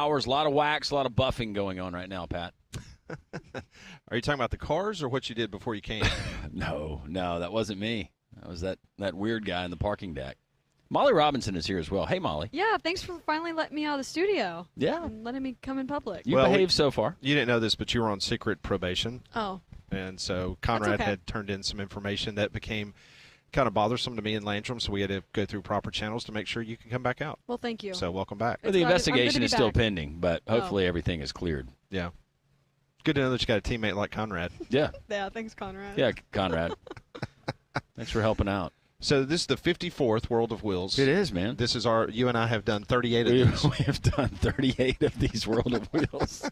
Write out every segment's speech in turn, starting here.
hours, a lot of wax, a lot of buffing going on right now, Pat. Are you talking about the cars or what you did before you came? No, that wasn't me. That was that weird guy in the parking deck. Molly Robinson is here as well. Hey, Molly. Yeah, thanks for finally letting me out of the studio. Yeah. And letting me come in public. You behaved so far. You didn't know this, but you were on secret probation. Oh. And so Conrad had turned in some information that became kind of bothersome to me in Landrum, so we had to go through proper channels to make sure you can come back out. Well, thank you. So welcome back. The investigation is still pending, but hopefully everything is cleared. Yeah. Good to know that you got a teammate like Conrad. Yeah. Yeah, thanks, Conrad. Yeah, Conrad. Thanks for helping out. So this is the 54th World of Wheels. It is, man. This is you and I have done 38 of these. We have done 38 of these World of Wheels.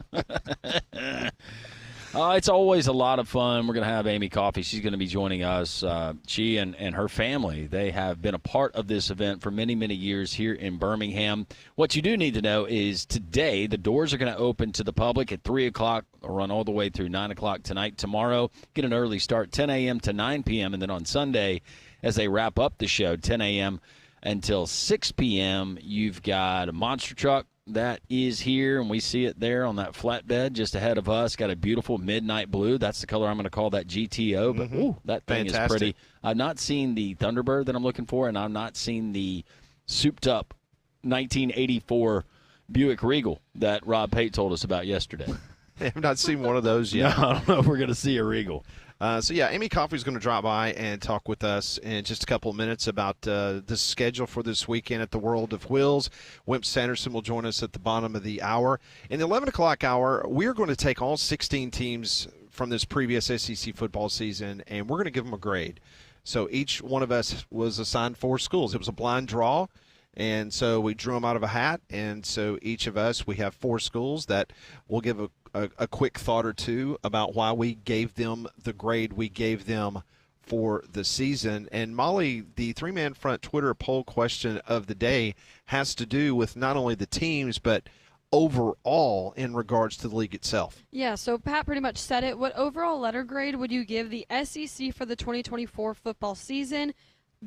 It's always a lot of fun. We're going to have Amy Coffey. She's going to be joining us. She and her family, they have been a part of this event for many, many years here in Birmingham. What you do need to know is today the doors are going to open to the public at 3 o'clock, run all the way through 9 o'clock tonight. Tomorrow, get an early start, 10 a.m. to 9 p.m., and then on Sunday, as they wrap up the show, 10 a.m. until 6 p.m., you've got a monster truck that is here, and we see it there on that flatbed just ahead of us. Got a beautiful midnight blue. That's the color I'm going to call that GTO, but that thing is pretty. I've not seen the Thunderbird that I'm looking for, and I've not seen the souped-up 1984 Buick Regal that Rob Pate told us about yesterday. I have not seen one of those yet. No, I don't know if we're going to see a Regal. Amy Coffey is going to drop by and talk with us in just a couple of minutes about the schedule for this weekend at the World of Wheels. Wimp Sanderson will join us at the bottom of the hour. In the 11 o'clock hour, we're going to take all 16 teams from this previous SEC football season, and we're going to give them a grade. So each one of us was assigned 4 schools. It was a blind draw, and so we drew them out of a hat, and so each of us, we have 4 schools that we'll give a quick thought or two about why we gave them the grade we gave them for the season. And Molly, the 3-man front Twitter poll question of the day has to do with not only the teams, but overall in regards to the league itself. Yeah, so Pat pretty much said it. What overall letter grade would you give the SEC for the 2024 football season?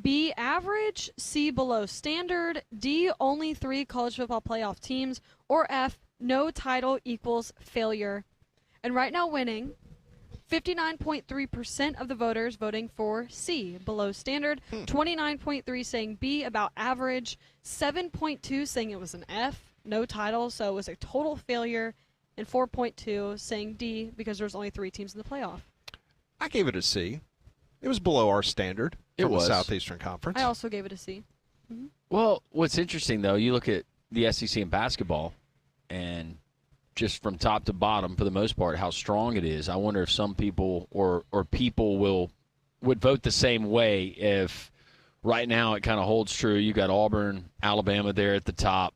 B, average, C, below standard, D, only 3 college football playoff teams, or F, no title equals failure. And right now winning, 59.3% of the voters voting for C, below standard, 29.3% saying B, about average, 7.2% saying it was an F, no title, so it was a total failure, and 4.2% saying D because there's only 3 teams in the playoff. I gave it a C. It was below our standard from the Southeastern Conference. I also gave it a C. Mm-hmm. Well, what's interesting, though, you look at the SEC in basketball, and just from top to bottom, for the most part, how strong it is. I wonder if some people or people would vote the same way if right now it kind of holds true. You got Auburn, Alabama there at the top,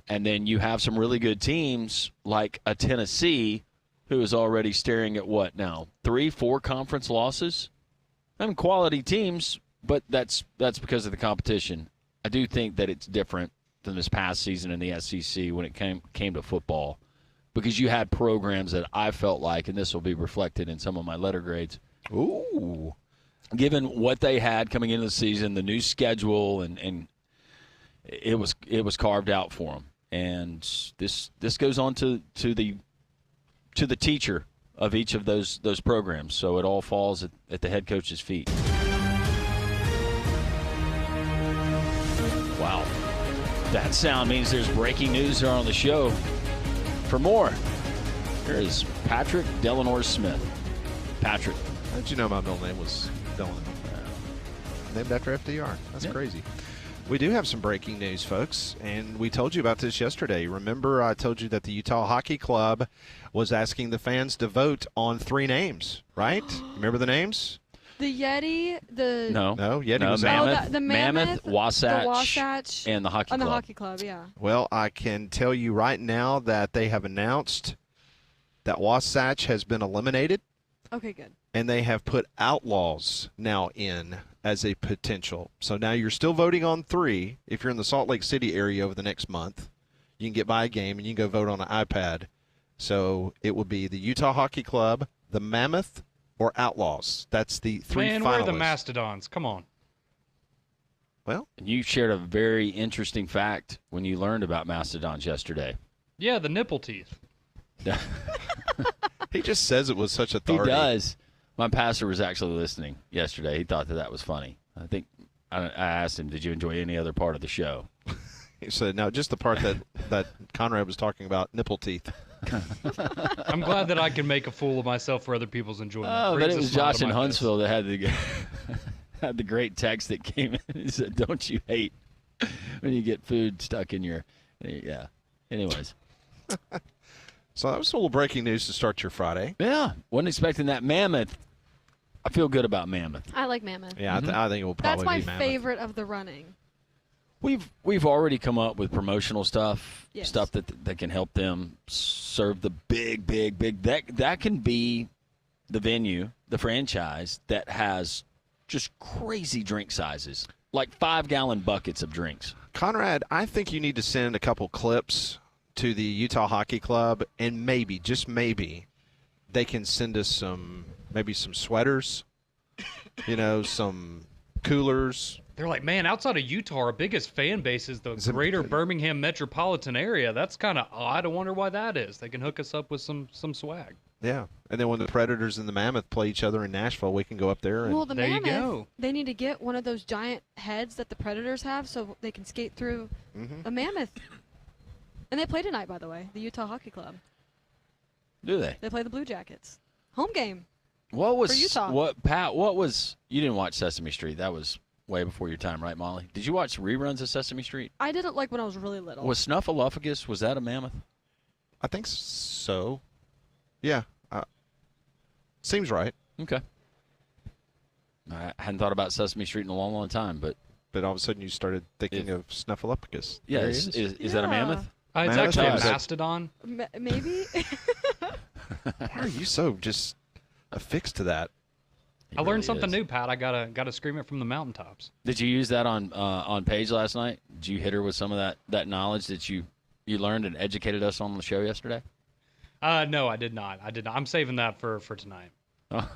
and then you have some really good teams like a Tennessee who is already staring at what now? 3-4 conference losses? I mean, quality teams, but that's because of the competition. I do think that it's different than this past season in the SEC when it came to football, because you had programs that I felt like, and this will be reflected in some of my letter grades. Ooh. Given what they had coming into the season, the new schedule, and it was carved out for them. And this goes on to the teacher of each of those programs. So it all falls at the head coach's feet. Wow. That sound means there's breaking news here on the show. For more, here is Patrick Delanour Smith. Patrick. How did you know my middle name was Delano? Named after FDR. That's crazy. We do have some breaking news, folks, and we told you about this yesterday. Remember, I told you that the Utah Hockey Club was asking the fans to vote on 3 names, right? Remember the names? The Yeti, No, Yeti was Mammoth, the Mammoth, Wasatch, and the Hockey Club. And the Hockey Club, yeah. Well, I can tell you right now that they have announced that Wasatch has been eliminated. Okay, good. And they have put Outlaws now in as a potential. So now you're still voting on 3. If you're in the Salt Lake City area over the next month, you can get by a game and you can go vote on an iPad. So it will be the Utah Hockey Club, the Mammoth, or Outlaws. That's the 3 finalists. Man, we're the Mastodons. Come on. Well, you shared a very interesting fact when you learned about Mastodons yesterday. Yeah, the nipple teeth. He just says it with such He authority. does. My pastor was actually listening yesterday. He thought that was funny. I asked him, did you enjoy any other part of the show? He said, no, just the part that Conrad was talking about, nipple teeth. I'm glad that I can make a fool of myself for other people's enjoyment. Oh, but Brings it a was smile Josh to in my face. Huntsville that had the great text that came in. He said, don't you hate when you get food stuck in your – yeah. Anyways. So that was a little breaking news to start your Friday. Yeah. Wasn't expecting that. Mammoth. I feel good about Mammoth. I like Mammoth. Yeah, I think it will probably That's my be Mammoth. favorite of the running. We've already come up with promotional stuff, Yes. stuff that can help them serve the big. That can be the venue, the franchise that has just crazy drink sizes, like 5-gallon buckets of drinks. Conrad, I think you need to send a couple clips to the Utah Hockey Club, and maybe, just maybe, they can send us some sweaters, some coolers. They're like, man, outside of Utah, our biggest fan base is the Is it- greater Birmingham metropolitan area. That's kind of odd. I wonder why that is. They can hook us up with some swag. Yeah, and then when the Predators and the Mammoth play each other in Nashville, we can go up there. And Well, the There you Mammoth, go. they need to get one of those giant heads that the Predators have so they can skate through a Mammoth. And they play tonight, by the way, the Utah Hockey Club. Do they? They play the Blue Jackets. Home game. What was For Utah. What was you didn't watch Sesame Street? That was way before your time, right, Molly? Did you watch reruns of Sesame Street? I did it like when I was really little. Was Snuffleupagus, was that a mammoth? I think so. Yeah, seems right. Okay. I hadn't thought about Sesame Street in a long time, but But all of a sudden you started thinking of Snuffleupagus. yeah, There he is that a Yeah. mammoth? It's Man, actually a that's- mastodon. Maybe. Why are you so just affixed to that? He I learned really something is. new, Pat. I gotta scream it from the mountaintops. Did you use that on Paige last night? Did you hit her with some of that knowledge that you learned and educated us on the show yesterday? No, I did not. I'm saving that for tonight. Oh,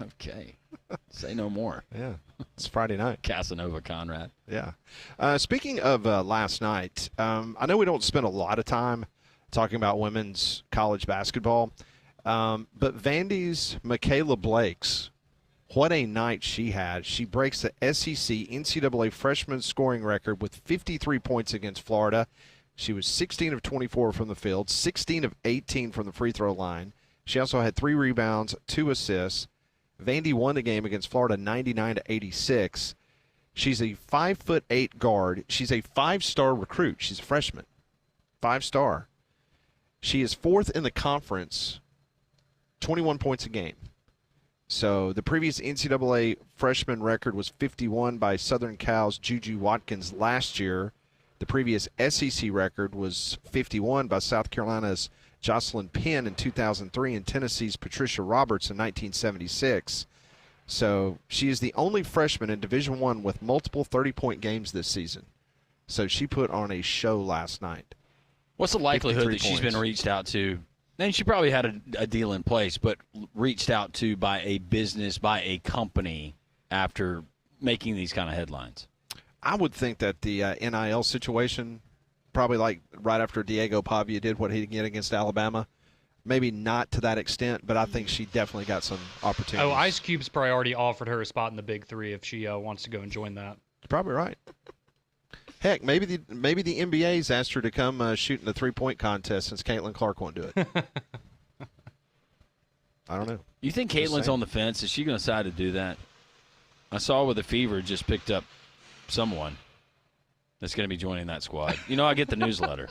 okay. Say no more. Yeah, it's Friday night. Casanova Conrad. Yeah. Speaking of last night, I know we don't spend a lot of time talking about women's college basketball, but Vandy's Michaela Blakes, what a night she had. She breaks the SEC NCAA freshman scoring record with 53 points against Florida. She was 16 of 24 from the field, 16 of 18 from the free throw line. She also had 3 rebounds, 2 assists. Vandy won the game against Florida 99-86. She's a 5'8" guard. She's a 5-star recruit. She's a freshman. 5-star. She is 4th in the conference, 21 points a game. So the previous NCAA freshman record was 51 by Southern Cal's Juju Watkins last year. The previous SEC record was 51 by South Carolina's Jocelyn Penn in 2003 and Tennessee's Patricia Roberts in 1976. So she is the only freshman in Division I with multiple 30-point games this season. So she put on a show last night. What's the likelihood 53 that she's points. been reached out to? And she probably had a deal in place, but reached out to by a business, by a company after making these kind of headlines. I would think that the NIL situation, probably like right after Diego Pavia did what he did against Alabama, maybe not to that extent, but I think she definitely got some opportunities. Oh, Ice Cube's probably already offered her a spot in the Big Three if she wants to go and join that. Probably right. Heck, maybe the NBA's asked her to come shoot in the 3-point contest since Caitlin Clark won't do it. I don't know. You think Just Caitlin's saying. on the fence? Is she going to decide to do that? I saw with the Fever just picked up someone that's going to be joining that squad. You know, I get the newsletter.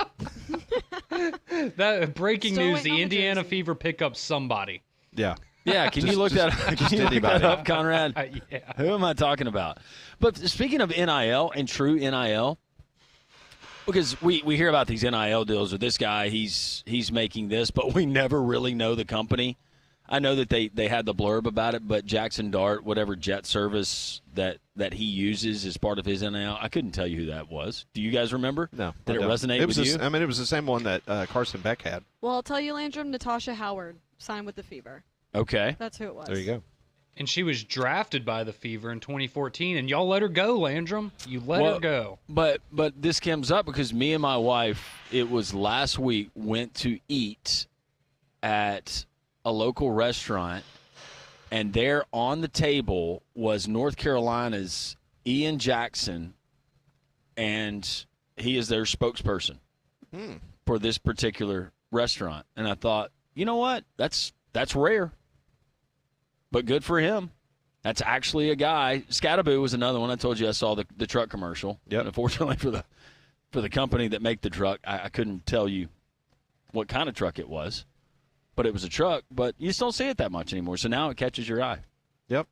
That breaking Still news: waiting the on the Indiana jersey. Fever pick up somebody. Yeah. Yeah, can you look that up? Can you look anybody. that up, Conrad? Yeah. Who am I talking about? But speaking of NIL and true NIL, because we hear about these NIL deals with this guy, he's making this, but we never really know the company. I know that they had the blurb about it, but Jackson Dart, whatever jet service that he uses as part of his NIL, I couldn't tell you who that was. Do you guys remember? No. Did I it don't. resonate It was with you? it was the same one that Carson Beck had. Well, I'll tell you, Landrum, Natasha Howard signed with the Fever. Okay. That's who it was. There you go. And she was drafted by the Fever in 2014, and y'all let her go, Landrum. You let her go. But this comes up because me and my wife, it was last week, went to eat at a local restaurant, and there on the table was North Carolina's Ian Jackson, and he is their spokesperson for this particular restaurant. And I thought, you know what? That's rare. But good for him. That's actually a guy. Scataboo was another one. I told you I saw the truck commercial. Yep. And unfortunately for the company that make the truck, I couldn't tell you what kind of truck it was. But it was a truck. But you just don't see it that much anymore. So now it catches your eye. Yep.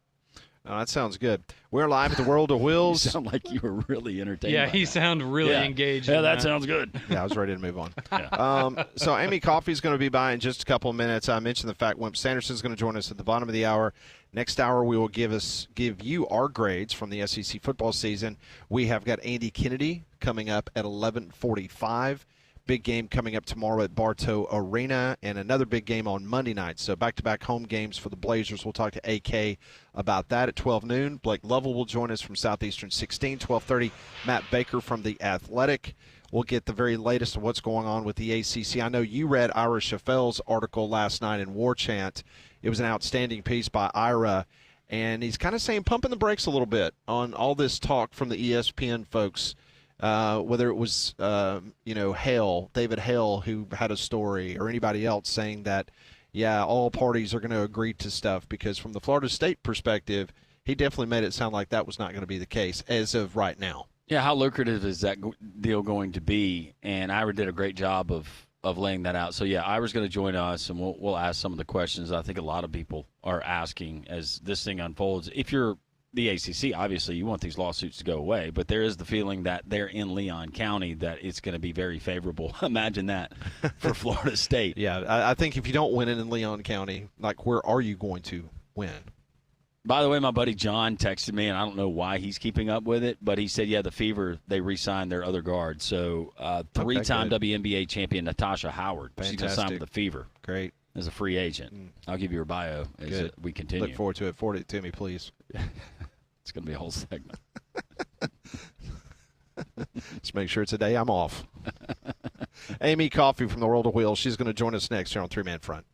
Oh, that sounds good. We're live at the World of Wheels. You sound like you were really entertained. Yeah, by he that. sounded really engaged. Yeah, in that sounds good. Yeah, I was ready to move on. So Amy Coffey's going to be by in just a couple of minutes. I mentioned the fact Wimp Sanderson's going to join us at the bottom of the hour. Next hour, we will give you our grades from the SEC football season. We have got Andy Kennedy coming up at 11:45. Big game coming up tomorrow at Bartow Arena, and another big game on Monday night. So back-to-back home games for the Blazers. We'll talk to AK about that at 12 noon. Blake Lovell will join us from Southeastern 16. 12:30, Matt Baker from The Athletic. We'll get the very latest of what's going on with the ACC. I know you read Ira Schaffel's article last night in War Chant. It was an outstanding piece by Ira, and he's kind of saying pumping the brakes a little bit on all this talk from the ESPN folks. Whether it was, David Hale, who had a story, or anybody else saying that, yeah, all parties are going to agree to stuff, because from the Florida State perspective, he definitely made it sound like that was not going to be the case as of right now. Yeah, how lucrative is that deal going to be? And Ira did a great job of laying that out. So, yeah, Ira's going to join us, and we'll ask some of the questions I think a lot of people are asking as this thing unfolds. If you're the ACC, obviously, you want these lawsuits to go away, but there is the feeling that they're in Leon County, that it's going to be very favorable. Imagine that for Florida State. Yeah, I think if you don't win it in Leon County, like, where are you going to win? By the way, my buddy John texted me, and I don't know why he's keeping up with it, but he said, yeah, the Fever, they re-signed their other guard. So three-time WNBA champion Natasha Howard. She's going to sign with the Fever. Great. As a free agent. I'll give you her bio as we continue. Look forward to it. Forward it to me, please. It's going to be a whole segment. Just make sure it's a day I'm off. Amy Coffey from the World of Wheels. She's going to join us next here on Three Man Front.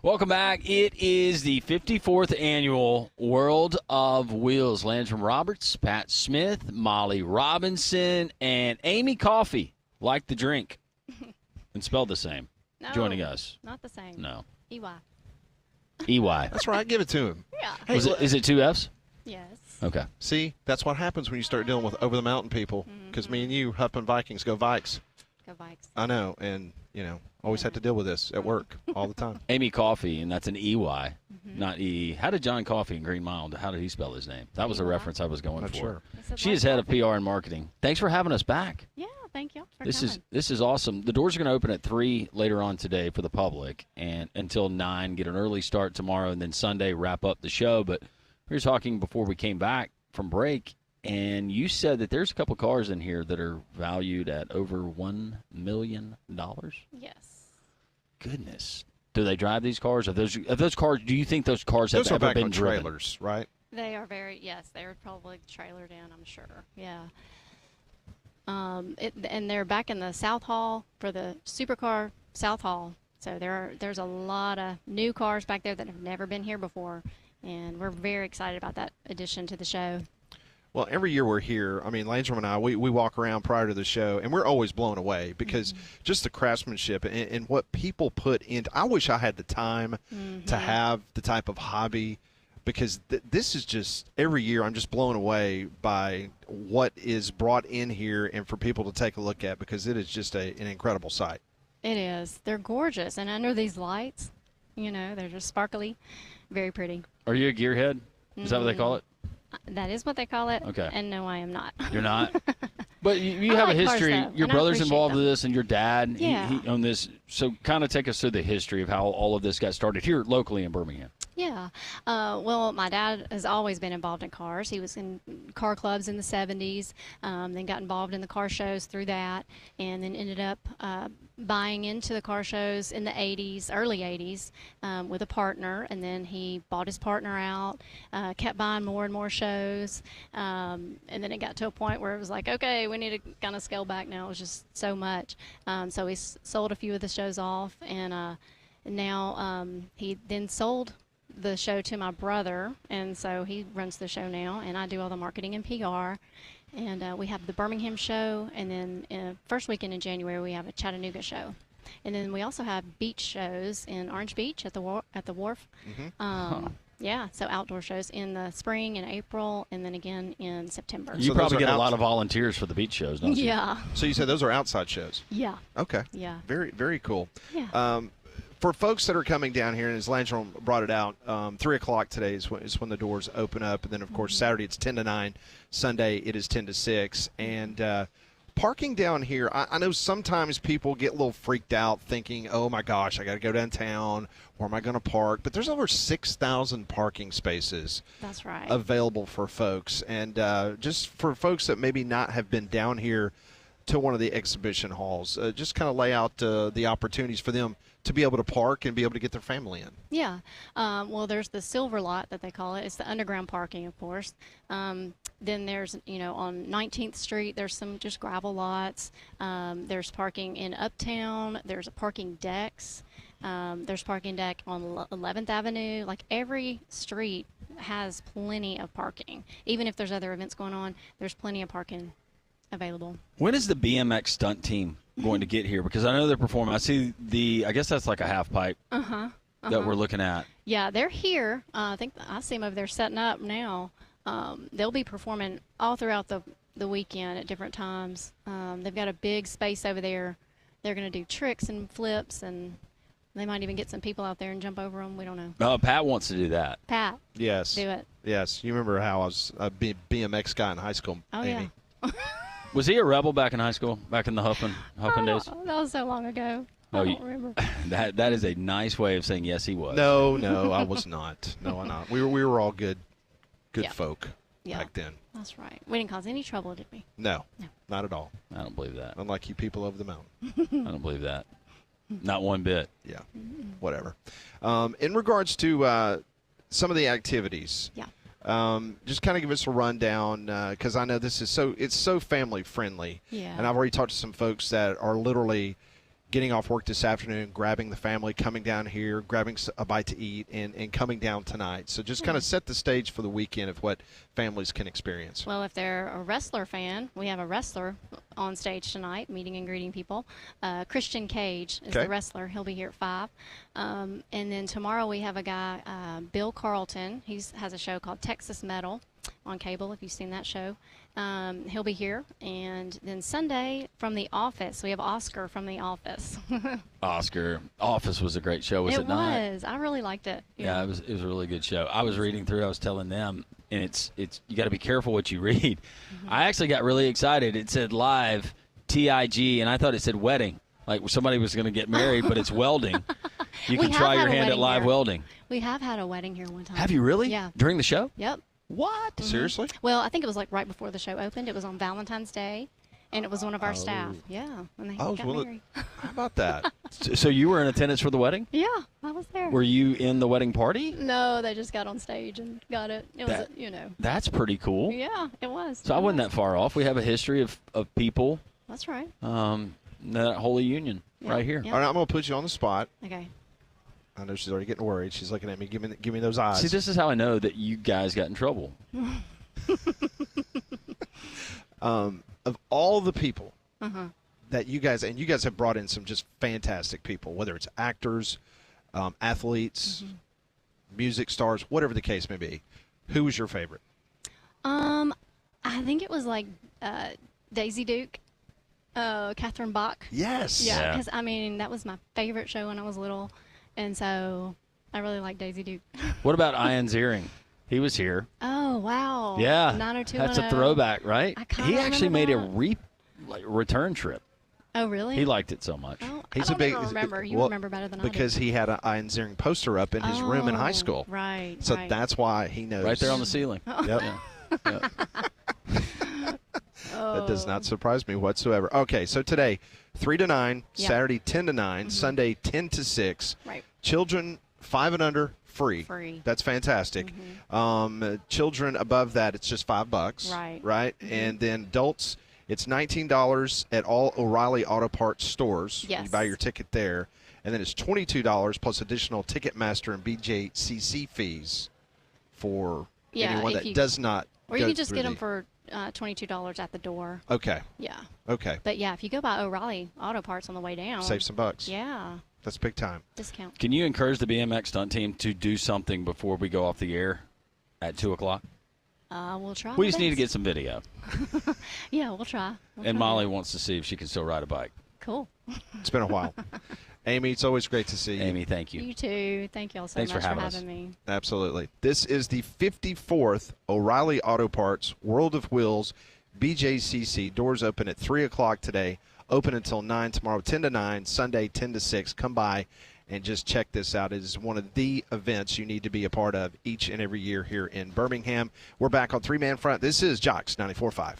Welcome back. It is the 54th annual World of Wheels. Landrum Roberts, Pat Smith, Molly Robinson, and Amy Coffey, like the drink, and spelled the same, No, joining us. Not the same. No. EY. EY. That's right. Give it to him. Yeah. Hey, Is it two F's? Yes. Okay. See, that's what happens when you start dealing with over-the-mountain people. Because me and you, Hupp and Vikings, go Vikes. Go Vikes. I know, and, always have to deal with this at work all the time. Amy Coffey, and that's an EY, not E. How did John Coffey in Green Mile, how did he spell his name? That was the EY. reference I was going Not for. sure. She is head of PR and marketing. Thanks for having us back. Yeah, thank you for This coming. is awesome. The doors are going to open at 3 later on today for the public, and until 9. Get an early start tomorrow, and then Sunday wrap up the show. But we were talking before we came back from break, and you said that there's a couple cars in here that are valued at over $1 million. Yes. Goodness, do they drive these cars? Are those cars? Do you think those cars have Those are ever back been on driven? trailers, right? They are yes, they're probably trailered in, I'm sure. Yeah. And they're back in the South Hall for the Supercar South Hall. So there's a lot of new cars back there that have never been here before, and we're very excited about that addition to the show. Well, every year we're here. I mean, Landrum and I, we walk around prior to the show, and we're always blown away because just the craftsmanship and what people put into. I wish I had the time to have the type of hobby, because this is just every year I'm just blown away by what is brought in here and for people to take a look at, because it is just an incredible sight. It is. They're gorgeous, and under these lights, they're just sparkly, very pretty. Are you a gearhead? Is that what they call it? That is what they call it. Okay. And no, I am not. You're not. But you I have a like cars, history. though, Your and I brother's appreciate involved them. with this, and your dad Yeah. he owned this. So kind of take us through the history of how all of this got started here locally in Birmingham. Yeah. Well, my dad has always been involved in cars. He was in car clubs in the 70s, then got involved in the car shows through that, and then ended up buying into the car shows in the 80s, early 80s, with a partner, and then he bought his partner out, kept buying more and more shows, and then it got to a point where it was like, okay, we need to kind of scale back now. It was just so much. So he sold a few of the shows off, and now he then sold the show to my brother, and so he runs the show now, and I do all the marketing and PR. And we have the Birmingham show, and then first weekend in January we have a Chattanooga show, and then we also have beach shows in Orange Beach at the wharf. Yeah, so outdoor shows in the spring and April, and then again in September. You So probably those are get a lot outs- of volunteers for the beach shows, don't you? Yeah, So you said those are outside shows. yeah, Okay. yeah, Very, very cool. yeah. For folks that are coming down here, and as Landrum brought it out, 3 o'clock today is when the doors open up. And then, of course, Saturday it's 10 to 9. Sunday it is 10 to 6. And parking down here, I know sometimes people get a little freaked out thinking, oh, my gosh, I got to go downtown. Where am I going to park? But there's over 6,000 parking spaces That's right. available for folks. And just for folks that maybe not have been down here to one of the exhibition halls, just kind of lay out the opportunities for them to be able to park and be able to get their family in. Yeah. Well, there's the silver lot that they call it. It's the underground parking, of course. Then there's, on 19th Street, there's some just gravel lots. There's parking in Uptown. There's parking decks. There's parking deck on 11th Avenue. Like every street has plenty of parking. Even if there's other events going on, there's plenty of parking available. When is the BMX stunt team going to get here? Because I know they're performing. I see I guess that's like a half pipe that we're looking at. Yeah, they're here. I think I see them over there setting up now. They'll be performing all throughout the weekend at different times. They've got a big space over there. They're going to do tricks and flips, and they might even get some people out there and jump over them. We don't know. Pat wants to do that. Pat, Yes. do it. Yes. You remember how I was a BMX guy in high school, Oh, Amy? yeah. Was he a rebel back in high school, back in the huffing days? Oh, that was so long ago. Oh, I don't remember. That is a nice way of saying yes, he was. No, I was not. No, I'm not. We were all good Yeah. folk Yeah. back then. That's right. We didn't cause any trouble, did we? No, No. not at all. I don't believe that. Unlike you people over the mountain. I don't believe that. Not one bit. Yeah, whatever. In regards to some of the activities, Yeah. just kind of give us a rundown, because I know it's so family friendly. Yeah. And I've already talked to some folks that are literally getting off work this afternoon, grabbing the family, coming down here, grabbing a bite to eat, and coming down tonight. So just kind of set the stage for the weekend of what families can experience. Well, if they're a wrestler fan, we have a wrestler on stage tonight, meeting and greeting people. Christian Cage is the wrestler. He'll be here at 5. And then tomorrow we have a guy, Bill Carlton. He has a show called Texas Metal on cable, if you've seen that show. He'll be here. And then Sunday from The Office, we have Oscar from The Office. Oscar. Office was a great show, was it not? It was. I really liked it. Yeah, it was a really good show. I was reading through, I was telling them, and it's you got to be careful what you read. I actually got really excited. It said live TIG, and I thought it said wedding, like somebody was going to get married, but it's welding. You can try your hand at live welding. We have had a wedding here one time. Have you really? Yeah. During the show? Yep. What? Seriously? Well, I think it was like right before the show opened. It was on Valentine's Day, and it was one of our staff. Yeah, and they got married. How about that? So you were in attendance for the wedding? Yeah, I was there. Were you in the wedding party? No, they just got on stage and got it. It was, That's pretty cool. Yeah, it was. So I wasn't that far off. We have a history of people. That's right. That Holy Union right here. Yeah. All right, I'm going to put you on the spot. Okay. I know she's already getting worried. She's looking at me. Give me those eyes. See, this is how I know that you guys got in trouble. Of all the people that you guys have brought in some just fantastic people, whether it's actors, athletes, music stars, whatever the case may be. Who was your favorite? I think it was like Daisy Duke, Catherine Bach. Yes. Yeah, because I mean that was my favorite show when I was little, and so I really like Daisy Duke. What about Ian Ziering? He was here. Oh wow. Yeah. 90210. That's a throwback, right? I kinda He actually made remember a return trip. Oh really? He liked it so much. Oh, He's I a don't big. even remember. You well, remember better than I do. because he had an Ian Ziering poster up in his room in high school. Right. So right. that's why he knows. Right there on the ceiling. Yep. Yeah. That does not surprise me whatsoever. Okay, so today, 3 to 9, Yep. Saturday 10 to 9, Sunday 10 to 6. Right. Children 5 and under free. Free. That's fantastic. Children above that, it's just $5. Right. Right. And then adults, it's $19 at all O'Reilly Auto Parts stores. Yes. You buy your ticket there, and then it's $22 plus additional Ticketmaster and BJCC fees for anyone that does not. Or you go can just through get them the- for $22 at the door. Okay. Yeah. Okay. But yeah, if you go by O'Reilly Auto Parts on the way down, Save some bucks. Yeah, That's big time. discount. Can you encourage the BMX stunt team to do something before we go off the air at 2 o'clock? We'll try. We our just need to get best. some video. Yeah, we'll try. We'll And try. Molly wants to see if she can still ride a bike. Cool. It's been a while. Amy, it's always great to see you. Amy, thank you. You too. Thank y'all so Thanks for much having us. me. Absolutely. This is the 54th O'Reilly Auto Parts World of Wheels BJCC. Doors open at 3 o'clock today. Open until 9 tomorrow, 10 to 9, Sunday 10 to 6. Come by and just check this out. It is one of the events you need to be a part of each and every year here in Birmingham. We're back on Three Man Front. This is Jocks 94.5.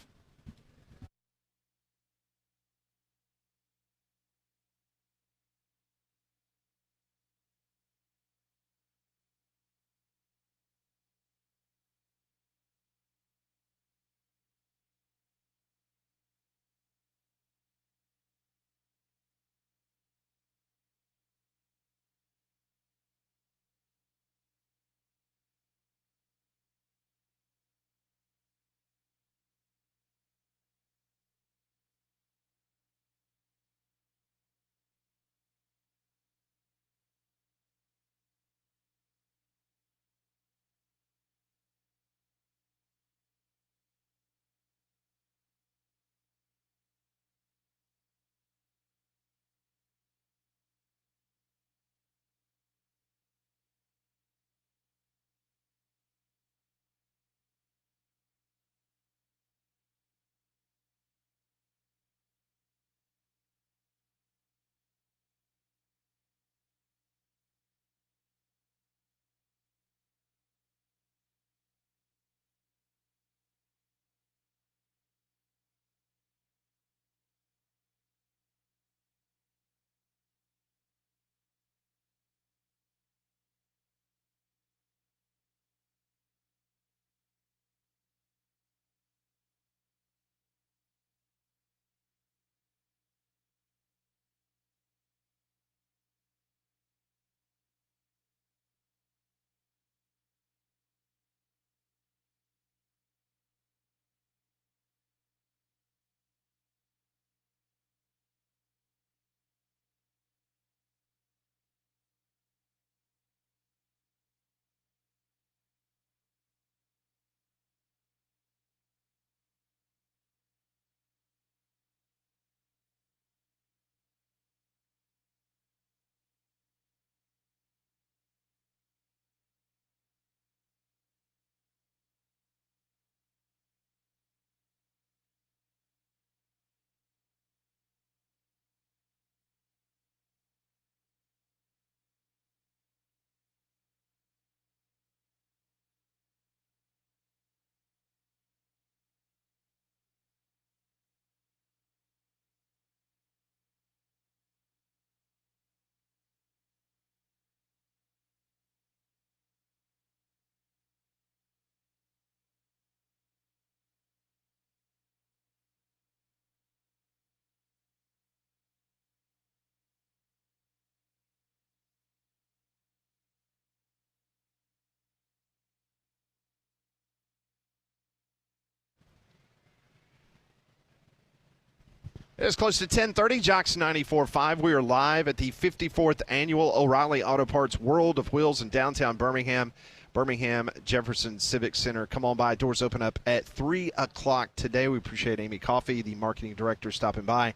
It's close to 10:30. Jocks 94.5. We are live at the 54th Annual O'Reilly Auto Parts World of Wheels in downtown Birmingham. Birmingham Jefferson Civic Center. Come on by. Doors open up at 3 o'clock today. We appreciate Amy Coffey, the marketing director, stopping by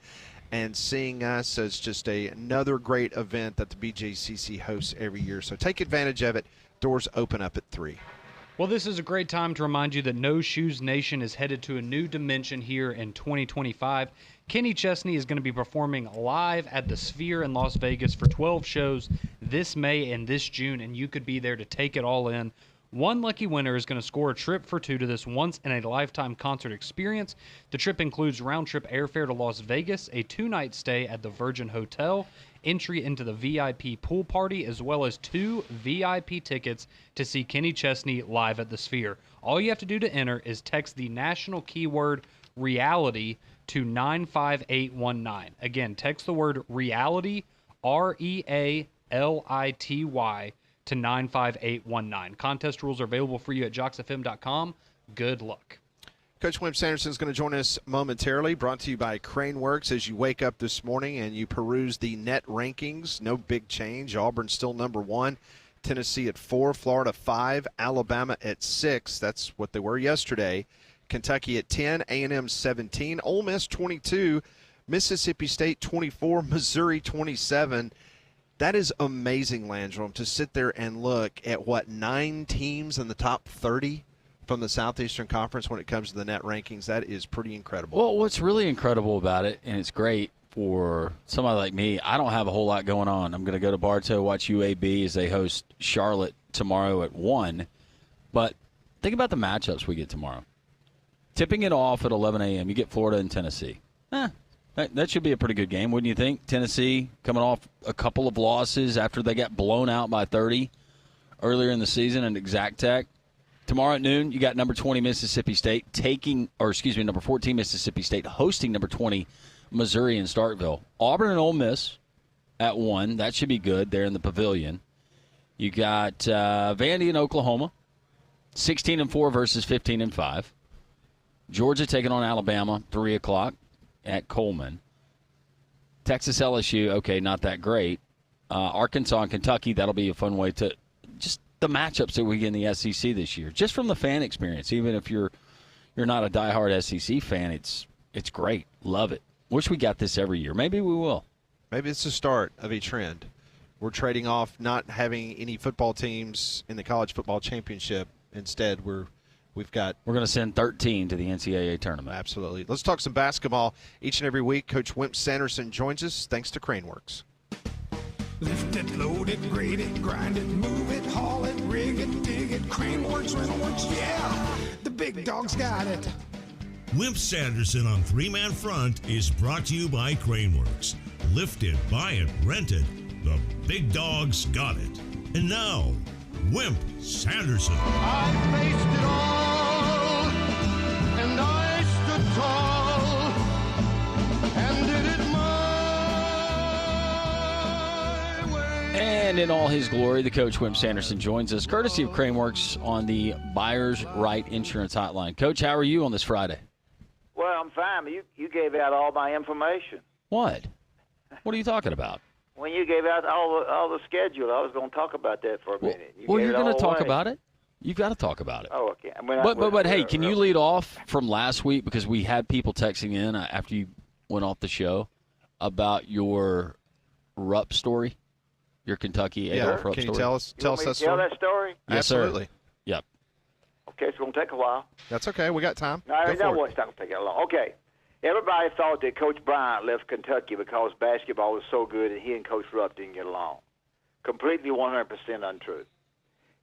and seeing us. It's just another great event that the BJCC hosts every year. So take advantage of it. Doors open up at 3. Well, this is a great time to remind you that No Shoes Nation is headed to a new dimension here in 2025. Kenny Chesney is going to be performing live at the Sphere in Las Vegas for 12 shows this May and this June, and you could be there to take it all in. One lucky winner is going to score a trip for two to this once-in-a-lifetime concert experience. The trip includes round-trip airfare to Las Vegas, a 2-night stay at the Virgin Hotel, entry into the VIP pool party, as well as 2 VIP tickets to see Kenny Chesney live at the Sphere. All you have to do to enter is text the national keyword reality to 95819. Again, text the word reality, REALITY, to 95819. Contest rules are available for you at jocksfm.com. Good luck. Coach Wimp Sanderson is going to join us momentarily, brought to you by Crane Works. As you wake up this morning and you peruse the net rankings, no big change. Auburn still number 1, Tennessee at 4, Florida 5, Alabama at 6. That's what they were yesterday. Kentucky at 10, A&M 17, Ole Miss 22, Mississippi State 24, Missouri 27. That is amazing, Landrum, to sit there and look at, 9 teams in the top 30 from the Southeastern Conference when it comes to the net rankings. That is pretty incredible. Well, what's really incredible about it, and it's great for somebody like me, I don't have a whole lot going on. I'm going to go to Bartow, watch UAB as they host Charlotte tomorrow at 1. But think about the matchups we get tomorrow. Tipping it off at 11 a.m., you get Florida and Tennessee. That should be a pretty good game, wouldn't you think? Tennessee coming off a couple of losses after they got blown out by 30 earlier in the season at Exact Tech. Tomorrow at noon, you got number 20 Mississippi State number 14 Mississippi State hosting number 20 Missouri in Starkville. Auburn and Ole Miss at 1. That should be good there in the Pavilion. You got Vandy and Oklahoma, 16-4 versus 15-5. Georgia taking on Alabama, 3 o'clock at Coleman. Texas LSU, okay, not that great. Arkansas and Kentucky, that'll be a fun way to just the matchups that we get in the SEC this year. Just from the fan experience, even if you're not a diehard SEC fan, it's great. Love it. Wish we got this every year. Maybe we will. Maybe it's the start of a trend. We're trading off not having any football teams in the college football championship. Instead, we're going to send 13 to the NCAA tournament. Absolutely. Let's talk some basketball each and every week. Coach Wimp Sanderson joins us thanks to Crane Works. Lift it, load it, grade it, grind it, move it, haul it, rig it, dig it, Crane Works, Rental Works, yeah, the big dog's got it. Wimp Sanderson on 3-Man Front is brought to you by Crane Works. Lift it, buy it, rent it, the big dog's got it. And now, Wimp Sanderson. I faced it all, and I stood tall, and did it my way. And in all his glory, the Coach Wimp Sanderson joins us, courtesy of Crane Works on the Buyers Right Insurance Hotline. Coach, how are you on this Friday? Well, I'm fine. You gave out all my information. What? What are you talking about? When you gave out all the schedule, I was going to talk about that for a minute. You're going to talk about it? You've got to talk about it. Oh, okay. But hey, can you lead off from last week, because we had people texting in after you went off the show about your Rupp story, your Kentucky Adolph Rupp story? Can you tell us that story? Tell that story? Yes, Absolutely. Sir. Yep. Okay, it's going to take a while. That's okay. We got time. No, it's not going to take that long. Okay. Everybody thought that Coach Bryant left Kentucky because basketball was so good and he and Coach Rupp didn't get along. Completely 100% untrue.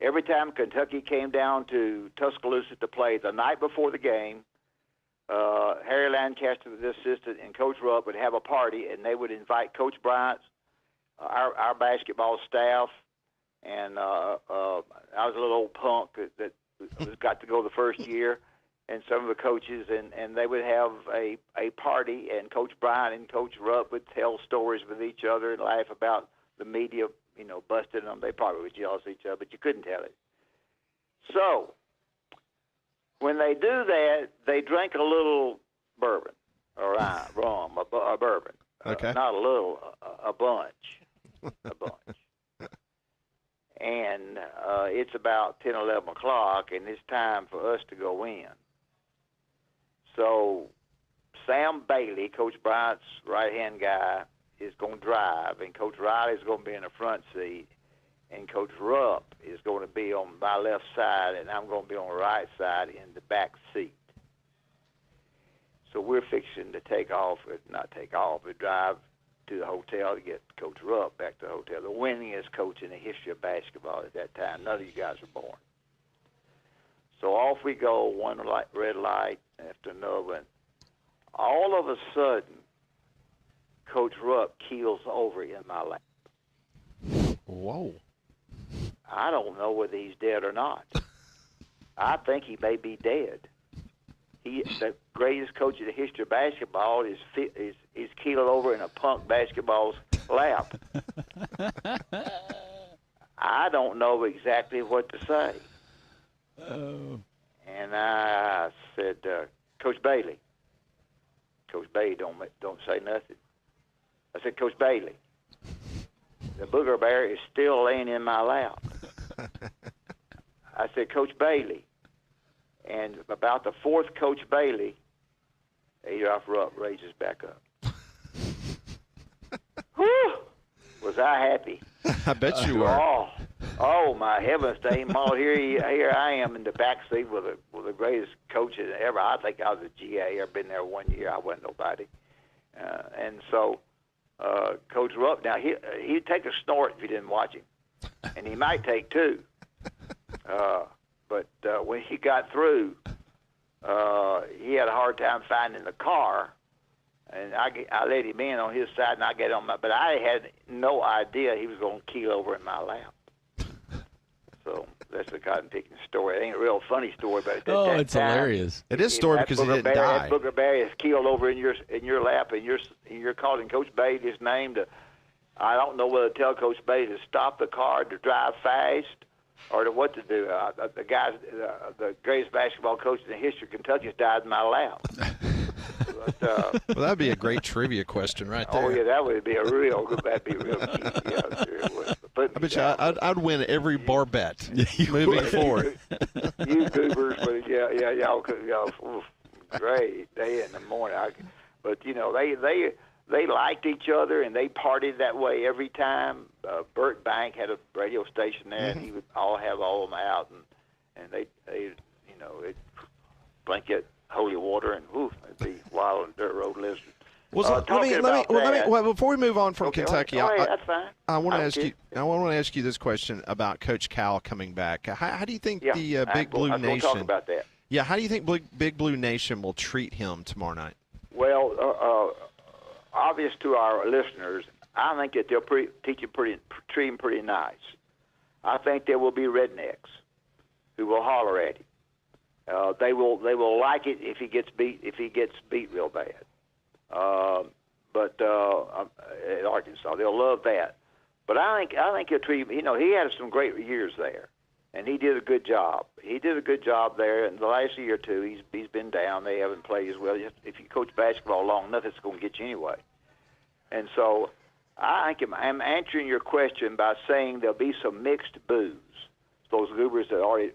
Every time Kentucky came down to Tuscaloosa to play the night before the game, Harry Lancaster, the assistant, and Coach Rupp would have a party, and they would invite Coach Bryant's, our basketball staff, and I was a little old punk that got to go the first year, and some of the coaches, and they would have a party, and Coach Bryant and Coach Rupp would tell stories with each other and laugh about the media, busting them. They probably were jealous of each other, but you couldn't tell it. So when they do that, they drink a little bourbon, rum, a bourbon. Okay. Not a little, a bunch. A bunch. And it's about 10, 11 o'clock, and it's time for us to go in. So Sam Bailey, Coach Bryant's right-hand guy, is going to drive, and Coach Riley's going to be in the front seat, and Coach Rupp is going to be on my left side, and I'm going to be on the right side in the back seat. So we're fixing to drive to the hotel to get Coach Rupp back to the hotel. The winningest coach in the history of basketball at that time. None of you guys were born. So off we go, one red light after another, and all of a sudden, Coach Rupp keels over in my lap. Whoa. I don't know whether he's dead or not. I think he may be dead. The greatest coach in the history of basketball is keeled over in a punk basketball's lap. I don't know exactly what to say. Oh. And I said, Coach Bailey, don't say nothing. I said, Coach Bailey, the booger bear is still laying in my lap. I said, Coach Bailey. And about the fourth Coach Bailey, Adolph Rupp raises back up. Whew! Was I happy? I bet you were. Oh my heavens, Dave Maul! Here I am in the back seat with the greatest coaches ever. I think I was a GA. I've been there 1 year. I wasn't nobody. And so Coach Rupp, now he'd take a snort if you didn't watch him, and he might take two. But when he got through, he had a hard time finding the car, and I let him in on his side, and I get on my. But I had no idea he was going to keel over in my lap. So that's the cotton picking story. It ain't a real funny story, but It's hilarious. It is story because he didn't die. That booger bear is keeled over in your lap, and you're calling Coach Bailey's name to. I don't know whether to tell Coach Bailey to stop the car, to drive fast, or to what to do. The guy, the greatest basketball coach in the history of Kentucky, has died in my lap. But, well, that'd be a great trivia question right there. Oh yeah, that would be a real good. That'd be real key. Yeah, sure it would. I bet you I'd win every bar bet moving forward. You goobers, but y'all great day in the morning. But they liked each other and they partied that way every time. Burt Bank had a radio station there, and he would have all of them out, and they it blanket holy water, and it'd be wild on dirt road lizard. Well, before we move on from Kentucky, that's fine. I want to ask you. I want to ask you this question about Coach Cal coming back. How do you think the Big Blue Nation? Talk about that. Yeah, how do you think Big Blue Nation will treat him tomorrow night? Well, obvious to our listeners, I think that they'll treat him pretty nice. I think there will be rednecks who will holler at him. They will like it if he gets beat real bad. But at Arkansas, they'll love that. But I think he'll treat him. He had some great years there, and he did a good job. He did a good job there. In the last year or two, he's been down. They haven't played as well. If you coach basketball long enough, it's going to get you anyway. And so I think I'm answering your question by saying there'll be some mixed boos. Those goobers that already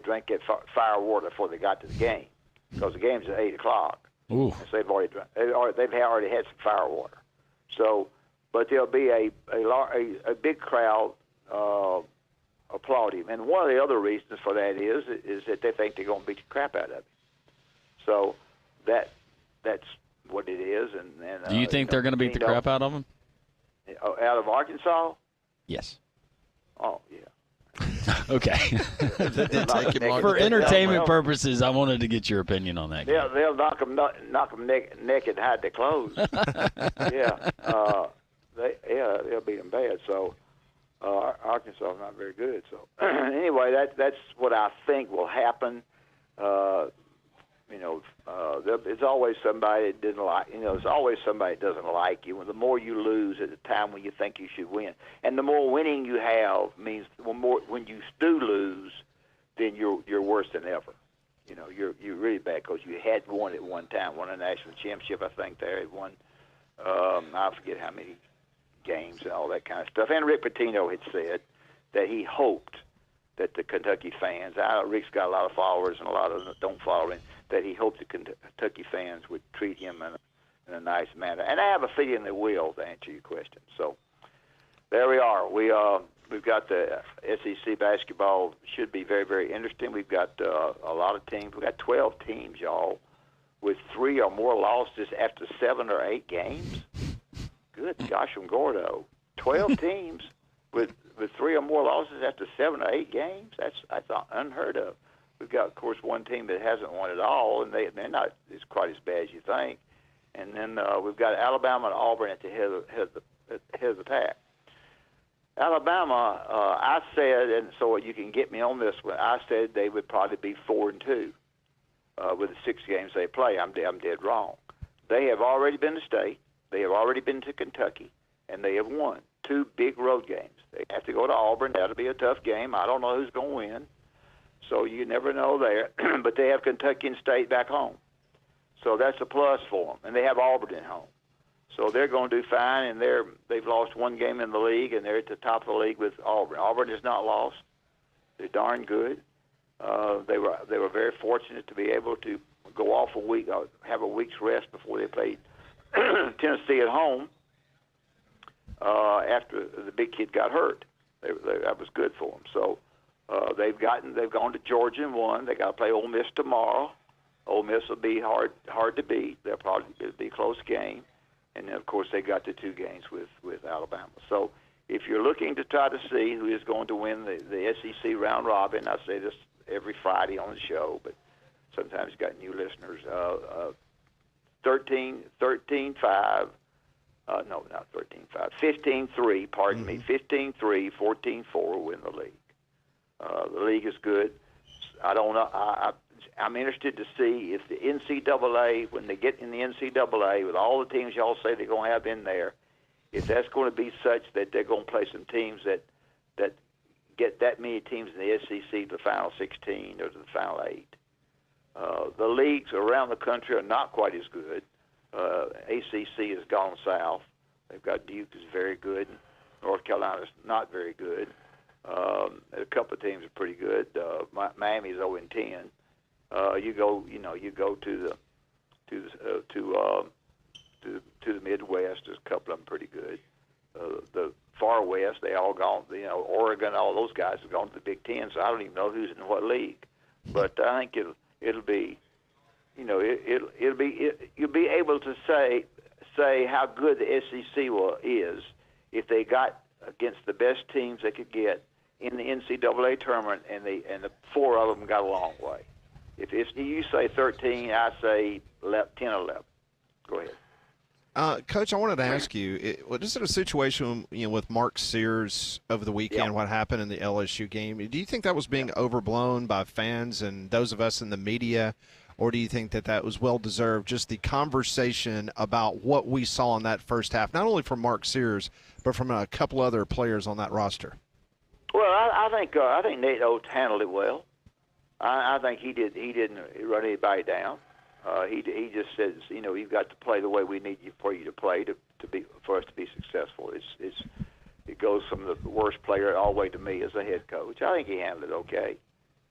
drank that fire water before they got to the game, because the game's at 8 o'clock. Ooh. So they've already had some fire water. So, but there'll be a big crowd applaud him. And one of the other reasons for that is that they think they're going to beat the crap out of him. So that's what it is. And do you think they're going to beat the crap out of him? Out of Arkansas? Yes. Oh yeah. Okay. For entertainment purposes, I wanted to get your opinion on that. They'll knock them naked, hide their clothes. They'll beat them bad. So Arkansas is not very good. So anyway, that's what I think will happen. There's always somebody that didn't like. There's always somebody that doesn't like you. And the more you lose at the time when you think you should win, and the more winning you have means when you do lose, then you're worse than ever. you're really bad because you had won at one time, won a national championship. I think they had won. I forget how many games and all that kind of stuff. And Rick Pitino had said that he hoped that the Kentucky fans, Rick's got a lot of followers and a lot of them don't follow him, that he hoped the Kentucky fans would treat him in a nice manner. And I have a feeling they will, to answer your question. So there we are. We've got the SEC basketball should be very, very interesting. We've got a lot of teams. We've got 12 teams, y'all, with 3 or more losses after 7 or 8 games. Good gosh, from Gordo. 12 teams with 3 or more losses after 7 or 8 games. That's unheard of. We've got, of course, one team that hasn't won at all, and they're not as quite as bad as you think. And then we've got Alabama and Auburn at the head of the pack. Alabama, I said, and so you can get me on this one, I said they would probably be 4-2 with the 6 games they play. I'm dead wrong. They have already been to state. They have already been to Kentucky, and they have won 2 big road games. They have to go to Auburn. That'll be a tough game. I don't know who's going to win, so you never know there. But they have Kentucky and State back home, so that's a plus for them. And they have Auburn at home. So they're going to do fine, and they've lost 1 game in the league, and they're at the top of the league with Auburn. Auburn has not lost. They're darn good. They were very fortunate to be able to go off a week, have a week's rest before they played Tennessee at home after the big kid got hurt. That was good for them. So they've gone to Georgia and won. They got to play Ole Miss tomorrow. Ole Miss will be hard to beat. They'll probably be a close game. And then, of course, they got the 2 games with Alabama. So if you're looking to try to see who is going to win the SEC round robin, I say this every Friday on the show, but sometimes you got new listeners. 13-5. No, not 13-5. 15-3. Pardon me. 15-3. 14-4 will win the league. The league is good. I don't know. I'm interested to see if the NCAA, when they get in the NCAA, with all the teams y'all say they're going to have in there, if that's going to be such that they're going to play some teams that get that many teams in the SEC to the Final 16 or to the Final 8. The leagues around the country are not quite as good. ACC has gone south. They've got Duke is very good. North Carolina's not very good. A couple of teams are pretty good. Miami's 0-10. You go to the Midwest. There's a couple of them pretty good. The far west, they all gone. Oregon, all those guys have gone to the Big Ten. So I don't even know who's in what league. But I think it'll be, you'll be able to say how good the SEC is if they got against the best teams they could get in the NCAA tournament, and the 4 of them got a long way. If you say 13, I say 10 or 11. Go ahead. Coach, I wanted to ask you, is it a situation with Mark Sears over the weekend, what happened in the LSU game? Do you think that was being overblown by fans and those of us in the media, or do you think that was well-deserved, just the conversation about what we saw in that first half, not only from Mark Sears, but from a couple other players on that roster? Well, I think Nate Oates handled it well. I think he didn't run anybody down. He just says, you've got to play the way we need for you to play for us to be successful. It goes from the worst player all the way to me as a head coach. I think he handled it okay.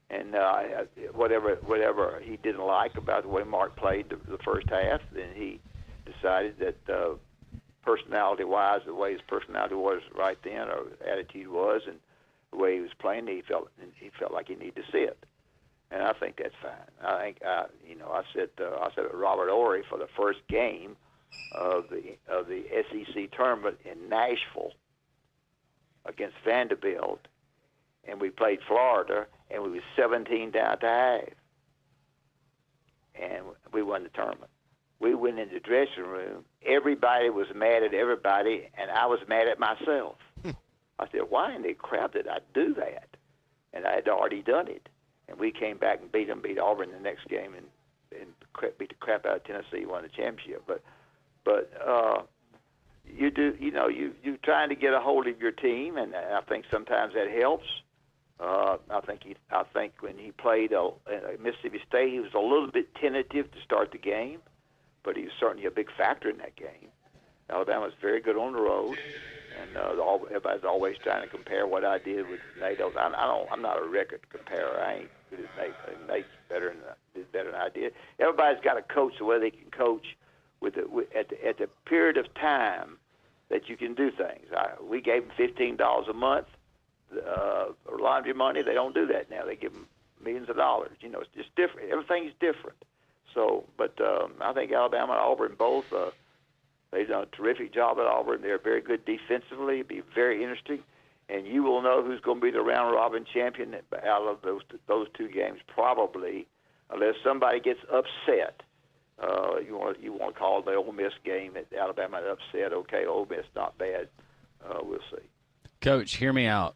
And whatever he didn't like about the way Mark played the first half, then he decided that personality-wise, the way his personality was right then, or attitude was, and the way he was playing, he felt like he needed to sit. And I think that's fine. I think I said Robert Ory for the first game of the SEC tournament in Nashville against Vanderbilt, and we played Florida, and we were 17 down to half, and we won the tournament. We went in the dressing room. Everybody was mad at everybody, and I was mad at myself. I said, why in the crap did I do that? And I had already done it. And we came back and beat Auburn the next game, and beat the crap out of Tennessee, won the championship. But you're trying to get a hold of your team, and I think sometimes that helps. I think when he played at Mississippi State, he was a little bit tentative to start the game, but he was certainly a big factor in that game. Alabama's very good on the road, and everybody's always trying to compare what I did with Nate. I'm not a record comparer. I ain't good as Nate. Nate's did better than I did. Everybody's got to coach the way they can coach at the period of time that you can do things. We gave them $15 a month. Laundry money, they don't do that now. They give them millions of dollars. It's just different. Everything's different. So, but I think Alabama and Auburn both, they've done a terrific job at Auburn. They're very good defensively. It'll be very interesting. And you will know who's going to be the round-robin champion out of those two games probably, unless somebody gets upset. You want to call the Ole Miss game at Alabama upset. Okay, Ole Miss not bad. We'll see. Coach, hear me out.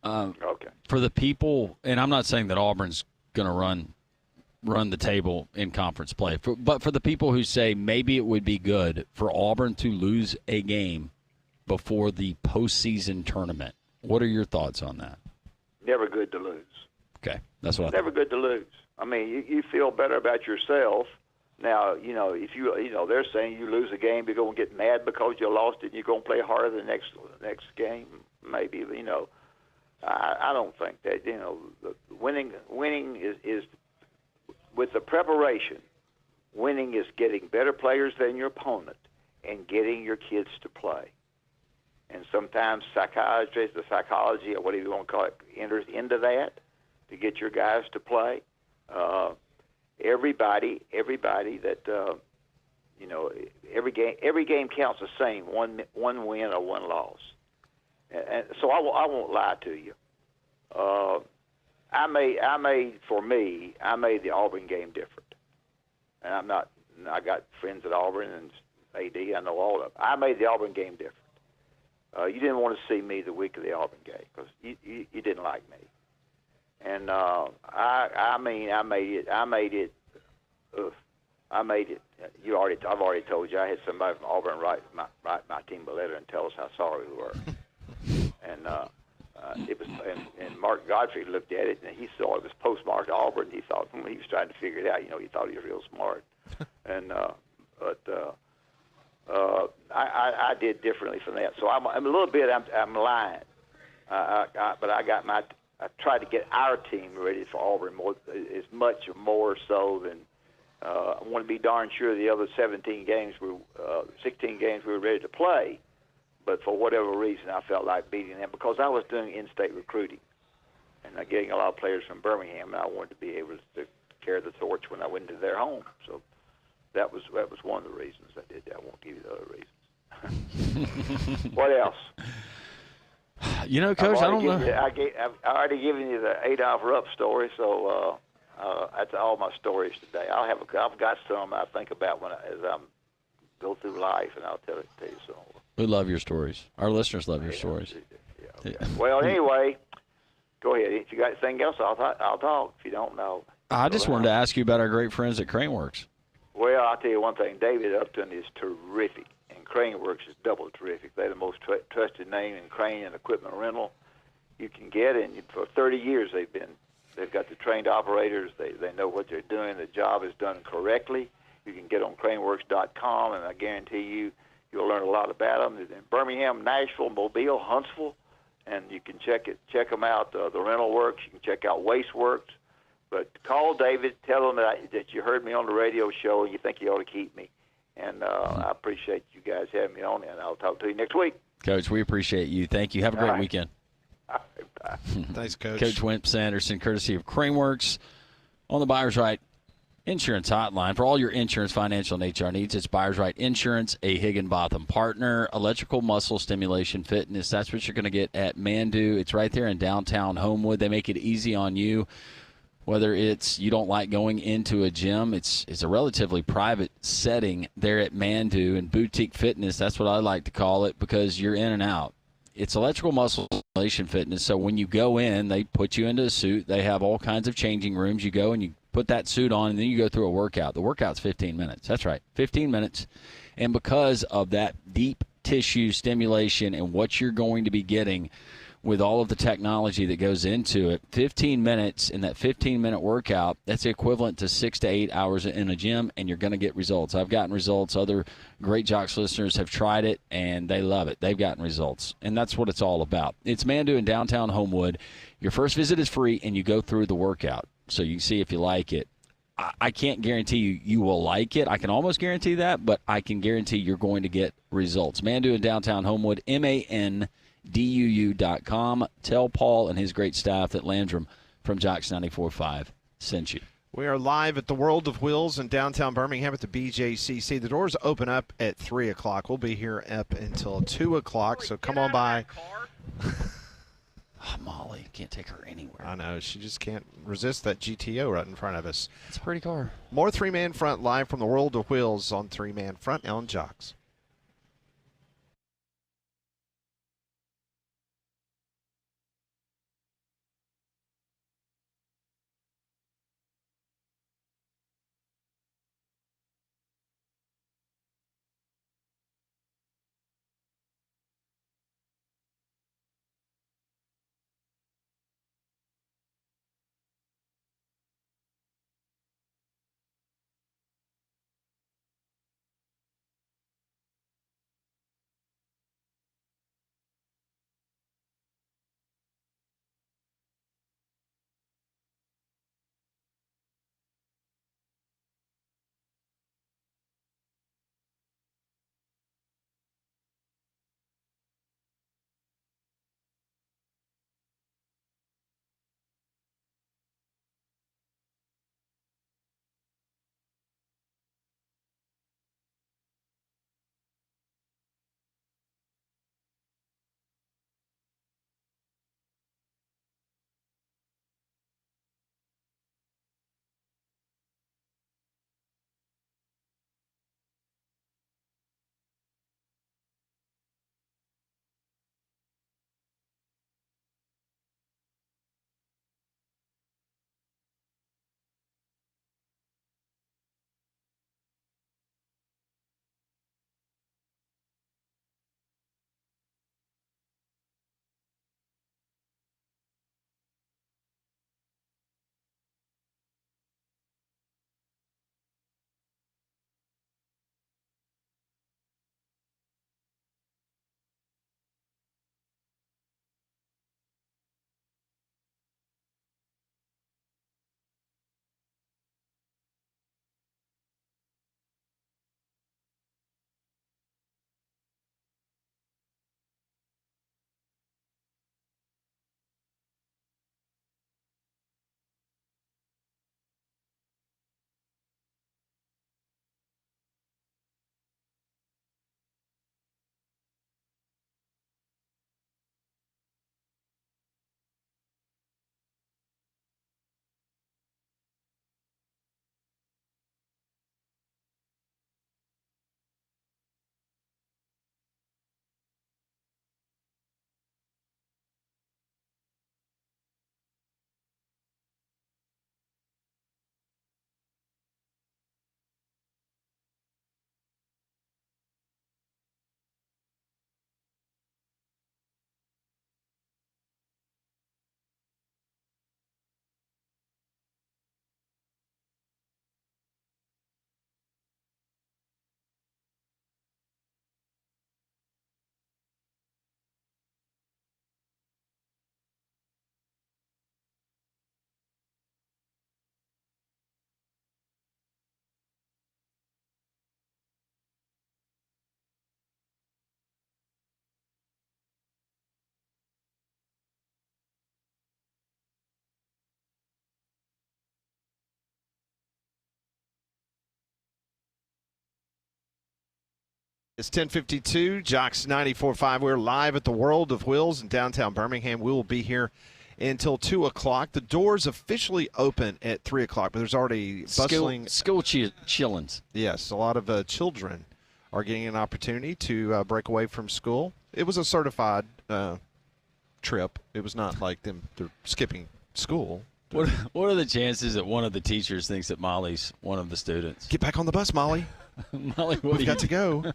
Okay. For the people, and I'm not saying that Auburn's going to run the table in conference play, but for the people who say maybe it would be good for Auburn to lose a game before the postseason tournament, what are your thoughts on that? Never good to lose. Okay, that's what I Never good to lose. I mean, you feel better about yourself. Now, if they're saying you lose a game, you're going to get mad because you lost it, and you're going to play harder the next game. Maybe, I don't think that. Winning is with the preparation. Winning is getting better players than your opponent and getting your kids to play. And sometimes the psychology, or whatever you want to call it, enters into that to get your guys to play. Everybody that every game counts the same. One win or one loss. And so I won't lie to you. I made the Auburn game different. And I got friends at Auburn and AD. I know all of them. I made the Auburn game different. You didn't want to see me the week of the Auburn game because you didn't like me. And I made it. I've already told you. I had somebody from Auburn write my team a letter and tell us how sorry we were. And it was, and Mark Godfrey looked at it and he saw it was postmarked Auburn. He thought he was trying to figure it out. He thought he was real smart. And I did differently from that. So I'm a little bit. I'm lying. But I tried to get our team ready for Auburn as much or more so than I want to be darn sure the other 16 games we were ready to play. But for whatever reason, I felt like beating them because I was doing in-state recruiting and getting a lot of players from Birmingham, and I wanted to be able to carry the torch when I went to their home. So that was one of the reasons I did that. I won't give you the other reasons. What else? Coach, I don't know. I've already given you the Adolph Rupp story, so that's all my stories today. I've got some I think about as I go through life, and I'll tell you some. We love your stories. Our listeners love your stories. Yeah. Well, anyway, go ahead. If you got anything else, I'll talk. If you don't know, I just wanted to ask you about our great friends at Craneworks. Well, I'll tell you one thing. David Upton is terrific, and Craneworks is double terrific. They're the most trusted name in crane and equipment rental you can get, and for 30 years they've got the trained operators. They know what they're doing. The job is done correctly. You can get on craneworks.com, and I guarantee you'll learn a lot about them. They're in Birmingham, Nashville, Mobile, Huntsville, and you can check them out. The rental works. You can check out Waste Works. But call David, tell him that you heard me on the radio show and you think you ought to keep me. And I appreciate you guys having me on, and I'll talk to you next week. Coach, we appreciate you. Thank you. Have a great weekend. All right, bye. Thanks, Coach. Coach Wimp Sanderson, courtesy of Craneworks on the Buyers Right Insurance Hotline. For all your insurance, financial, and HR needs, it's Buyers Right Insurance, a Higginbotham partner. Electrical, muscle stimulation, fitness, that's what you're going to get at Mandu. It's right there in downtown Homewood. They make it easy on you. Whether it's you don't like going into a gym, it's a relatively private setting there at Mandu, and boutique fitness, that's what I like to call it, because you're in and out. It's electrical muscle stimulation fitness, so when you go in, they put you into a suit. They have all kinds of changing rooms. You go and you put that suit on, and then you go through a workout. The workout's 15 minutes. That's right, 15 minutes. And because of that deep tissue stimulation and what you're going to be getting with all of the technology that goes into it. 15 minutes in that 15-minute workout, that's equivalent to 6 to 8 hours in a gym, and you're going to get results. I've gotten results. Other Great Jocks listeners have tried it, and they love it. They've gotten results, and that's what it's all about. It's Mandu in downtown Homewood. Your first visit is free, and you go through the workout, so you can see if you like it. I can't guarantee you will like it. I can almost guarantee that, but I can guarantee you're going to get results. Mandu in downtown Homewood, MANDUU.com. Tell Paul and his great staff that Landrum from Jocks 94.5 sent you. We are live at the World of Wheels in downtown Birmingham at the BJCC. The doors open up at 3 o'clock. We'll be here up until 2 o'clock, so come on by. Oh, Molly, can't take her anywhere. I know. She just can't resist that GTO right in front of us. It's a pretty car. More Three-Man Front live from the World of Wheels on Three-Man Front on Jocks. It's 10:52, Jocks 94.5. We're live at the World of Wheels in downtown Birmingham. We will be here until 2 o'clock. The doors officially open at 3 o'clock, but there's already bustling. School chillins. Yes, a lot of children are getting an opportunity to break away from school. It was a certified trip. It was not like they're skipping school. What are the chances that one of the teachers thinks that Molly's one of the students? Get back on the bus, Molly. Molly, what We've got to go.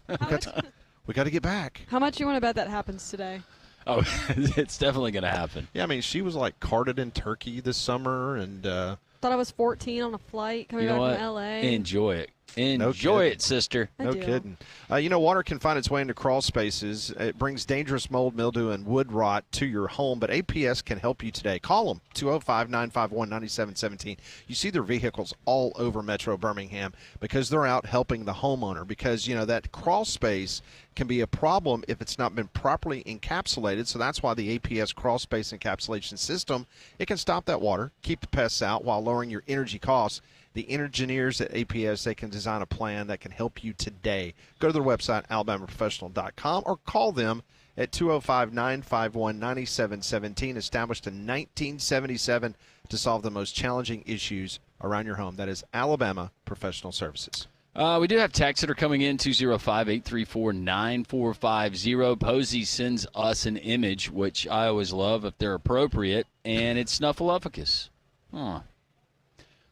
We got to get back. How much you want to bet that happens today? Oh, it's definitely going to happen. Yeah, I mean, she was like carted in Turkey this summer, and Thought I was 14 on a flight coming You know back what? from L.A. Enjoy it. No Enjoy kidding. it, sister. I no do. kidding. Water can find its way into crawl spaces. It brings dangerous mold, mildew, and wood rot to your home, but APS can help you today. Call them, 205-951-9717. You see their vehicles all over Metro Birmingham because they're out helping the homeowner, because, that crawl space can be a problem if it's not been properly encapsulated. So that's why the APS crawl space encapsulation system, it can stop that water, keep the pests out while lowering your energy costs. The engineers at APS, they can design a plan that can help you today. Go to their website, alabamaprofessional.com, or call them at 205-951-9717, established in 1977 to solve the most challenging issues around your home. That is Alabama Professional Services. We do have texts that are coming in, 205-834-9450. Posey sends us an image, which I always love if they're appropriate, and it's Snuffleupagus. Huh.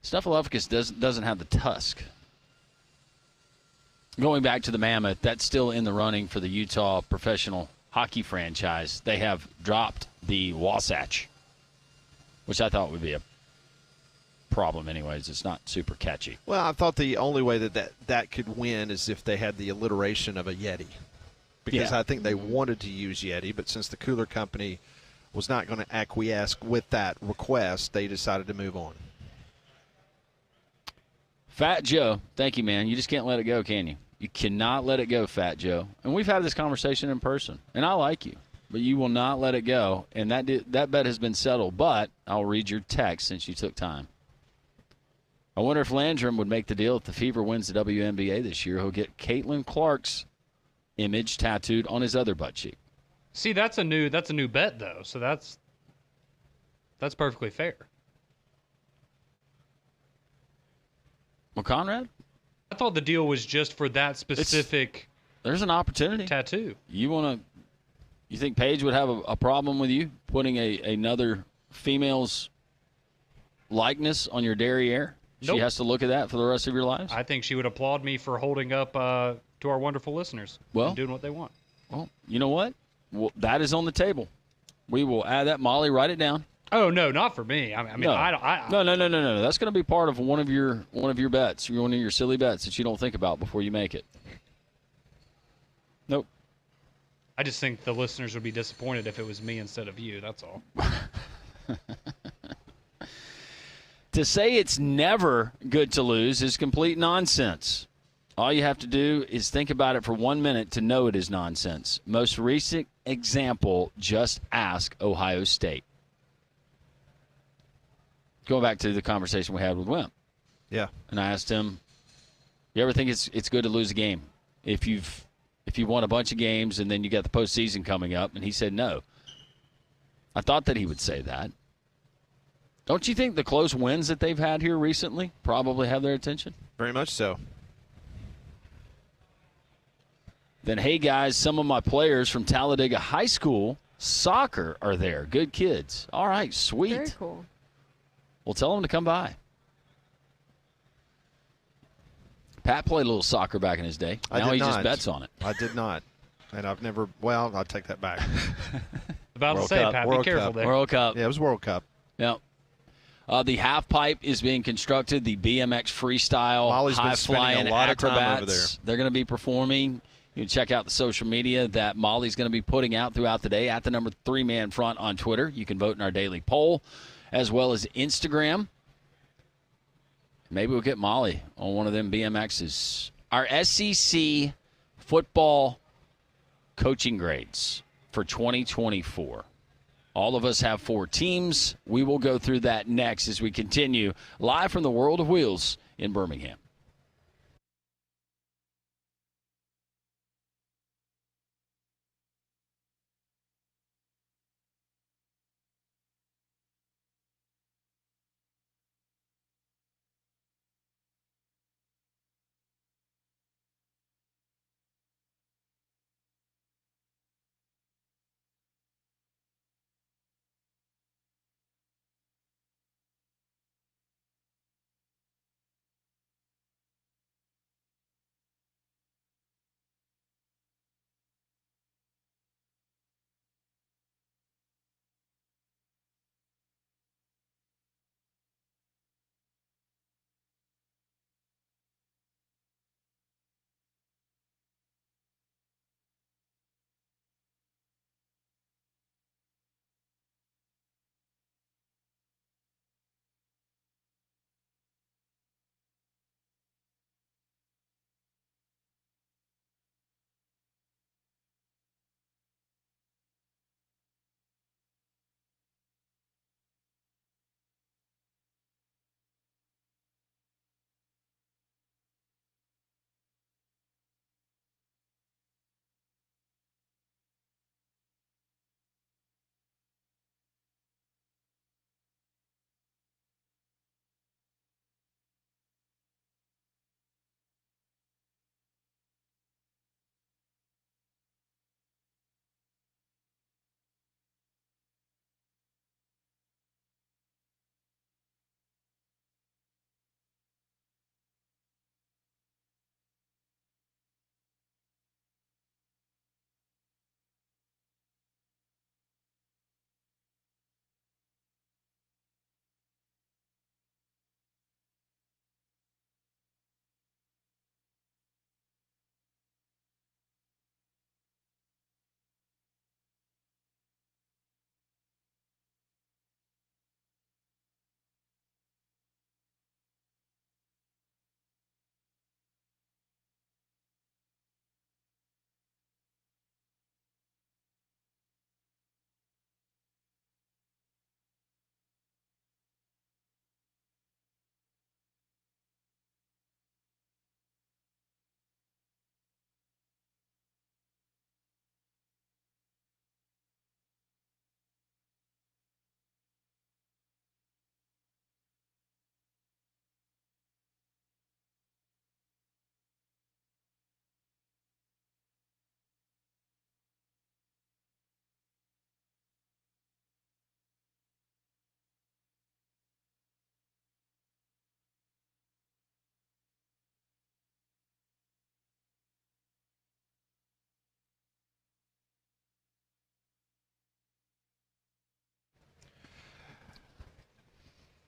Snuffleupagus doesn't have the tusk. Going back to the Mammoth, that's still in the running for the Utah professional hockey franchise. They have dropped the Wasatch, which I thought would be a problem anyways. It's not super catchy. Well, I thought the only way that could win is if they had the alliteration of a Yeti, because Yeah. I think they wanted to use Yeti, but since the cooler company was not going to acquiesce with that request, they decided to move on. Fat Joe, thank you, man. You just can't let it go, can you? You cannot let it go, Fat Joe. And we've had this conversation in person, and I like you, but you will not let it go. And that bet has been settled, but I'll read your text since you took time. I wonder if Landrum would make the deal if the Fever wins the WNBA this year. He'll get Caitlin Clark's image tattooed on his other butt cheek. See, that's a new bet though, so that's perfectly fair. Well, Conrad, I thought the deal was just for that specific there's an opportunity. tattoo. You think Paige would have a problem with you putting another female's likeness on your derriere? Nope. She has to look at that for the rest of your lives? I think she would applaud me for holding up to our wonderful listeners Well- and doing what they want. Well, you know what? Well, that is on the table. We will add that. Molly, write it down. Oh no, not for me. I mean, No. I don't. No. That's going to be part of one of your bets. One of your silly bets that you don't think about before you make it. Nope. I just think the listeners would be disappointed if it was me instead of you. That's all. To say it's never good to lose is complete nonsense. All you have to do is think about it for 1 minute to know it is nonsense. Most recent example, just ask Ohio State. Going back to the conversation we had with Wimp. Yeah. And I asked him, you ever think it's good to lose a game? If you've won a bunch of games and then you got the postseason coming up? And he said no. I thought that he would say that. Don't you think the close wins that they've had here recently probably have their attention? Very much so. Then, hey, guys, some of my players from Talladega High School soccer are there. Good kids. All right, sweet. Very cool. Well, tell them to come by. Pat played a little soccer back in his day. Now he just bets on it. I did not. And I've never – well, I'll take that back. About World to say, Cup, Pat, be World careful Cup. there. World Cup. Yeah, it was World Cup. Yep. The half pipe is being constructed. The BMX freestyle Molly's been high spending flying a lot of time acrobats. over there. They're going to be performing. You can check out the social media that Molly's going to be putting out throughout the day at the number 3 man front on Twitter. You can vote in our daily poll as well as Instagram. Maybe we'll get Molly on one of them BMXs. Our SEC football coaching grades for 2024. All of us have 4 teams. We will go through that next as we continue live from the World of Wheels in Birmingham.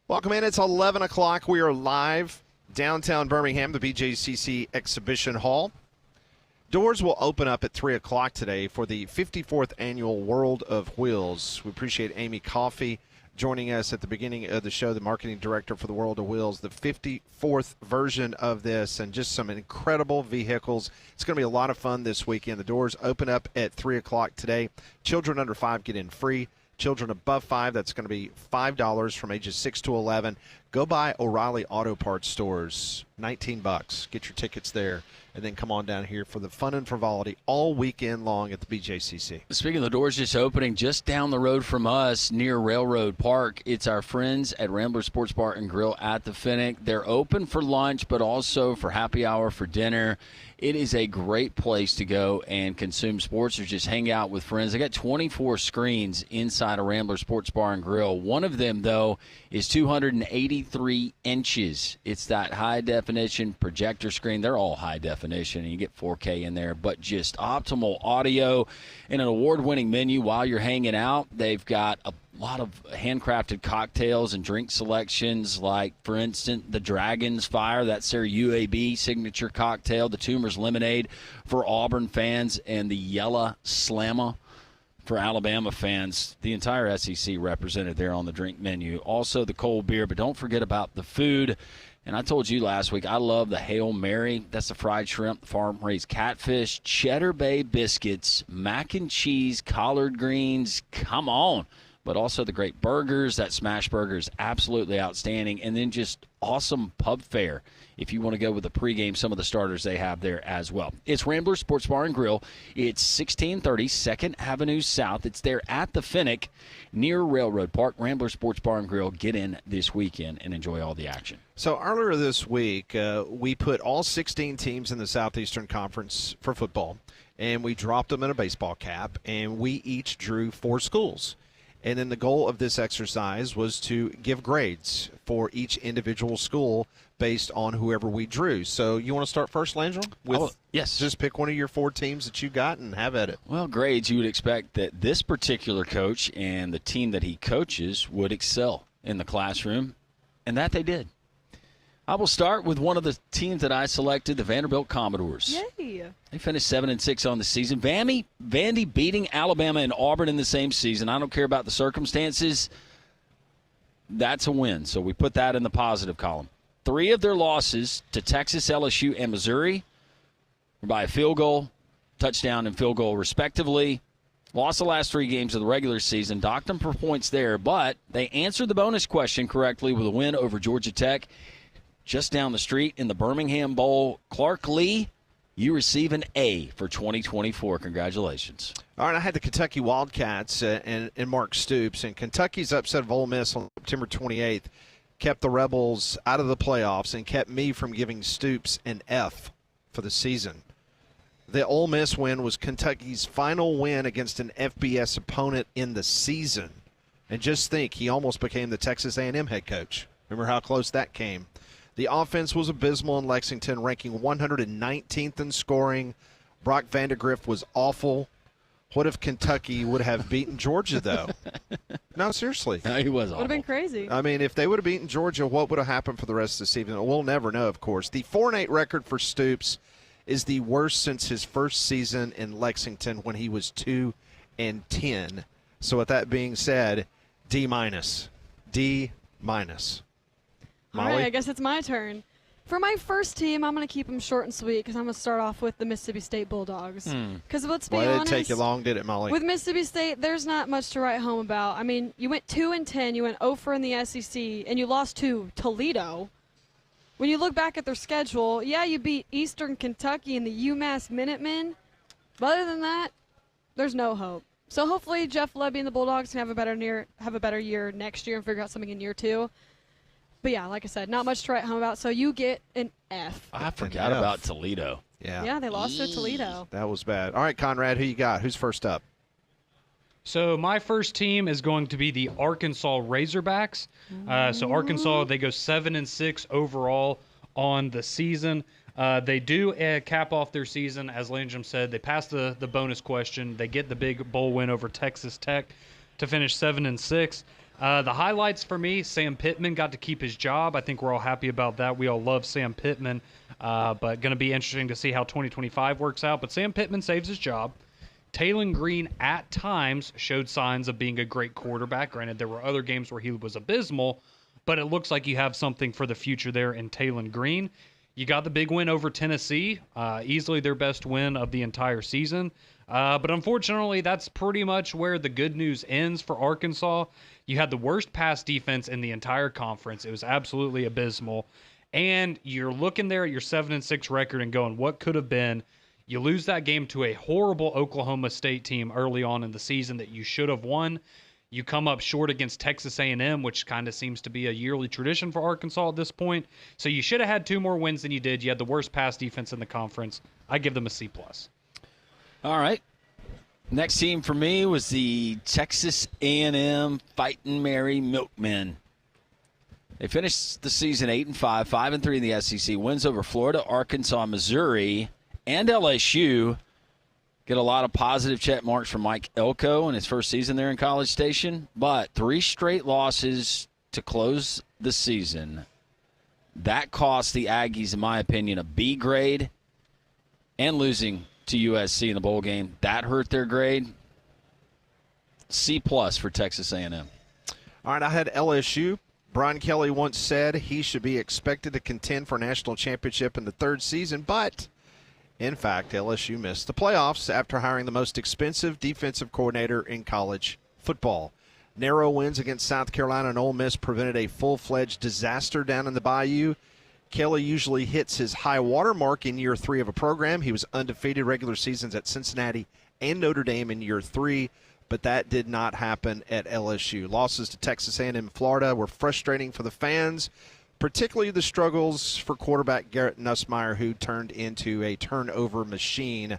Welcome in. It's 11 o'clock. We are live downtown Birmingham, the BJCC Exhibition Hall. Doors will open up at 3 o'clock today for the 54th Annual World of Wheels. We appreciate Amy Coffey joining us at the beginning of the show, the marketing director for the World of Wheels, the 54th version of this, and just some incredible vehicles. It's going to be a lot of fun this weekend. The doors open up at 3 o'clock today. Children under 5 get in free. Children above 5, that's going to be $5 from ages 6 to 11. Go by O'Reilly Auto Parts stores, $19. Get your tickets there, and then come on down here for the fun and frivolity all weekend long at the BJCC. Speaking of the doors just opening, just down the road from us near Railroad Park, it's our friends at Rambler Sports Bar and Grill at the Finnick. They're open for lunch, but also for happy hour, for dinner. It is a great place to go and consume sports or just hang out with friends. They got 24 screens inside a Rambler Sports Bar and Grill. One of them, though, is 283 inches. It's that high-definition projector screen. They're all high-definition, and you get 4K in there, but just optimal audio and an award-winning menu while you're hanging out. They've got a lot of handcrafted cocktails and drink selections, like, for instance, the Dragon's Fire. That's their UAB signature cocktail. The Toomer's Lemonade for Auburn fans, and the Yella Slamma for Alabama fans. The entire SEC represented there on the drink menu. Also the cold beer, but don't forget about the food. And I told you last week, I love the Hail Mary. That's the fried shrimp, the farm-raised catfish, Cheddar Bay biscuits, mac and cheese, collard greens. Come on. But also the great burgers. That smash burger is absolutely outstanding. And then just awesome pub fare if you want to go with the pregame, some of the starters they have there as well. It's Rambler Sports Bar and Grill. It's 1630 2nd Avenue South. It's there at the Finnick near Railroad Park. Rambler Sports Bar and Grill. Get in this weekend and enjoy all the action. So earlier this week, we put all 16 teams in the Southeastern Conference for football, and we dropped them in a baseball cap, and we each drew 4 schools. And then the goal of this exercise was to give grades for each individual school based on whoever we drew. So you want to start first, Langell? Yes. Just pick one of your 4 teams that you got and have at it. Well, grades, you would expect that this particular coach and the team that he coaches would excel in the classroom, and that they did. I will start with one of the teams that I selected, the Vanderbilt Commodores. Yay! They finished 7-6 on the season. Vandy beating Alabama and Auburn in the same season. I don't care about the circumstances. That's a win, so we put that in the positive column. 3 of their losses to Texas, LSU, and Missouri were by a field goal, touchdown, and field goal respectively. Lost the last 3 games of the regular season. Docked them for points there, but they answered the bonus question correctly with a win over Georgia Tech. Just down the street in the Birmingham Bowl. Clark Lee, you receive an A for 2024. Congratulations. All right, I had the Kentucky Wildcats and Mark Stoops, and Kentucky's upset of Ole Miss on September 28th kept the Rebels out of the playoffs and kept me from giving Stoops an F for the season. The Ole Miss win was Kentucky's final win against an FBS opponent in the season. And just think, he almost became the Texas A&M head coach. Remember how close that came. The offense was abysmal in Lexington, ranking 119th in scoring. Brock Vandegrift was awful. What if Kentucky would have beaten Georgia, though? No, seriously. No, he was awful. Would have been crazy. I mean, if they would have beaten Georgia, what would have happened for the rest of the season? We'll never know, of course. The 4-8 record for Stoops is the worst since his first season in Lexington when he was 2-10. So with that being said, D-. D-. All right, I guess it's my turn. For my first team, I'm going to keep them short and sweet because I'm going to start off with the Mississippi State Bulldogs. Because let's be honest. Why did it take you long, did it, Molly? With Mississippi State, there's not much to write home about. I mean, you went 2-10, you went 0 in the SEC, and you lost to Toledo. When you look back at their schedule, yeah, you beat Eastern Kentucky and the UMass Minutemen. But other than that, there's no hope. So hopefully Jeff Lebby and the Bulldogs can have a better year next year and figure out something in year 2. But, yeah, like I said, not much to write home about. So you get an F. I forgot about Toledo. Yeah, they lost to Toledo. That was bad. All right, Conrad, who you got? Who's first up? So my first team is going to be the Arkansas Razorbacks. So Arkansas, they go 7-6 overall on the season. They do cap off their season, as Landrum said. They pass the bonus question. They get the big bowl win over Texas Tech to finish 7-6. The highlights for me, Sam Pittman got to keep his job. I think we're all happy about that. We all love Sam Pittman, but going to be interesting to see how 2025 works out. But Sam Pittman saves his job. Taylon Green at times showed signs of being a great quarterback. Granted, there were other games where he was abysmal, but it looks like you have something for the future there in Taylon Green. You got the big win over Tennessee, easily their best win of the entire season. But unfortunately, that's pretty much where the good news ends for Arkansas. You had the worst pass defense in the entire conference. It was absolutely abysmal. And you're looking there at your 7-6 record and going, what could have been? You lose that game to a horrible Oklahoma State team early on in the season that you should have won. You come up short against Texas A&M, which kind of seems to be a yearly tradition for Arkansas at this point. So you should have had 2 more wins than you did. You had the worst pass defense in the conference. I give them a C+. All right. Next team for me was the Texas A&M Fighting Mary Milkmen. They finished the season 8-5, 5-3 in the SEC. Wins over Florida, Arkansas, Missouri, and LSU. Get a lot of positive check marks from Mike Elko in his first season there in College Station. But 3 straight losses to close the season. That cost the Aggies, in my opinion, a B grade. And losing to USC in the bowl game, that hurt their grade. C+ for Texas A&M. All right, I had LSU. Brian Kelly once said he should be expected to contend for a national championship in the 3rd season, but in fact, LSU missed the playoffs after hiring the most expensive defensive coordinator in college football. Narrow wins against South Carolina and Ole Miss prevented a full-fledged disaster down in the Bayou. Kelly usually hits his high water mark in year 3 of a program. He was undefeated regular seasons at Cincinnati and Notre Dame in year 3, but that did not happen at LSU. Losses to Texas A&M and Florida were frustrating for the fans, particularly the struggles for quarterback Garrett Nussmeier, who turned into a turnover machine,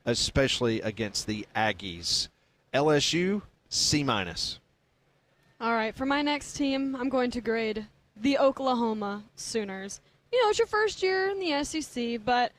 especially against the Aggies. LSU, C-. All right, for my next team, I'm going to grade the Oklahoma Sooners. You know, it's your first year in the SEC, but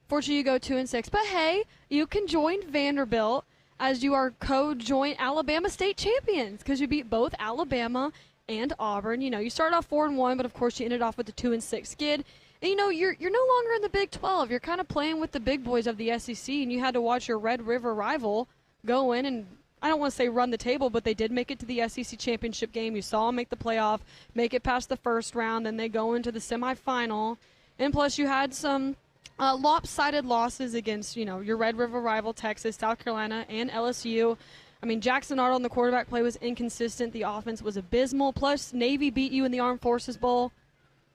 fortunately you go 2-6. But hey, you can join Vanderbilt as you are co-joint Alabama state champions because you beat both Alabama and Auburn. You know, you started off 4-1, but of course you ended off with the 2-6 skid. And you know, you're no longer in the Big 12. You're kind of playing with the big boys of the SEC, and you had to watch your Red River rival go in and, I don't want to say run the table, but they did make it to the SEC championship game. You saw them make the playoff, make it past the first round, then they go into the semifinal. And plus you had some lopsided losses against, you know, your Red River rival Texas, South Carolina, and LSU. I mean, Jackson Arnold on the quarterback play was inconsistent. The offense was abysmal. Plus, Navy beat you in the Armed Forces Bowl.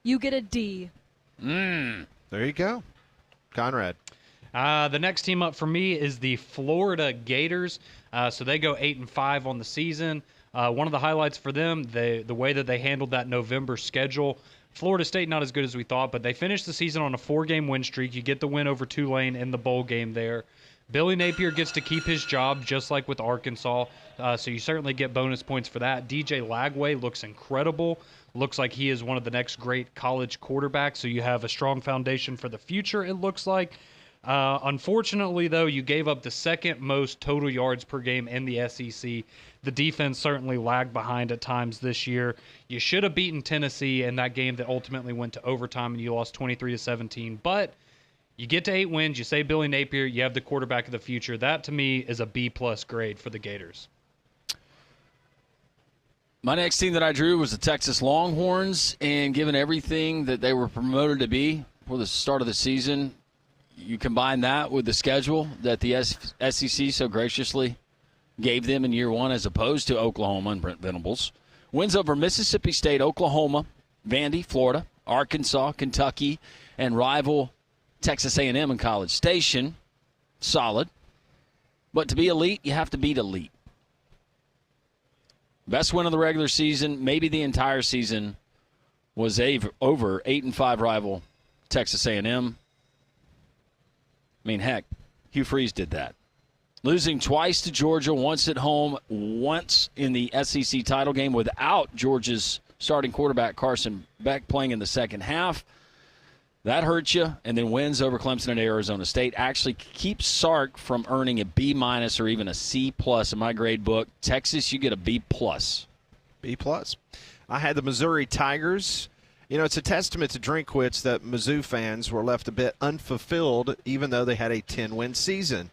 You get a D. There you go. Conrad. The next team up for me is the Florida Gators. So they go 8-5 on the season. One of the highlights for them, the way that they handled that November schedule. Florida State not as good as we thought, but they finished the season on a 4-game win streak. You get the win over Tulane in the bowl game there. Billy Napier gets to keep his job just like with Arkansas, so you certainly get bonus points for that. DJ Lagway looks incredible. Looks like he is one of the next great college quarterbacks, so you have a strong foundation for the future, it looks like. Unfortunately, though, you gave up the 2nd most total yards per game in the SEC. The defense certainly lagged behind at times this year. You should have beaten Tennessee in that game that ultimately went to overtime, and you lost 23-17. But you get to 8 wins. You say Billy Napier. You have the quarterback of the future. That, to me, is a B+ grade for the Gators. My next team that I drew was the Texas Longhorns, and given everything that they were promoted to be for the start of the season, you combine that with the schedule that the SEC so graciously gave them in year 1 as opposed to Oklahoma and Brent Venables. Wins over Mississippi State, Oklahoma, Vandy, Florida, Arkansas, Kentucky, and rival Texas A&M in College Station. Solid. But to be elite, you have to beat elite. Best win of the regular season, maybe the entire season, was over 8-5 rival Texas A&M. I mean, heck, Hugh Freeze did that. Losing twice to Georgia, once at home, once in the SEC title game without Georgia's starting quarterback Carson Beck playing in the second half. That hurts you. And then wins over Clemson and Arizona State actually keeps Sark from earning a B- or even a C+ in my grade book. Texas, you get a B+. B+. I had the Missouri Tigers. You know, it's a testament to Drinkwitz that Mizzou fans were left a bit unfulfilled even though they had a 10-win season.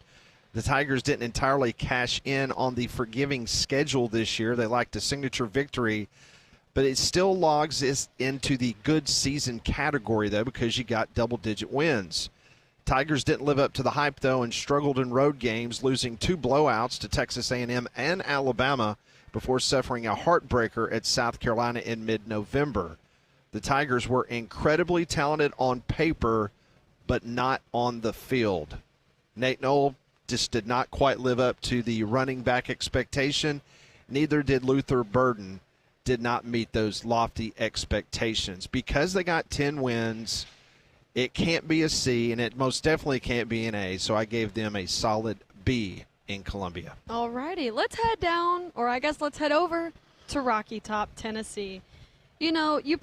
The Tigers didn't entirely cash in on the forgiving schedule this year. They lacked a signature victory, but it still logs this into the good season category, though, because you got double-digit wins. Tigers didn't live up to the hype, though, and struggled in road games, losing 2 blowouts to Texas A&M and Alabama before suffering a heartbreaker at South Carolina in mid-November. The Tigers were incredibly talented on paper, but not on the field. Nate Knoll just did not quite live up to the running back expectation. Neither did Luther Burden. Did not meet those lofty expectations. Because they got 10 wins, it can't be a C, and it most definitely can't be an A, so I gave them a solid B in Columbia. All righty, let's head down, or I guess let's head over to Rocky Top, Tennessee. You know, you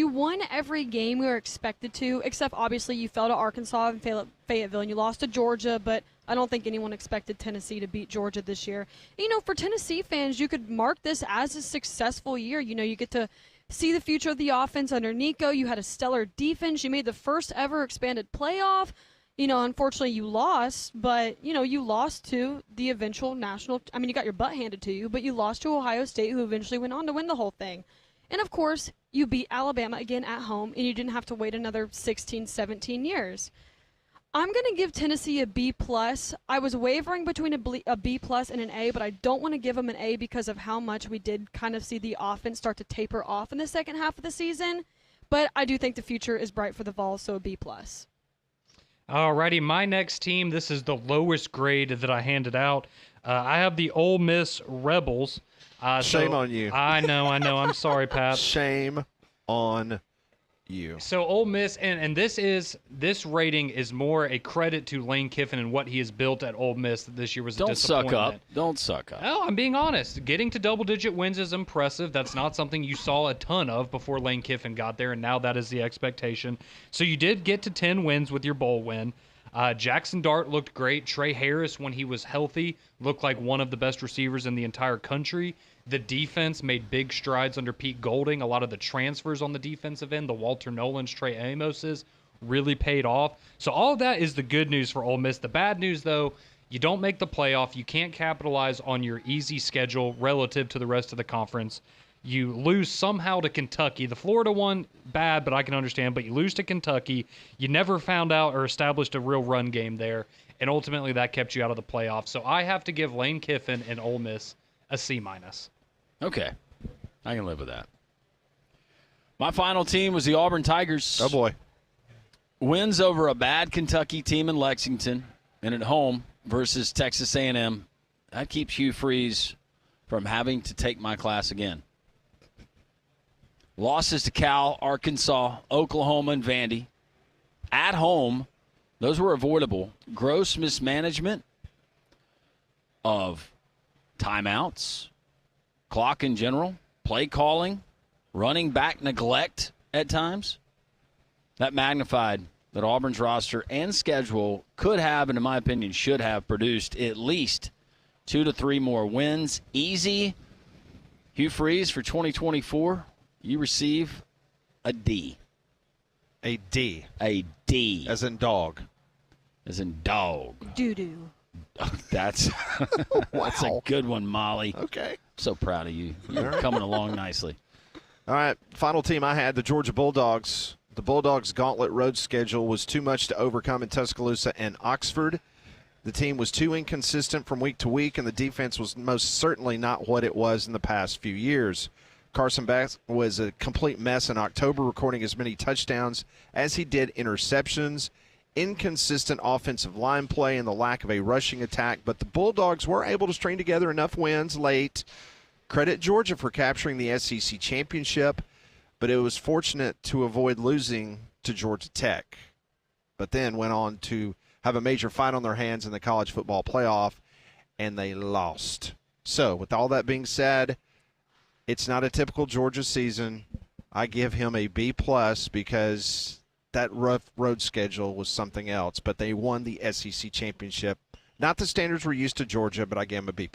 won every game we were expected to, except obviously you fell to Arkansas and Fayetteville, and you lost to Georgia, but I don't think anyone expected Tennessee to beat Georgia this year. You know, for Tennessee fans, you could mark this as a successful year. You know, you get to see the future of the offense under Nico. You had a stellar defense. You made the first ever expanded playoff. You know, unfortunately you lost, but, you know, you lost to the eventual national – I mean, you got your butt handed to you, but you lost to Ohio State, who eventually went on to win the whole thing. And, of course, you beat Alabama again at home, and you didn't have to wait another 16, 17 years. I'm going to give Tennessee a B+. I was wavering between a B+ and an A, but I don't want to give them an A because of how much we did kind of see the offense start to taper off in the second half of the season. But I do think the future is bright for the Vols, so a B+. Alrighty, my next team, this is the lowest grade that I handed out. I have the Ole Miss Rebels. Shame on you. I know. I'm sorry, Pat. Shame on you. So Ole Miss, and this rating is more a credit to Lane Kiffin and what he has built at Ole Miss. That this year was a disappointment. Don't suck up. Oh, I'm being honest. Getting to double-digit wins is impressive. That's not something you saw a ton of before Lane Kiffin got there, and now that is the expectation. So you did get to 10 wins with your bowl win. Jackson Dart looked great. Trey Harris, when he was healthy, looked like one of the best receivers in the entire country. The defense made big strides under Pete Golding. A lot of the transfers on the defensive end, the Walter Nolans, Trey Amoses, really paid off. So all of that is the good news for Ole Miss. The bad news, though, you don't make the playoff. You can't capitalize on your easy schedule relative to the rest of the conference. You lose somehow to Kentucky. The Florida one, bad, but I can understand. But you lose to Kentucky. You never found out or established a real run game there. And ultimately, that kept you out of the playoffs. So I have to give Lane Kiffin and Ole Miss a C-. Okay. I can live with that. My final team was the Auburn Tigers. Oh, boy. Wins over a bad Kentucky team in Lexington and at home versus Texas A&M. That keeps Hugh Freeze from having to take my class again. Losses to Cal, Arkansas, Oklahoma, and Vandy. At home, those were avoidable. Gross mismanagement of timeouts, clock in general, play calling, running back neglect at times. That magnified that Auburn's roster and schedule could have, and in my opinion, should have produced at least 2 to 3 more wins. Easy. Hugh Freeze for 2024, you receive a D. A D. A D. As in dog. As in dog. Doo-doo. That's a good one, Molly. Okay. So proud of you. You're coming along nicely. All right, final team I had, the Georgia Bulldogs. The Bulldogs' gauntlet road schedule was too much to overcome in Tuscaloosa and Oxford. The team was too inconsistent from week to week, and the defense was most certainly not what it was in the past few years. Carson Beck was a complete mess in October, recording as many touchdowns as he did interceptions. Inconsistent offensive line play and the lack of a rushing attack, but the Bulldogs were able to string together enough wins late. Credit Georgia for capturing the SEC championship, but it was fortunate to avoid losing to Georgia Tech. But then went on to have a major fight on their hands in the college football playoff, and they lost. So, with all that being said, it's not a typical Georgia season. I give him a B+ because that rough road schedule was something else, but they won the SEC championship. Not the standards we're used to Georgia, but I gave him a B+.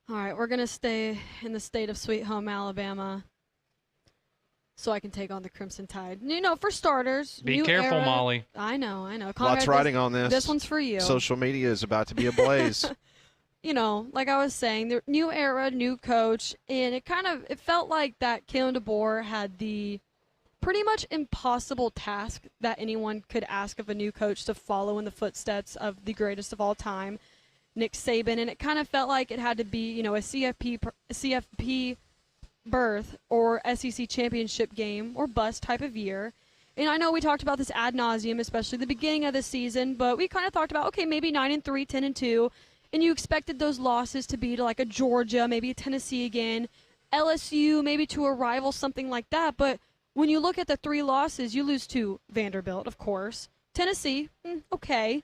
All right, we're going to stay in the state of Sweet Home Alabama so I can take on the Crimson Tide. For starters. Be careful, era. Molly. I know. Lots Conrad, riding on this. This one's for you. Social media is about to be ablaze. Like I was saying, the new era, new coach, and it felt like that Kalen DeBoer had the pretty much impossible task that anyone could ask of a new coach to follow in the footsteps of the greatest of all time, Nick Saban, and it kind of felt like it had to be, a CFP berth or SEC championship game or bust type of year. And I know we talked about this ad nauseum, especially the beginning of the season, but we kind of talked about, okay, maybe 9-3, 10-2, and you expected those losses to be to like a Georgia, maybe a Tennessee again, LSU, maybe to a rival, something like that. But when you look at the 3 losses, you lose to Vanderbilt, of course, Tennessee, okay,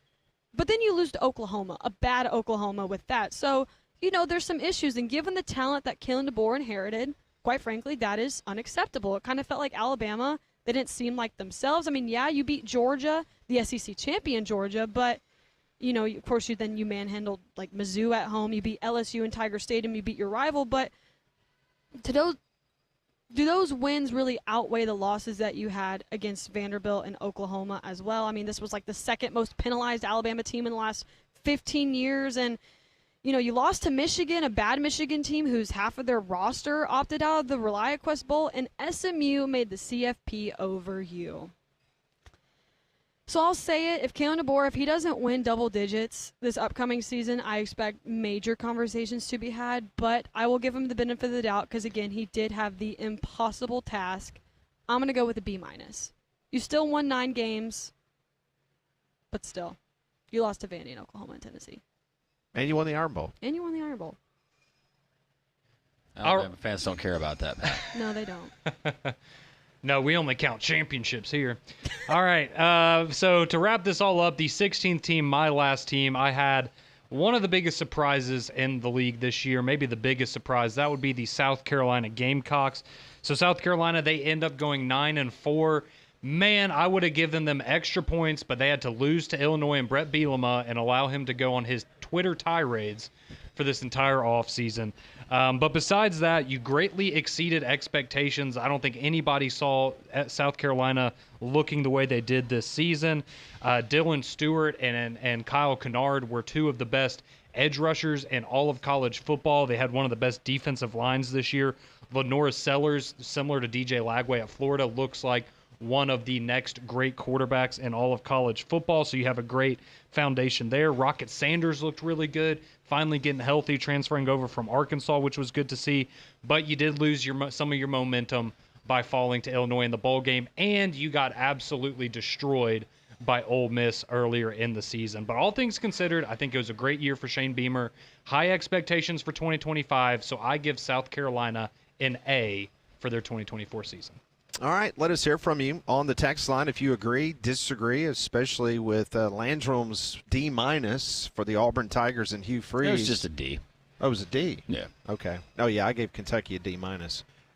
but then you lose to Oklahoma, a bad Oklahoma with that. So, there's some issues, and given the talent that Kalen DeBoer inherited, quite frankly, that is unacceptable. It kind of felt like Alabama. They didn't seem like themselves. I mean, yeah, you beat Georgia, the SEC champion Georgia, but, of course, you manhandled, like, Mizzou at home. You beat LSU in Tiger Stadium. You beat your rival. But do those wins really outweigh the losses that you had against Vanderbilt and Oklahoma as well? I mean, this was like the second most penalized Alabama team in the last 15 years. And, you lost to Michigan, a bad Michigan team whose half of their roster opted out of the ReliaQuest Bowl, and SMU made the CFP over you. So I'll say it, if Kalen DeBoer, if he doesn't win double digits this upcoming season, I expect major conversations to be had, but I will give him the benefit of the doubt because, again, he did have the impossible task. I'm going to go with a B-. You still won 9 games, but still, you lost to Vandy and Oklahoma and Tennessee. And you won the Iron Bowl. Alabama fans don't care about that, Pat. No, they don't. No, we only count championships here. All right, so to wrap this all up, the 16th team, my last team, I had one of the biggest surprises in the league this year, maybe the biggest surprise. That would be the South Carolina Gamecocks. So South Carolina, they end up going 9-4. Man, I would have given them extra points, but they had to lose to Illinois and Brett Bielema and allow him to go on his Twitter tirades for this entire offseason. But besides that, you greatly exceeded expectations. I don't think anybody saw South Carolina looking the way they did this season. Dylan Stewart and Kyle Kennard were 2 of the best edge rushers in all of college football. They had one of the best defensive lines this year. Lenora Sellers, similar to DJ Lagway at Florida, looks like one of the next great quarterbacks in all of college football. So you have a great foundation there. Rocket Sanders looked really good, finally getting healthy, transferring over from Arkansas, which was good to see. But you did lose some of your momentum by falling to Illinois in the bowl game, and you got absolutely destroyed by Ole Miss earlier in the season. But all things considered, I think it was a great year for Shane Beamer. High expectations for 2025, so I give South Carolina an A for their 2024 season. All right, let us hear from you on the text line if you agree, disagree, especially with Landrom's D- for the Auburn Tigers and Hugh Freeze. It was just a D. Oh, it was a D? Yeah. Okay. Oh, yeah, I gave Kentucky a D-.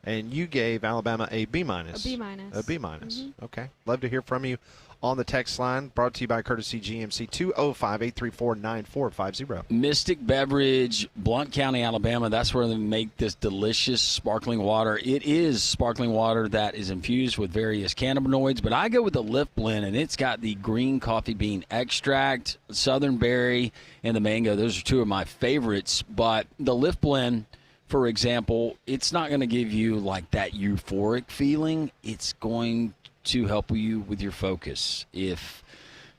And you gave Alabama a B-. A B-. A B-. Okay. Love to hear from you on the text line, brought to you by courtesy GMC, 205-834-9450. Mystic Beverage, Blount County, Alabama. That's where they make this delicious sparkling water. It is sparkling water that is infused with various cannabinoids, but I go with the Lift Blend, and it's got the green coffee bean extract, southern berry, and the mango. Those are 2 of my favorites, but the Lift Blend, for example, it's not going to give you like that euphoric feeling. It's going to help you with your focus. If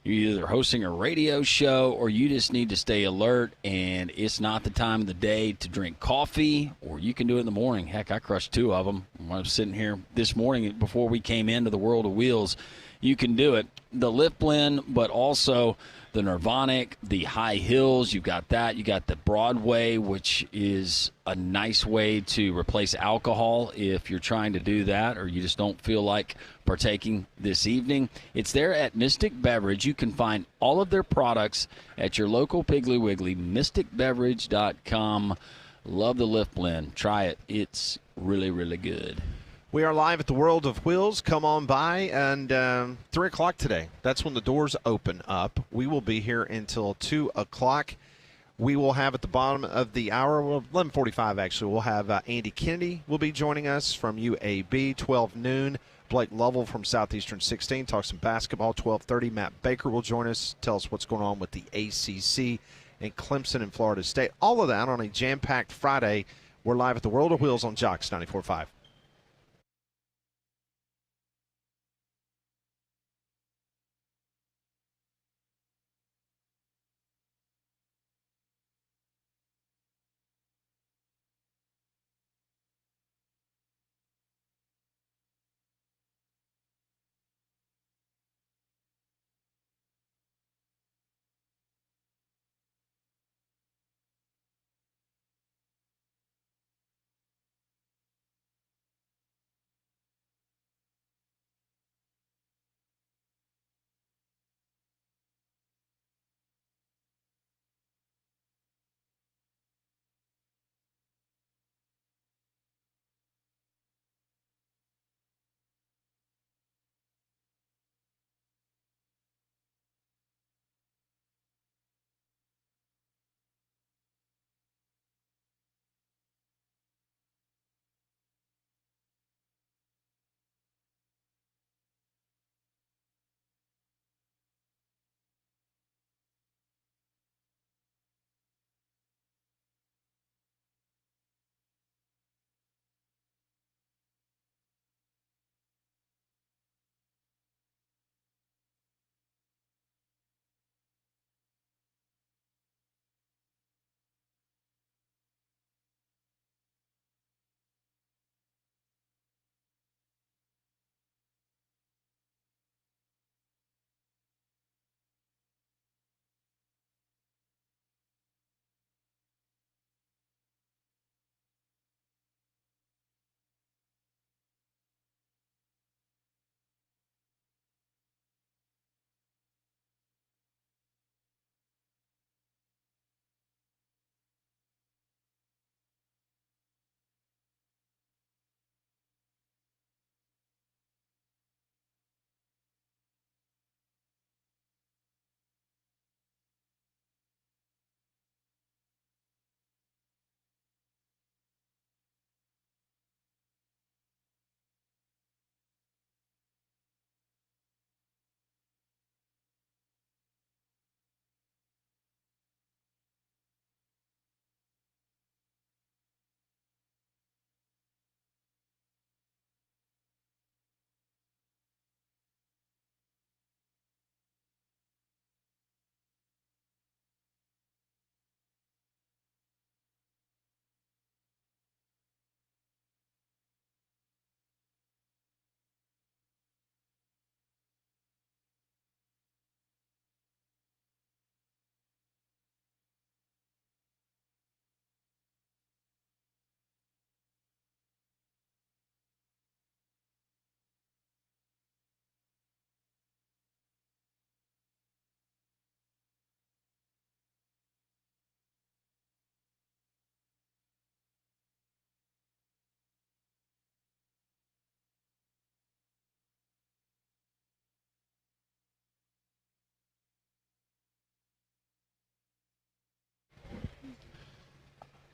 you're either hosting a radio show or you just need to stay alert and it's not the time of the day to drink coffee, or you can do it in the morning. Heck, I crushed 2 of them when I was sitting here this morning before we came into the World of Wheels. You can do it. The Lift Blend, but also the Nirvanic, the High Hills, you've got that. You got the Broadway, which is a nice way to replace alcohol if you're trying to do that or you just don't feel like partaking this evening. It's there at Mystic Beverage. You can find all of their products at your local Piggly Wiggly, mysticbeverage.com. Love the Lift Blend. Try it. It's really, really good. We are live at the World of Wheels. Come on by, and 3 o'clock today. That's when the doors open up. We will be here until 2 o'clock. We will have at the bottom of the hour, well, 11:45 actually, we'll have Andy Kennedy will be joining us from UAB, 12 noon. Blake Lovell from Southeastern 16 talks some basketball. 12:30, Matt Baker will join us, tell us what's going on with the ACC and Clemson and Florida State. All of that on a jam-packed Friday. We're live at the World of Wheels on Jocks 94.5.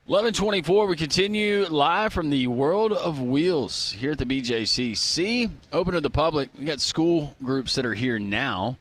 $11:24. We continue live from the World of Wheels here at the BJCC. Open to the public. We got school groups that are here now.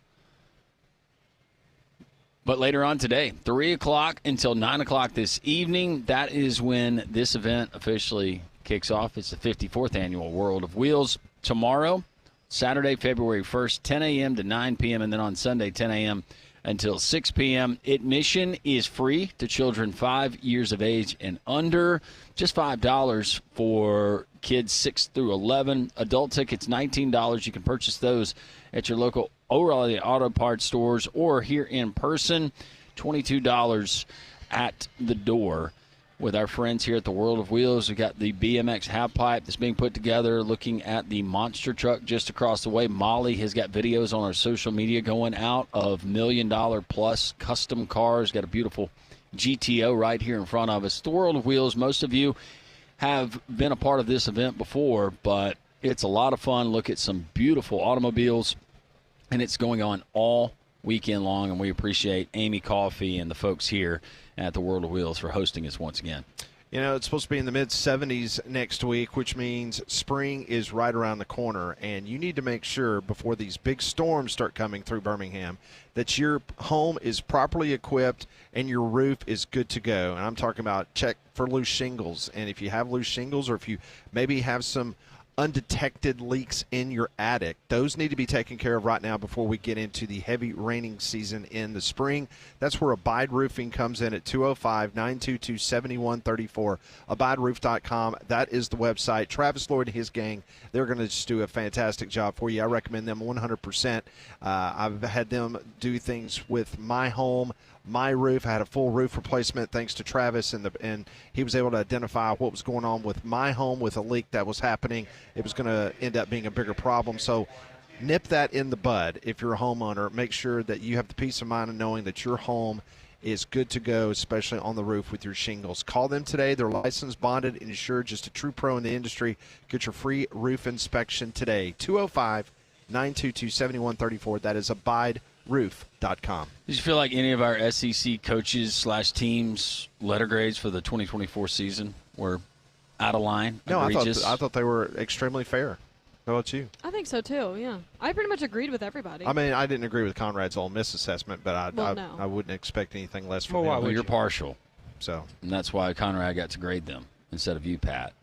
But later on today, 3 o'clock until 9 o'clock this evening, that is when this event officially kicks off. It's the 54th annual World of Wheels. Tomorrow, Saturday, February 1st, 10 a.m. to 9 p.m., and then on Sunday, 10 a.m. until 6 p.m. Admission is free to children 5 years of age and under. Just $5 for kids 6 through 11. Adult tickets, $19. You can purchase those at your local O'Reilly Auto Parts stores or here in person. $22 at the door. With our friends here at the World of Wheels, we've got the BMX half pipe that's being put together, looking at the monster truck just across the way. Molly has got videos on our social media going out of $1 million plus custom cars. Got a beautiful GTO right here in front of us. The World of Wheels, most of you have been a part of this event before, but it's a lot of fun. Look at some beautiful automobiles, and it's going on all weekend long, and we appreciate Amy Coffey and the folks here at the World of Wheels for hosting us once again. You know, it's supposed to be in the mid-70s next week, which means spring is right around the corner, and you need to make sure before these big storms start coming through Birmingham that your home is properly equipped and your roof is good to go. And I'm talking about check for loose shingles, and if you have loose shingles or if you maybe have some undetected leaks in your attic, those need to be taken care of right now before we get into the heavy raining season in the spring. That's where Abide Roofing comes in at 205-922-7134. AbideRoof.com. That is the website. Travis Lloyd and his gang, they're going to just do a fantastic job for you. I recommend them 100%. I've had them do things with my home, my roof. I had a full roof replacement thanks to Travis, and he was able to identify what was going on with my home with a leak that was happening. It was going to end up being a bigger problem. So nip that in the bud if you're a homeowner. Make sure that you have the peace of mind of knowing that your home is good to go, especially on the roof with your shingles. Call them today. They're licensed, bonded, and insured. Just a true pro in the industry. Get your free roof inspection today. 205-922-7134. That is AbideRoof.com. Did you feel like any of our SEC coaches/teams letter grades for the 2024 season were out of line? No, egregious? I thought they were extremely fair. How about you? I think so too. Yeah, I pretty much agreed with everybody. I mean, I didn't agree with Conrad's Ole Miss assessment, but no. I wouldn't expect anything less from Well, why him. Well, you're partial, So and that's why Conrad got to grade them instead of you, Pat.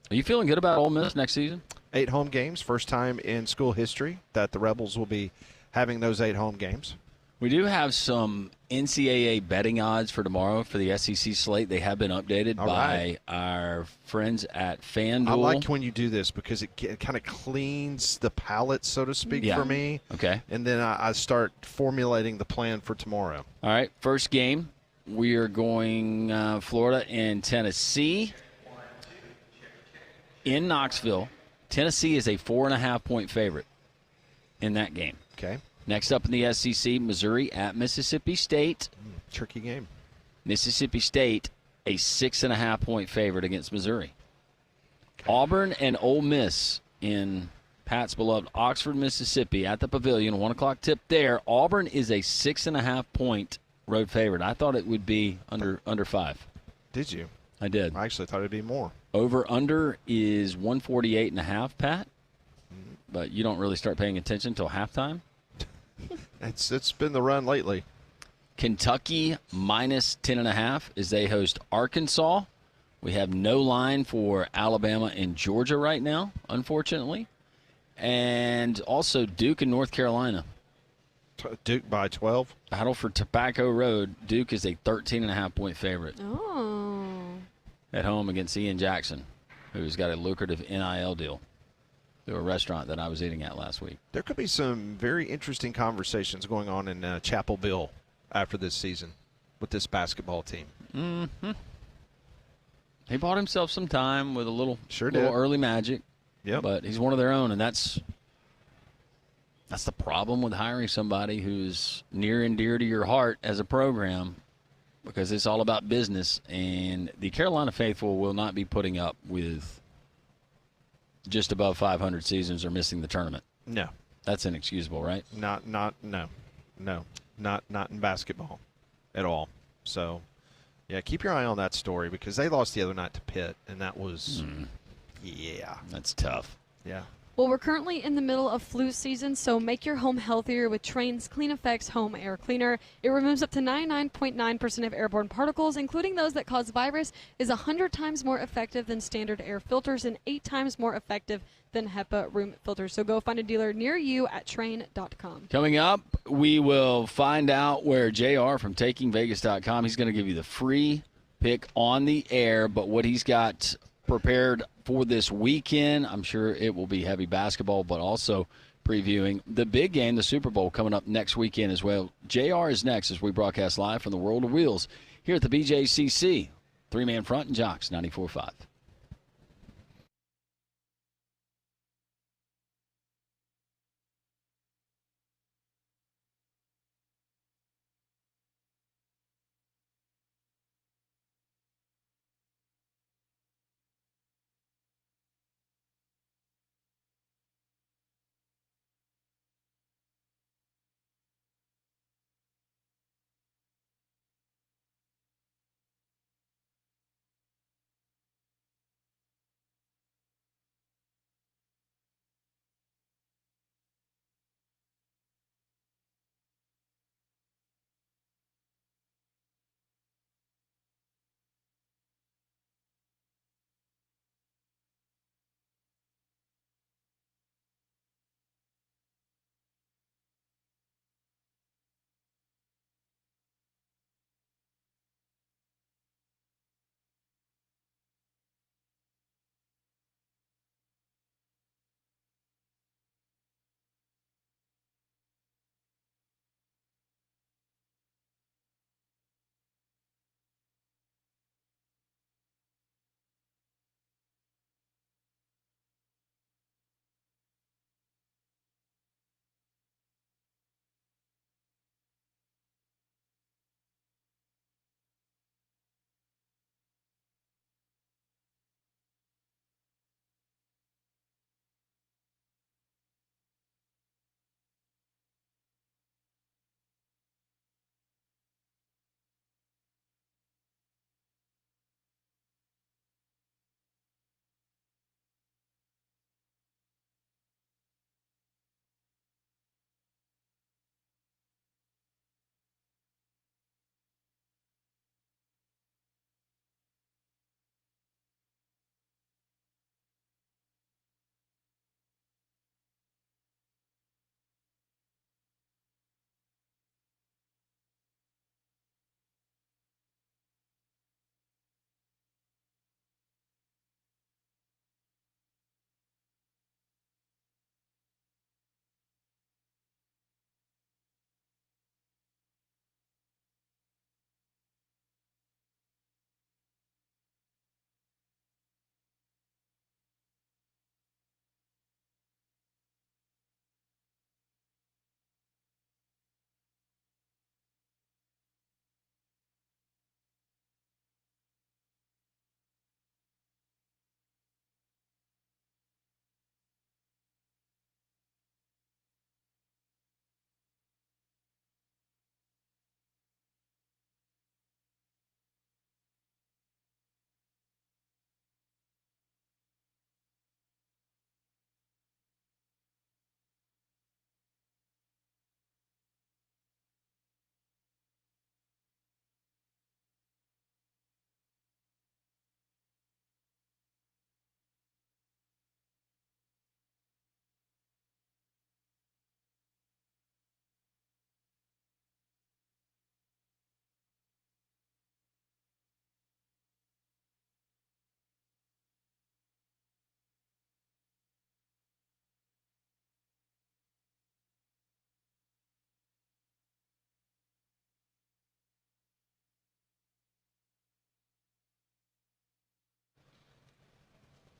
Are you feeling good about Ole Miss next season? 8 home games, first time in school history that the Rebels will be having those 8 home games. We do have some NCAA betting odds for tomorrow for the SEC slate. They have been updated All by our friends at FanDuel. I like when you do this because it kind of cleans the palette, so to speak, Yeah. for me. Okay. And then I start formulating the plan for tomorrow. All right, first game, we are going Florida and Tennessee in Knoxville. Tennessee is a 4.5-point favorite in that game. Okay. Next up in the SEC, Missouri at Mississippi State. Tricky game. Mississippi State, a 6.5-point favorite against Missouri. Auburn and Ole Miss in Pat's beloved Oxford, Mississippi at the Pavilion. 1 o'clock tip there. Auburn is a 6.5-point road favorite. I thought it would be under 5. Did you? I did. I actually thought it'd be more. Over under is 148.5, Pat. But you don't really start paying attention until halftime. It's been the run lately. Kentucky minus 10.5 as they host Arkansas. We have no line for Alabama and Georgia right now, unfortunately. And also Duke and North Carolina. Duke by 12. Battle for Tobacco Road. Duke is a 13.5-point favorite Oh. at home against Ian Jackson, who's got a lucrative NIL deal through a restaurant that I was eating at last week. There could be some very interesting conversations going on in Chapelville after this season with this basketball team. Mm-hmm. He bought himself some time with a little did. early magic. Yep. But he's one of their own, and that's the problem with hiring somebody who's near and dear to your heart as a program, because it's all about business, and the Carolina faithful will not be putting up with just above 500 seasons or missing the tournament. No. That's inexcusable, right? Not in basketball at all. So, yeah, keep your eye on that story because they lost the other night to Pitt, and that was, yeah. That's tough. Yeah. Well, we're currently in the middle of flu season, so make your home healthier with Trane's Clean Effects Home Air Cleaner. It removes up to 99.9% of airborne particles, including those that cause virus, is 100 times more effective than standard air filters and 8 times more effective than HEPA room filters. So go find a dealer near you at Trane.com. Coming up, we will find out where JR from TakingVegas.com, he's going to give you the free pick on the air, but what he's got prepared for this weekend, I'm sure it will be heavy basketball, but also previewing the big game, the Super Bowl, coming up next weekend as well. JR is next as we broadcast live from the World of Wheels here at the BJCC. 3-man front and Jocks 94.5.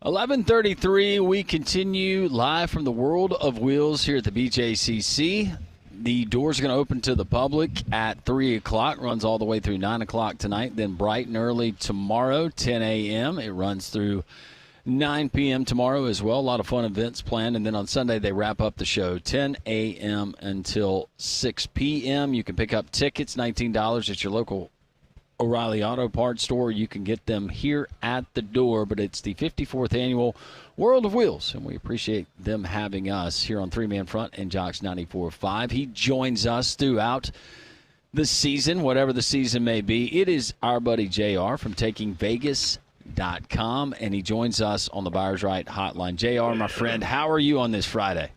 11:33. We continue live from the World of Wheels here at the BJCC. The doors are going to open to the public at 3 o'clock. Runs all the way through 9 o'clock tonight. Then bright and early tomorrow, 10 a.m. It runs through 9 p.m. tomorrow as well. A lot of fun events planned. And then on Sunday, they wrap up the show 10 a.m. until 6 p.m. You can pick up tickets, $19 at your local O'Reilly Auto Parts store. You can get them here at the door, but it's the 54th annual World of Wheels, and we appreciate them having us here on Three Man Front and Jocks 94.5. He joins us throughout the season, whatever the season may be. It is our buddy JR from TakingVegas.com, and he joins us on the Buyers Right hotline. JR, my friend, how are you on this Friday?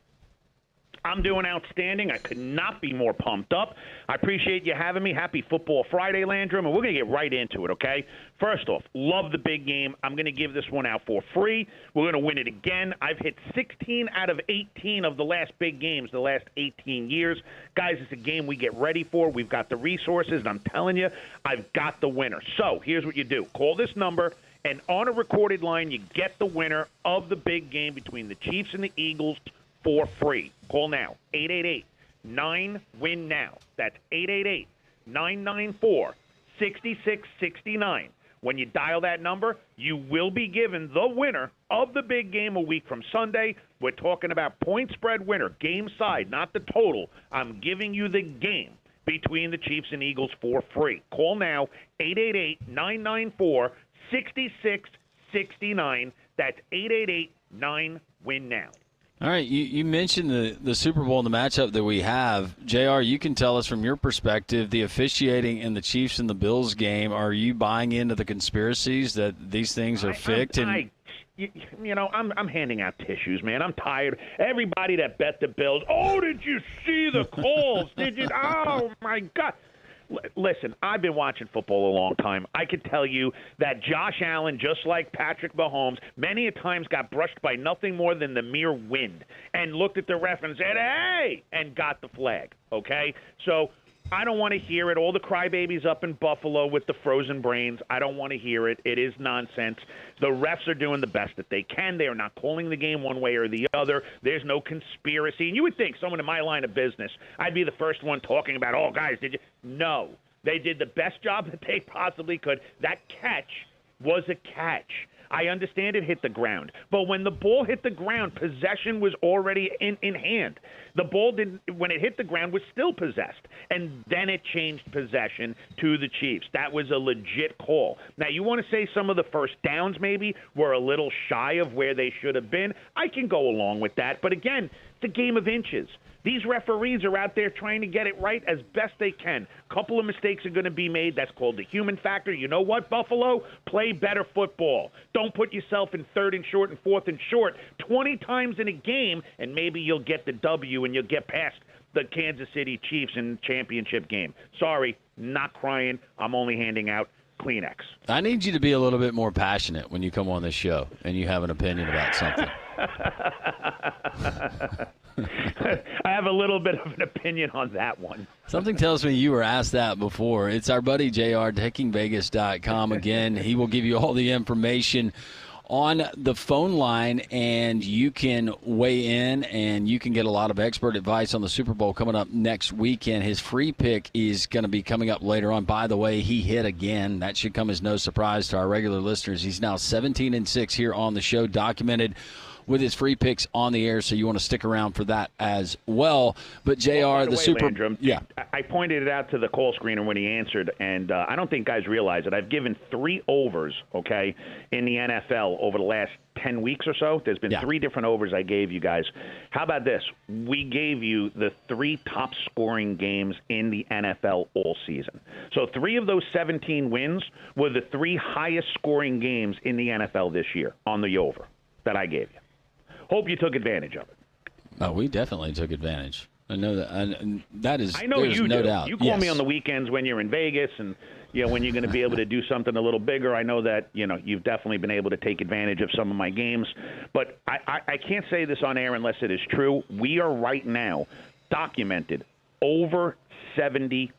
I'm doing outstanding. I could not be more pumped up. I appreciate you having me. Happy Football Friday, Landrum, and we're going to get right into it, okay? First off, love the big game. I'm going to give this one out for free. We're going to win it again. I've hit 16 out of 18 of the last big games the last 18 years. Guys, it's a game we get ready for. We've got the resources, and I'm telling you, I've got the winner. So here's what you do. Call this number, and on a recorded line, you get the winner of the big game between the Chiefs and the Eagles for free. Call now, 888-9-WIN-NOW. That's 888-994-6669. When you dial that number, you will be given the winner of the big game a week from Sunday. We're talking about point spread winner, game side, not the total. I'm giving you the game between the Chiefs and Eagles for free. Call now, 888-994-6669. That's 888-9-WIN-NOW. All right, you mentioned the Super Bowl and the matchup that we have. JR, you can tell us from your perspective, the officiating in the Chiefs and the Bills game, are you buying into the conspiracies that these things are fixed? I'm handing out tissues, man. I'm tired. Everybody that bet the Bills, oh, did you see the calls? Did you? Oh, my God. Listen, I've been watching football a long time. I can tell you that Josh Allen, just like Patrick Mahomes, many a times got brushed by nothing more than the mere wind and looked at the ref and said, hey, and got the flag, okay? So I don't want to hear it. All the crybabies up in Buffalo with the frozen brains, I don't want to hear it. It is nonsense. The refs are doing the best that they can. They are not calling the game one way or the other. There's no conspiracy. And you would think someone in my line of business, I'd be the first one talking about, oh, guys, did you? No. They did the best job that they possibly could. That catch was a catch. I understand it hit the ground. But when the ball hit the ground, possession was already in hand. The ball, when it hit the ground, was still possessed. And then it changed possession to the Chiefs. That was a legit call. Now, you want to say some of the first downs maybe were a little shy of where they should have been? I can go along with that. But again, it's a game of inches. These referees are out there trying to get it right as best they can. A couple of mistakes are going to be made. That's called the human factor. You know what, Buffalo? Play better football. Don't put yourself in third and short and fourth and short 20 times in a game, and maybe you'll get the W and you'll get past the Kansas City Chiefs in the championship game. Sorry, not crying. I'm only handing out Kleenex. I need you to be a little bit more passionate when you come on this show and you have an opinion about something. I have a little bit of an opinion on that one. Something tells me you were asked that before. It's our buddy JR, TakingVegas.com. Again, he will give you all the information on the phone line, and you can weigh in, and you can get a lot of expert advice on the Super Bowl coming up next weekend. His free pick is going to be coming up later on. By the way, he hit again. That should come as no surprise to our regular listeners. He's now 17-6 here on the show, documented with his free picks on the air, so you want to stick around for that as well. But JR, the Super Landrum, yeah, I pointed it out to the call screener when he answered, and I don't think guys realize it. I've given 3 overs, okay, in the NFL over the last 10 weeks or so. There's been 3 different overs I gave you guys. How about this? We gave you the 3 top scoring games in the NFL all season. So 3 of those 17 wins were the 3 highest scoring games in the NFL this year on the over that I gave you. Hope you took advantage of it. Oh, we definitely took advantage. I know that. That is. I know you no do. doubt. You call me on the weekends when you're in Vegas, and when you're going to be able to do something a little bigger. I know that you've definitely been able to take advantage of some of my games, but I can't say this on air unless it is true. We are right now documented over 70%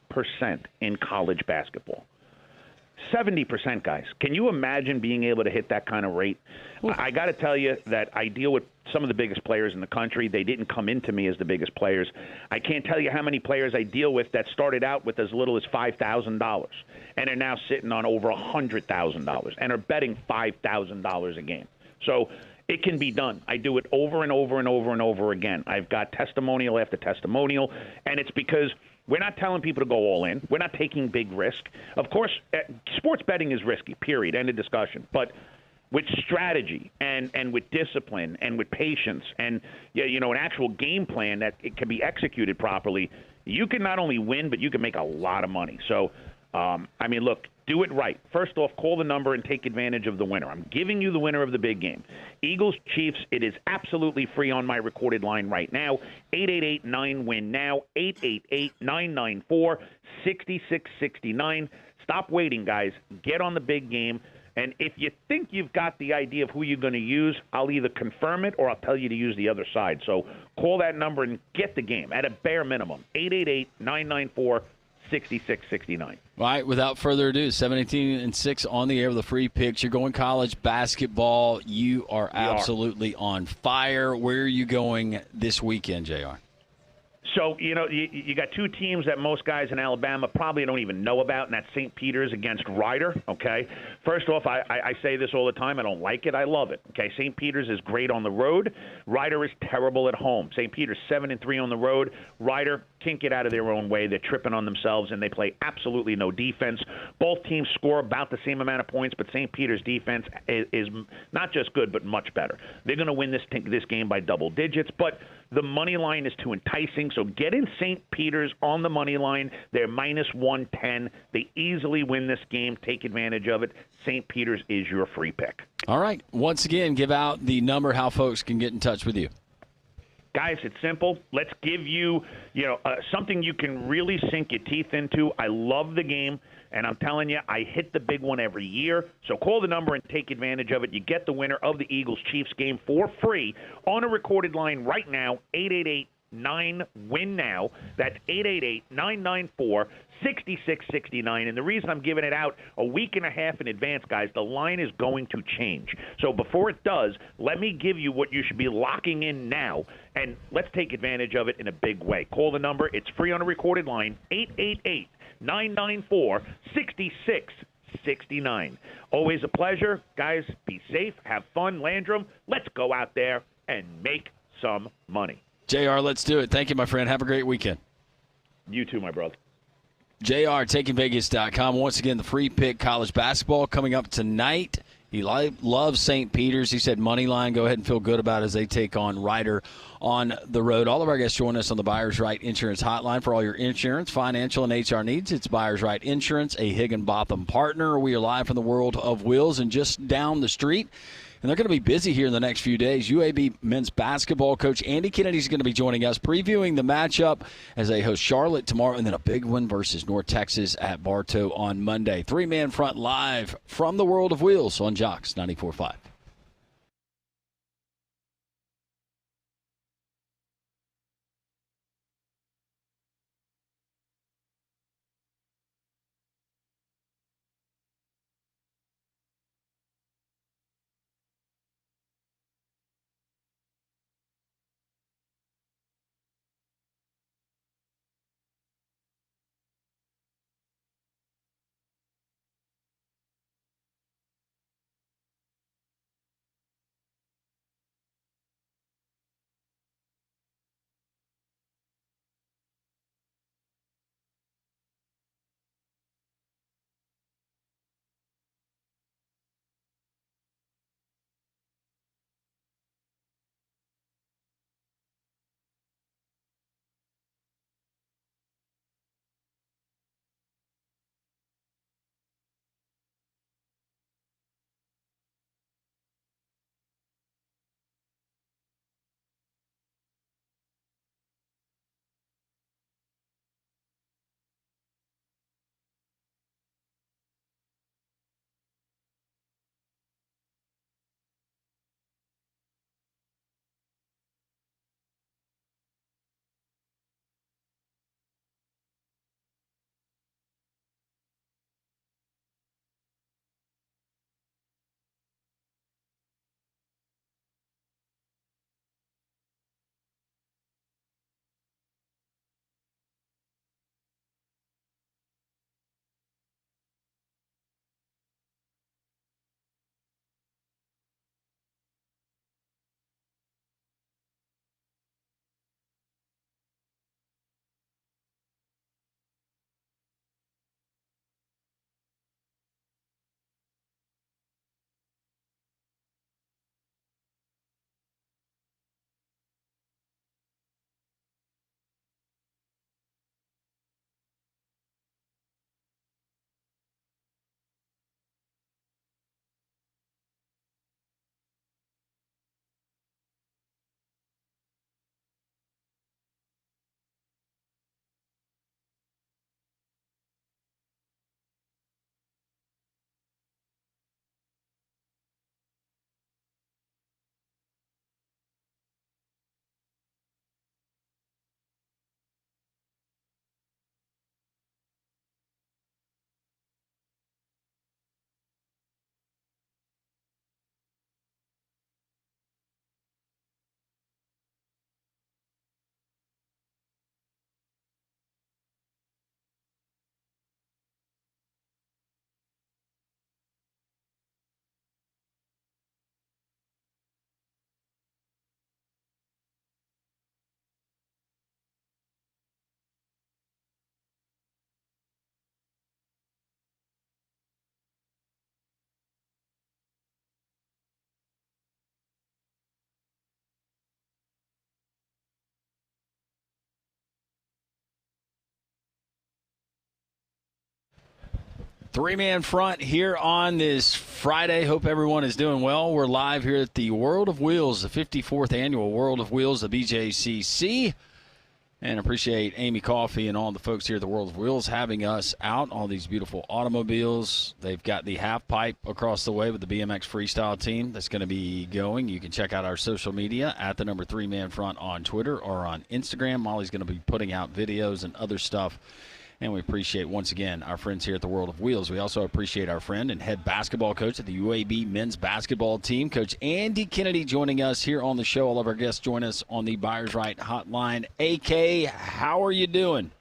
in college basketball. 70%, guys. Can you imagine being able to hit that kind of rate? I got to tell you that I deal with some of the biggest players in the country. They didn't come into me as the biggest players. I can't tell you how many players I deal with that started out with as little as $5,000 and are now sitting on over $100,000 and are betting $5,000 a game. So it can be done. I do it over and over and over and over again. I've got testimonial after testimonial, and it's because we're not telling people to go all in. We're not taking big risk. Of course, sports betting is risky, period, end of discussion. But with strategy and with discipline and with patience and an actual game plan that it can be executed properly, you can not only win, but you can make a lot of money. So, look, do it right. First off, call the number and take advantage of the winner. I'm giving you the winner of the big game. Eagles-Chiefs, it is absolutely free on my recorded line right now. 888-9-WIN-NOW, 888-994-6669. Stop waiting, guys. Get on the big game. And if you think you've got the idea of who you're going to use, I'll either confirm it or I'll tell you to use the other side. So call that number and get the game at a bare minimum. 888-994-6669. All right, without further ado, 7-18-6 on the air with a free picks. You're going college basketball. You are absolutely on fire. Where are you going this weekend, JR? So, you got two teams that most guys in Alabama probably don't even know about, and that's St. Peter's against Rider, okay? First off, I say this all the time. I don't like it. I love it, okay? St. Peter's is great on the road. Rider is terrible at home. St. Peter's 7-3 on the road. Rider can't get out of their own way. They're tripping on themselves, and they play absolutely no defense. Both teams score about the same amount of points, but St. Peter's defense is not just good, but much better. They're going to win this game by double digits, but the money line is too enticing, so get in St. Peter's on the money line. They're minus 110. They easily win this game. Take advantage of it. St. Peter's is your free pick. All right. Once again, give out the number how folks can get in touch with you. Guys, it's simple. Let's give you, something you can really sink your teeth into. I love the game, and I'm telling you, I hit the big one every year. So call the number and take advantage of it. You get the winner of the Eagles-Chiefs game for free on a recorded line right now, 888-9-WIN-NOW. That's 888-994-6669. And the reason I'm giving it out a week and a half in advance, guys, the line is going to change. So before it does, let me give you what you should be locking in now, and let's take advantage of it in a big way. Call the number. It's free on a recorded line, 888-994-6669. Always a pleasure. Guys, be safe. Have fun. Landrum, let's go out there and make some money. JR, let's do it. Thank you, my friend. Have a great weekend. You too, my brother. JR, TakingVegas.com. Once again, the free pick college basketball coming up tonight. He loves St. Peter's. He said money line. Go ahead and feel good about it as they take on Rider on the road. All of our guests join us on the Buyers Right Insurance Hotline for all your insurance, financial, and HR needs. It's Buyers Right Insurance, a Higginbotham partner. We are live from the World of Wheels and just down the street. And they're going to be busy here in the next few days. UAB men's basketball coach Andy Kennedy is going to be joining us, previewing the matchup as they host Charlotte tomorrow, and then a big one versus North Texas at Bartow on Monday. Three-man front live from the World of Wheels on Jocks 94.5. Three-man front here on this Friday. Hope everyone is doing well. We're live here at the World of Wheels, the 54th annual World of Wheels, the BJCC. And appreciate Amy Coffey and all the folks here at the World of Wheels having us out, all these beautiful automobiles. They've got the half pipe across the way with the BMX freestyle team that's going to be going. You can check out our social media at the number 3-man front on Twitter or on Instagram. Molly's going to be putting out videos and other stuff. And we appreciate, once again, our friends here at the World of Wheels. We also appreciate our friend and head basketball coach at the UAB men's basketball team, Coach Andy Kennedy, joining us here on the show. All of our guests join us on the Buyers Right hotline. AK, how are you doing?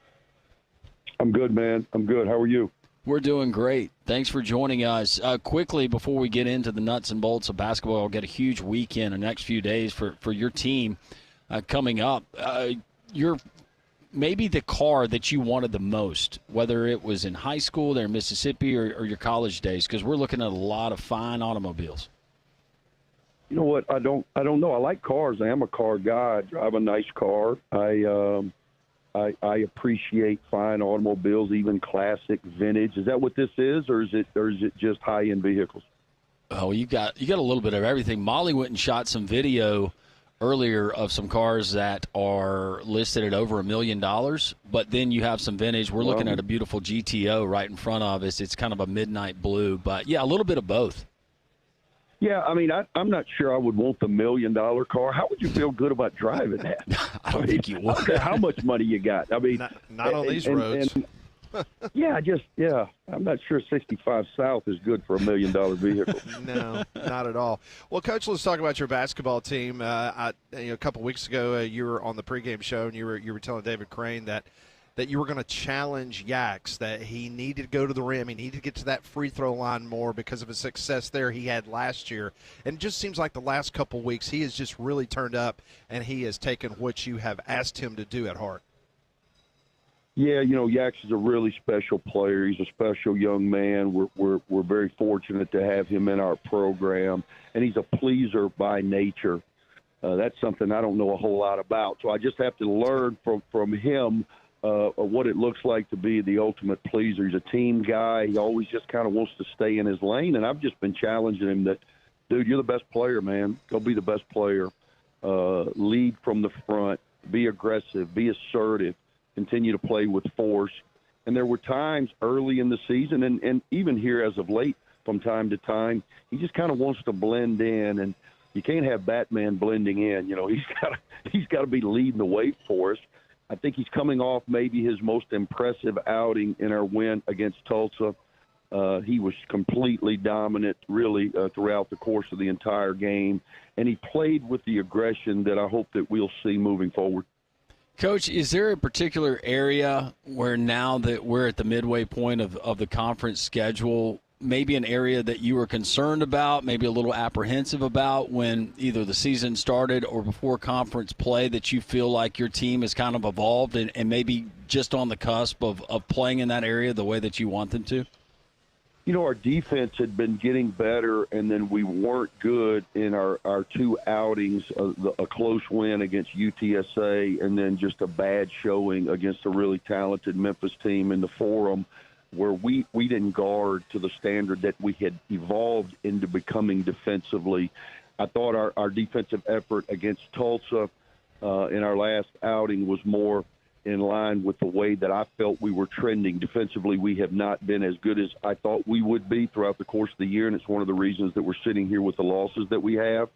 I'm good, man. I'm good. How are you? We're doing great. Thanks for joining us. Quickly, before we get into the nuts and bolts of basketball, we'll get a huge weekend in the next few days for your team coming up. You're maybe the car that you wanted the most, whether it was in high school there in Mississippi or your college days, because we're looking at a lot of fine automobiles. You know what? I don't know. I like cars. I am a car guy. I drive a nice car. I appreciate fine automobiles, even classic vintage. Is that what this is, or is it just high-end vehicles? Oh, you got a little bit of everything. Molly went and shot some video earlier of some cars that are listed at over $1 million, but then you have some vintage. We're looking at a beautiful GTO right in front of us. It's kind of a midnight blue, but yeah, a little bit of both. Yeah, I mean, I'm not sure I would want the $1 million car. How would you feel good about driving that? I don't think you would. How much money you got? I mean, not on these roads. I'm not sure 65 South is good for $1 million vehicle. No, not at all. Well, Coach, let's talk about your basketball team. A couple weeks ago, you were on the pregame show, and you were telling David Crane that you were going to challenge Yax, that he needed to go to the rim, he needed to get to that free throw line more because of his success there he had last year. And it just seems like the last couple weeks he has just really turned up, and he has taken what you have asked him to do at heart. Yeah, Yax is a really special player. He's a special young man. We're very fortunate to have him in our program, and he's a pleaser by nature. That's something I don't know a whole lot about, so I just have to learn from him what it looks like to be the ultimate pleaser. He's a team guy. He always just kind of wants to stay in his lane, and I've just been challenging him that, dude, you're the best player, man. Go be the best player. Lead from the front. Be aggressive. Be assertive. Continue to play with force. And there were times early in the season and even here as of late from time to time, he just kind of wants to blend in, and you can't have Batman blending in. He's got to be leading the way for us. I think he's coming off maybe his most impressive outing in our win against Tulsa. He was completely dominant really throughout the course of the entire game, and he played with the aggression that I hope that we'll see moving forward. Coach, is there a particular area where now that we're at the midway point of the conference schedule, maybe an area that you were concerned about, maybe a little apprehensive about when either the season started or before conference play, that you feel like your team has kind of evolved and maybe just on the cusp of playing in that area the way that you want them to? Our defense had been getting better, and then we weren't good in our two outings, a close win against UTSA and then just a bad showing against a really talented Memphis team in the Forum, where we didn't guard to the standard that we had evolved into becoming defensively. I thought our defensive effort against Tulsa in our last outing was more in line with the way that I felt we were trending. Defensively, we have not been as good as I thought we would be throughout the course of the year, and it's one of the reasons that we're sitting here with the losses that we have.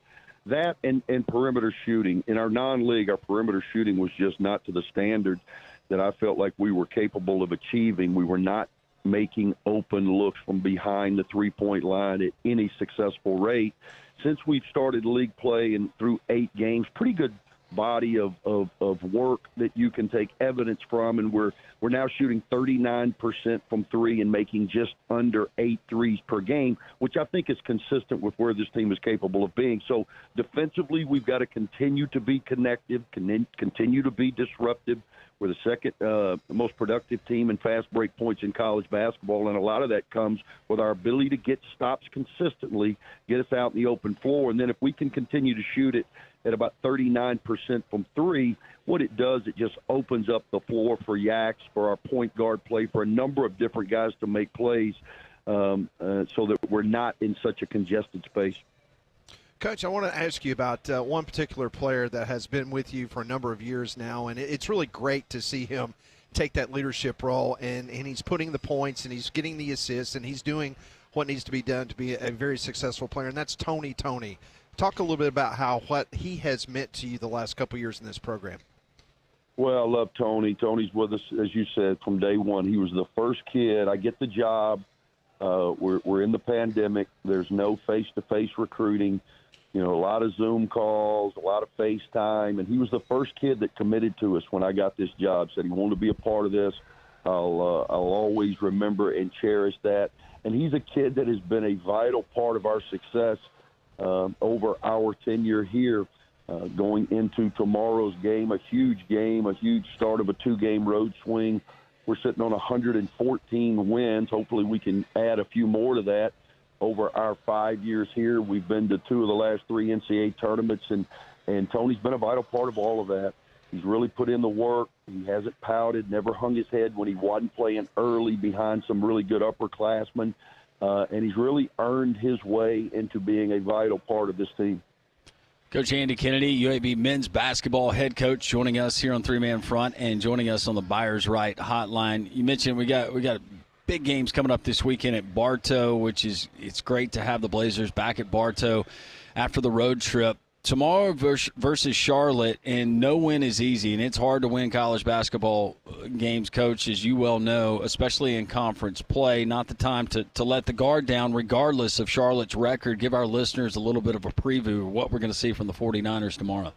That and perimeter shooting. In our non-league, our perimeter shooting was just not to the standard that I felt like we were capable of achieving. We were not making open looks from behind the three-point line at any successful rate. Since we've started league play and through 8 games, pretty good body of work that you can take evidence from, and we're now shooting 39% from three and making just under 8 threes per game, which I think is consistent with where this team is capable of being. So defensively, we've got to continue to be connective, continue to be disruptive. We're the second most productive team in fast break points in college basketball, and a lot of that comes with our ability to get stops consistently, get us out in the open floor, and then if we can continue to shoot it at about 39% from three, what it does, it just opens up the floor for Yax, for our point guard play, for a number of different guys to make plays. so that we're not in such a congested space. Coach, I want to ask you about one particular player that has been with you for a number of years now, and it's really great to see him take that leadership role, and he's putting the points, and he's getting the assists, and he's doing what needs to be done to be a very successful player, and that's Tony. Talk a little bit about what he has meant to you the last couple of years in this program. Well, I love Tony. Tony's with us, as you said, from day one. He was the first kid. I get the job. We're in the pandemic. There's no face-to-face recruiting. You know, a lot of Zoom calls, a lot of FaceTime, and he was the first kid that committed to us when I got this job, said he wanted to be a part of this. I'll always remember and cherish that. And he's a kid that has been a vital part of our success over our tenure here, going into tomorrow's game, a huge start of a 2-game road swing. We're sitting on 114 wins. Hopefully we can add a few more to that. Over our 5 years here, we've been to 2 of the last 3 NCAA tournaments, and Tony's been a vital part of all of that. He's really put in the work. He hasn't pouted, never hung his head when he wasn't playing early behind some really good upperclassmen, and he's really earned his way into being a vital part of this team. Coach Andy Kennedy, UAB men's basketball head coach, joining us here on 3-Man Front and joining us on the Buyers Right hotline. You mentioned we got big games coming up this weekend at Bartow, which is it's great to have the Blazers back at Bartow after the road trip. Tomorrow versus Charlotte, and no win is easy, and it's hard to win college basketball games, Coach, as you well know, especially in conference play. Not the time to let the guard down regardless of Charlotte's record. Give our listeners a little bit of a preview of what we're going to see from the 49ers tomorrow.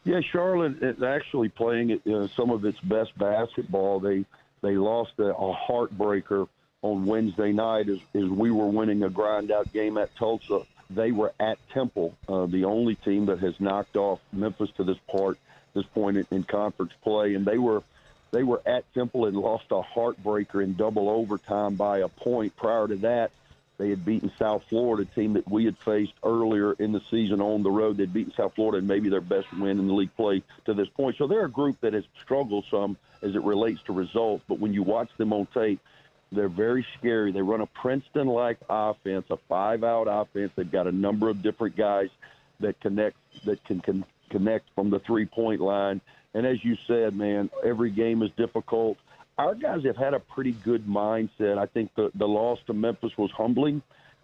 Yeah, Charlotte is actually playing some of its best basketball. They lost a heartbreaker on Wednesday night as we were winning a grind-out game at Tulsa. They were at Temple, the only team that has knocked off Memphis to this point in conference play, and they were at Temple and lost a heartbreaker in double overtime by a point. Prior to that, they had beaten South Florida, a team that we had faced earlier in the season on the road. They'd beaten South Florida and maybe their best win in the league play to this point. So they're a group that has struggled some as it relates to results, but when you watch them on tape, they're very scary. They run a Princeton-like offense, a 5-out offense. They've got a number of different guys that can connect from the three-point line. And as you said, man, every game is difficult. Our guys have had a pretty good mindset. I think the loss to Memphis was humbling,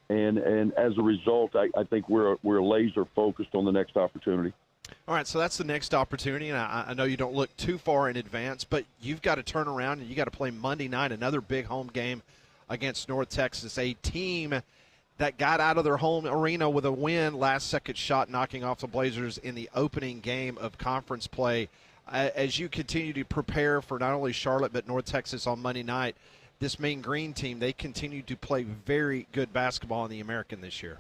and as a result, I think we're laser focused on the next opportunity. All right, so that's the next opportunity, and I know you don't look too far in advance, but you've got to turn around and you got to play Monday night, another big home game against North Texas, a team that got out of their home arena with a win, last-second shot knocking off the Blazers in the opening game of conference play. As you continue to prepare for not only Charlotte but North Texas on Monday night, this Mean Green team, they continue to play very good basketball in the American this year.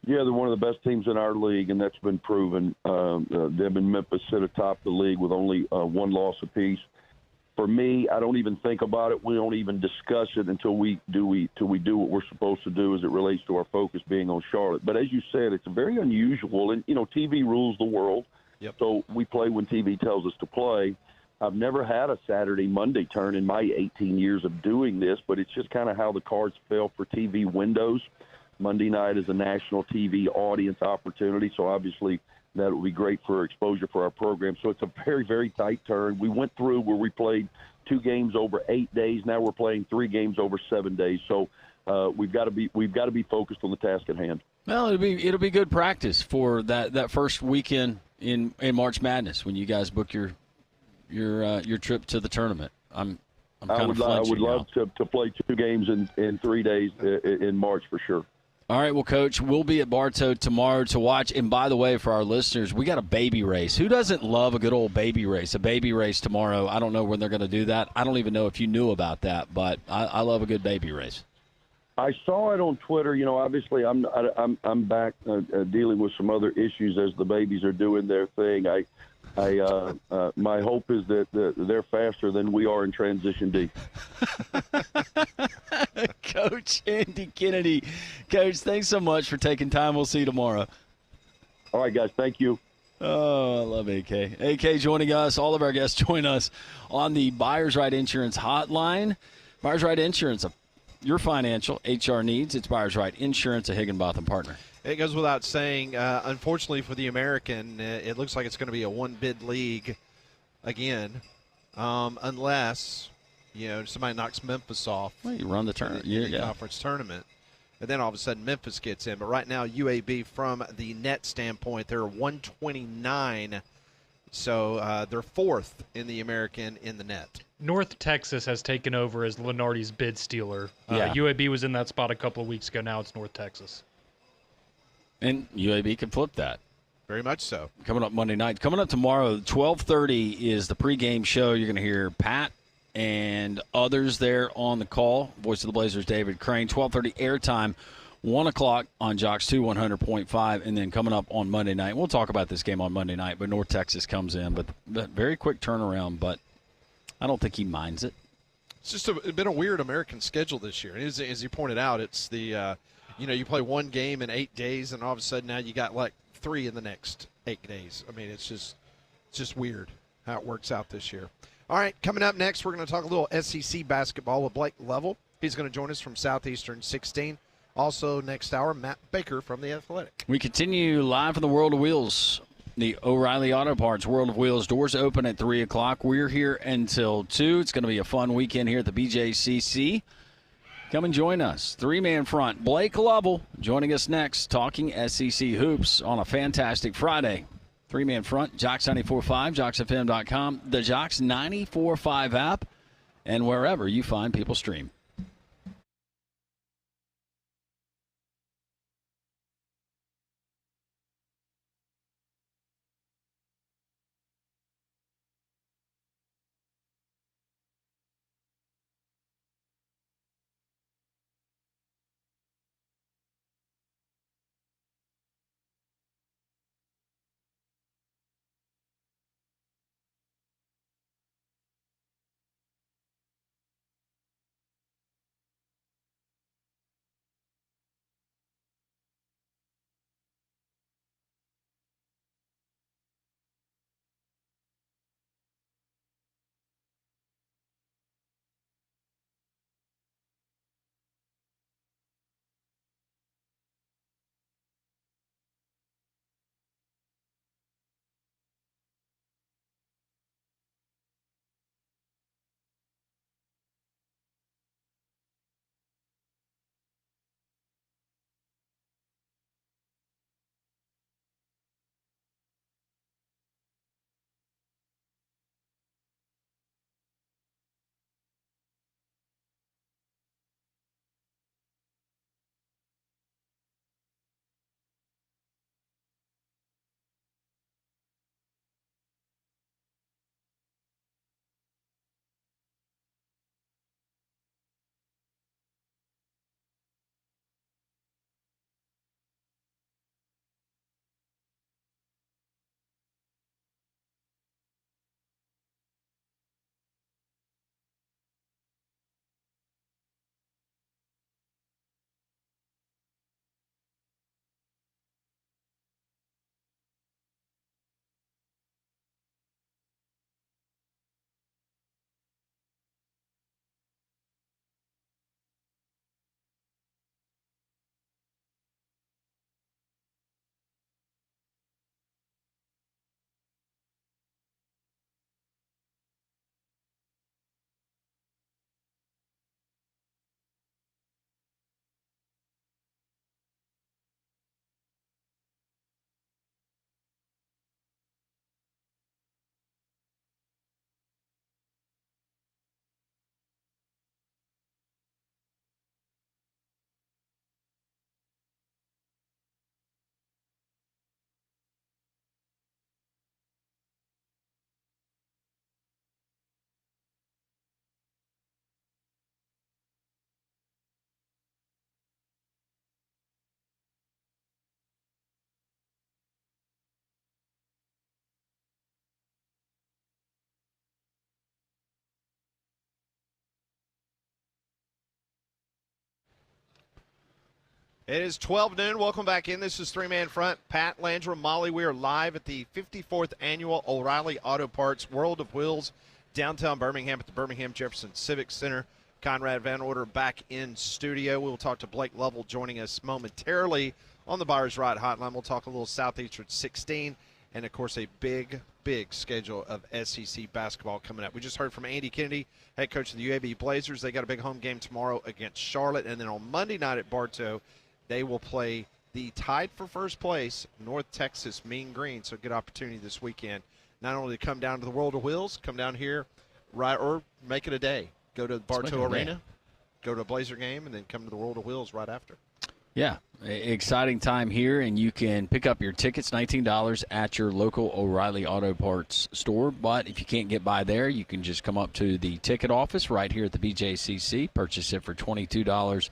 Yeah, they're one of the best teams in our league, and that's been proven. Them and Memphis sit atop the league with only one loss apiece. For me, I don't even think about it. We don't even discuss it until we do what we're supposed to do as it relates to our focus being on Charlotte. But as you said, it's very unusual, and TV rules the world. Yep. So we play when TV tells us to play. I've never had a Saturday-Monday turn in my 18 years of doing this, but it's just kind of how the cards fell for TV windows. Monday night is a national TV audience opportunity, so obviously that would be great for exposure for our program. So it's a very, very tight turn. We went through where we played 2 games over 8 days. Now we're playing 3 games over 7 days. So we've got to be focused on the task at hand. Well, it'll be good practice for that first weekend in March Madness when you guys book your trip to the tournament. I would love to play 2 games in 3 days in March for sure. All right, well, Coach, we'll be at Bartow tomorrow to watch. And by the way, for our listeners, we got a baby race. Who doesn't love a good old baby race? A baby race tomorrow. I don't know when they're going to do that. I don't even know if you knew about that, but I love a good baby race. I saw it on Twitter. Obviously, I'm back dealing with some other issues as the babies are doing their thing. My hope is that they're faster than we are in transition D. Coach Andy Kennedy. Coach, thanks so much for taking time. We'll see you tomorrow. All right, guys. Thank you. Oh, I love AK. AK joining us. All of our guests join us on the Buyers Right Insurance hotline. Buyers Right Insurance, a your financial HR needs. It's Buyers Right Insurance, a Higginbotham partner. It goes without saying, unfortunately for the American, it looks like it's going to be a one-bid league again, unless somebody knocks Memphis off. Well, you run the conference tournament, and then all of a sudden Memphis gets in. But right now, UAB, from the net standpoint, they're 129, so they're fourth in the American in the net. North Texas has taken over as Lenardi's bid stealer. UAB was in that spot a couple of weeks ago. Now it's North Texas. And UAB can flip that. Very much so. Coming up Monday night. Coming up tomorrow, 12:30 is the pregame show. You're going to hear Pat and others there on the call. Voice of the Blazers, David Crane. 12:30 airtime, 1 o'clock on Jocks 2 100.5. And then coming up on Monday night, we'll talk about this game on Monday night, but North Texas comes in. But very quick turnaround, but I don't think he minds it. It's just been a weird American schedule this year. And as you pointed out, it's the you play one game in 8 days, and all of a sudden now you got like 3 in the next 8 days. I mean, it's just weird how it works out this year. All right, coming up next, we're going to talk a little SEC basketball with Blake Level. He's going to join us from Southeastern 16. Also, next hour, Matt Baker from The Athletic. We continue live from the World of Wheels. The O'Reilly Auto Parts World of Wheels doors open at 3 o'clock. We're here until 2. It's going to be a fun weekend here at the BJCC. Come and join us. 3-man front. Blake Lovell joining us next, talking SEC hoops on a fantastic Friday. 3-man front, Jocks 94.5, JocksFM.com, the Jocks 94.5 app, and wherever you find people stream. It is 12 noon. Welcome back in. This is 3-man front. Pat, Landrum, Molly. We are live at the 54th Annual O'Reilly Auto Parts World of Wheels, downtown Birmingham at the Birmingham Jefferson Civic Center. Conrad Van Order back in studio. We'll talk to Blake Lovell joining us momentarily on the Buyers Right Hotline. We'll talk a little Southeastern 16 and, of course, a big schedule of SEC basketball coming up. We just heard from Andy Kennedy, head coach of the UAB Blazers. They got a big home game tomorrow against Charlotte. And then on Monday night at Bartow, they will play the tied for first place North Texas Mean Green. So good opportunity this weekend not only to come down to the World of Wheels, come down here or make it a day. Go to the Bartow Arena, go to a Blazer game, and then come to the World of Wheels right after. Yeah, exciting time here, and you can pick up your tickets, $19 at your local O'Reilly Auto Parts store. But if you can't get by there, you can just come up to the ticket office right here at the BJCC, purchase it for $22,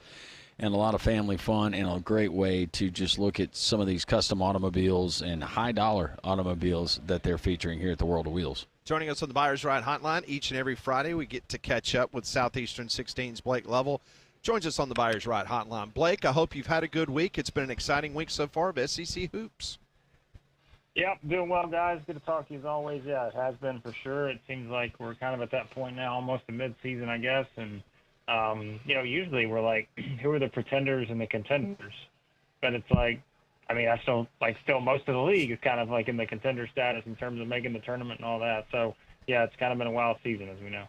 and a lot of family fun and a great way to just look at some of these custom automobiles and high-dollar automobiles that they're featuring here at the World of Wheels. Joining us on the Buyers Right Hotline each and every Friday, we get to catch up with Southeastern 16's Blake Lovell. Joins us on the Buyers Right Hotline. Blake, I hope you've had a good week. It's been an exciting week so far of SEC hoops. Yep, doing well, guys. Good to talk to you as always. Yeah, it has been for sure. It seems like we're kind of at that point now, almost a mid-season, I guess. And, usually we're like, who are the pretenders and the contenders? But it's like, I still most of the league is kind of like in the contender status in terms of making the tournament and all that. So, yeah, it's kind of been a wild season, as we know.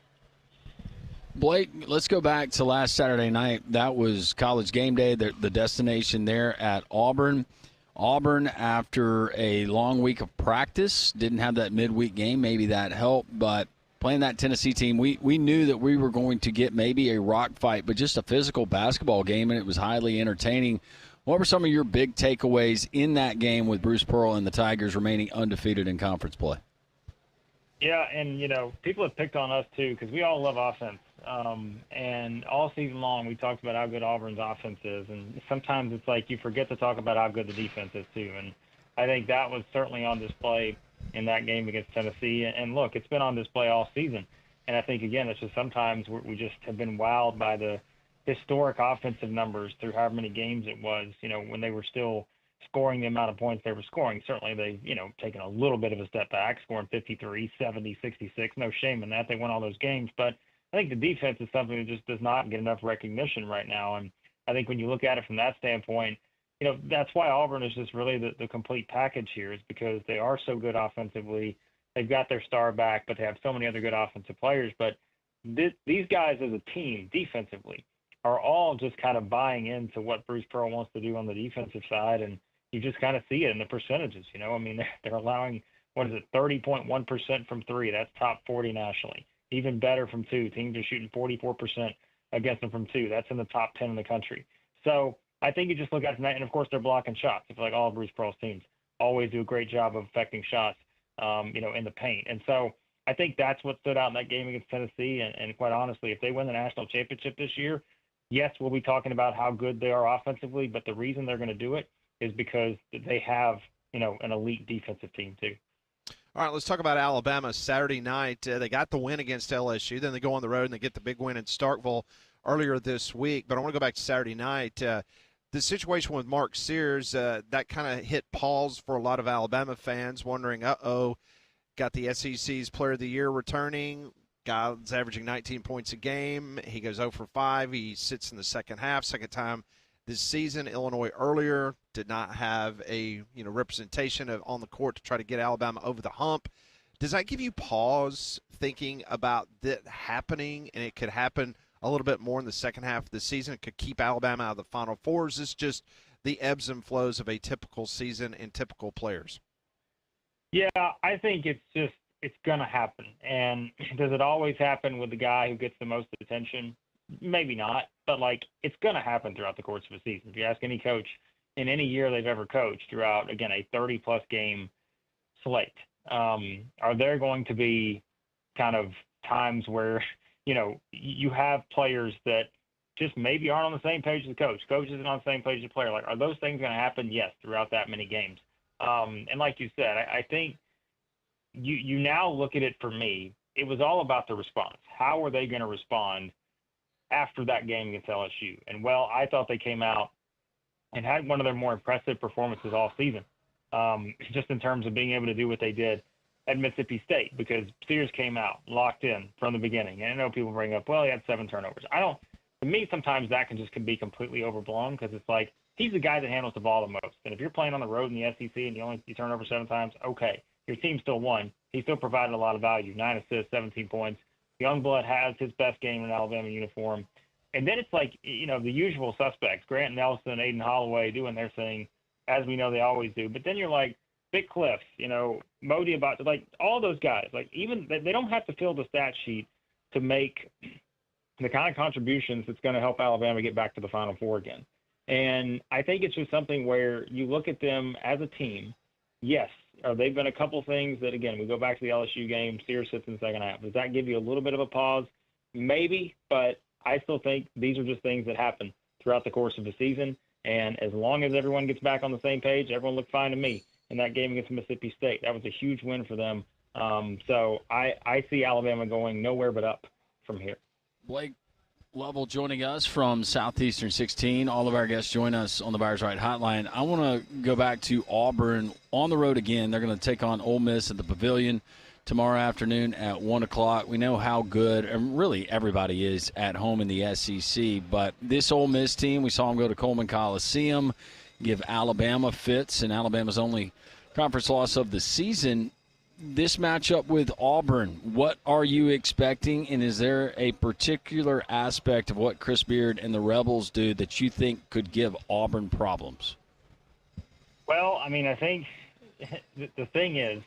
Blake, let's go back to last Saturday night. That was College game day, the destination there at Auburn. Auburn, after a long week of practice, didn't have that midweek game. Maybe that helped, but playing that Tennessee team, we knew that we were going to get maybe a rock fight, but just a physical basketball game, and it was highly entertaining. What were some of your big takeaways in that game with Bruce Pearl and the Tigers remaining undefeated in conference play? Yeah, and, people have picked on us, too, because we all love offense. And all season long, we talked about how good Auburn's offense is. And sometimes it's like you forget to talk about how good the defense is, too. And I think that was certainly on display in that game against Tennessee. And look, it's been on display all season. And I think, again, it's just sometimes we just have been wowed by the historic offensive numbers through however many games it was, when they were still scoring the amount of points they were scoring. Certainly they've, taken a little bit of a step back, scoring 53, 70, 66. No shame in that. They won all those games. But I think the defense is something that just does not get enough recognition right now. And I think when you look at it from that standpoint, that's why Auburn is just really the complete package here, is because they are so good offensively. They've got their star back, but they have so many other good offensive players. But these guys as a team defensively are all just kind of buying into what Bruce Pearl wants to do on the defensive side. And you just kind of see it in the percentages, they're allowing, 30.1% from three. That's top 40 nationally. Even better from two. Teams are shooting 44% against them from two. That's in the top 10 in the country. So I think you just look at it from that, and of course they're blocking shots. I feel like all of Bruce Pearl's teams always do a great job of affecting shots, in the paint. And so I think that's what stood out in that game against Tennessee. And quite honestly, if they win the national championship this year, yes, we'll be talking about how good they are offensively, but the reason they're going to do it is because they have, an elite defensive team too. All right, let's talk about Alabama Saturday night. They got the win against LSU. Then they go on the road and they get the big win in Starkville earlier this week. But I want to go back to Saturday night. The situation with Mark Sears, that kind of hit pause for a lot of Alabama fans, wondering, got the SEC's Player of the Year returning. Guy's averaging 19 points a game. He goes 0 for 5. He sits in the second half. Second time this season. Illinois earlier did not have a representation on the court to try to get Alabama over the hump. Does that give you pause thinking about that happening, and it could happen a little bit more in the second half of the season? It could keep Alabama out of the Final Four. Is this just the ebbs and flows of a typical season and typical players? Yeah, I think it's going to happen. And does it always happen with the guy who gets the most attention? Maybe not, but it's going to happen throughout the course of a season. If you ask any coach in any year they've ever coached throughout, again, a 30-plus game slate, are there going to be kind of times where, you have players that just maybe aren't on the same page as the coach. Coach isn't on the same page as the player. Are those things going to happen? Yes, throughout that many games. And like you said, I think you now look at it, for me, it was all about the response. How were they going to respond after that game against LSU? And, I thought they came out and had one of their more impressive performances all season, just in terms of being able to do what they did at Mississippi State because Sears came out locked in from the beginning. And I know people bring up, well, he had 7 turnovers. To me, sometimes that can be completely overblown because it's like he's the guy that handles the ball the most. And if you're playing on the road in the SEC and you turn over 7 times, okay, your team still won. He still provided a lot of value, 9 assists, 17 points. Youngblood has his best game in an Alabama uniform. And then it's like, the usual suspects, Grant Nelson, Aiden Holloway doing their thing, as we know they always do. But then you're like, Big Cliffs, Modi about like all those guys, like even they don't have to fill the stat sheet to make the kind of contributions that's going to help Alabama get back to the Final Four again. And I think it's just something where you look at them as a team. Yes, they've been a couple things that, again, we go back to the LSU game, Sears sits in the second half. Does that give you a little bit of a pause? Maybe, but I still think these are just things that happen throughout the course of the season. And as long as everyone gets back on the same page, everyone looked fine to me in that game against Mississippi State. That was a huge win for them. So I see Alabama going nowhere but up from here. Blake Lovell joining us from Southeastern 16. All of our guests join us on the Buyers Right Hotline. I want to go back to Auburn on the road again. They're going to take on Ole Miss at the Pavilion tomorrow afternoon at 1 o'clock. We know how good, and really everybody is at home in the SEC, but this Ole Miss team, we saw them go to Coleman Coliseum, give Alabama fits, and Alabama's only conference loss of the season. This matchup with Auburn, what are you expecting, and is there a particular aspect of what Chris Beard and the Rebels do that you think could give Auburn problems? Well, I mean, I think the thing is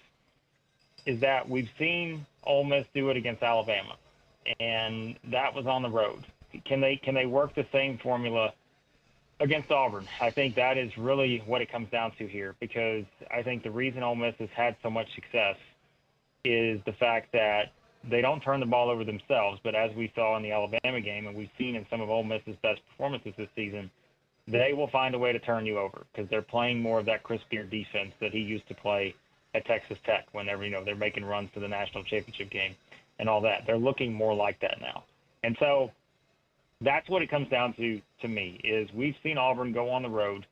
that we've seen Ole Miss do it against Alabama, and that was on the road. Can they work the same formula against Auburn? I think that is really what it comes down to here, because I think the reason Ole Miss has had so much success is the fact that they don't turn the ball over themselves, but as we saw in the Alabama game and we've seen in some of Ole Miss's best performances this season, they will find a way to turn you over because they're playing more of that Chris Beard defense that he used to play at Texas Tech whenever, they're making runs to the national championship game and all that. They're looking more like that now. And so that's what it comes down to me, is we've seen Auburn go on the road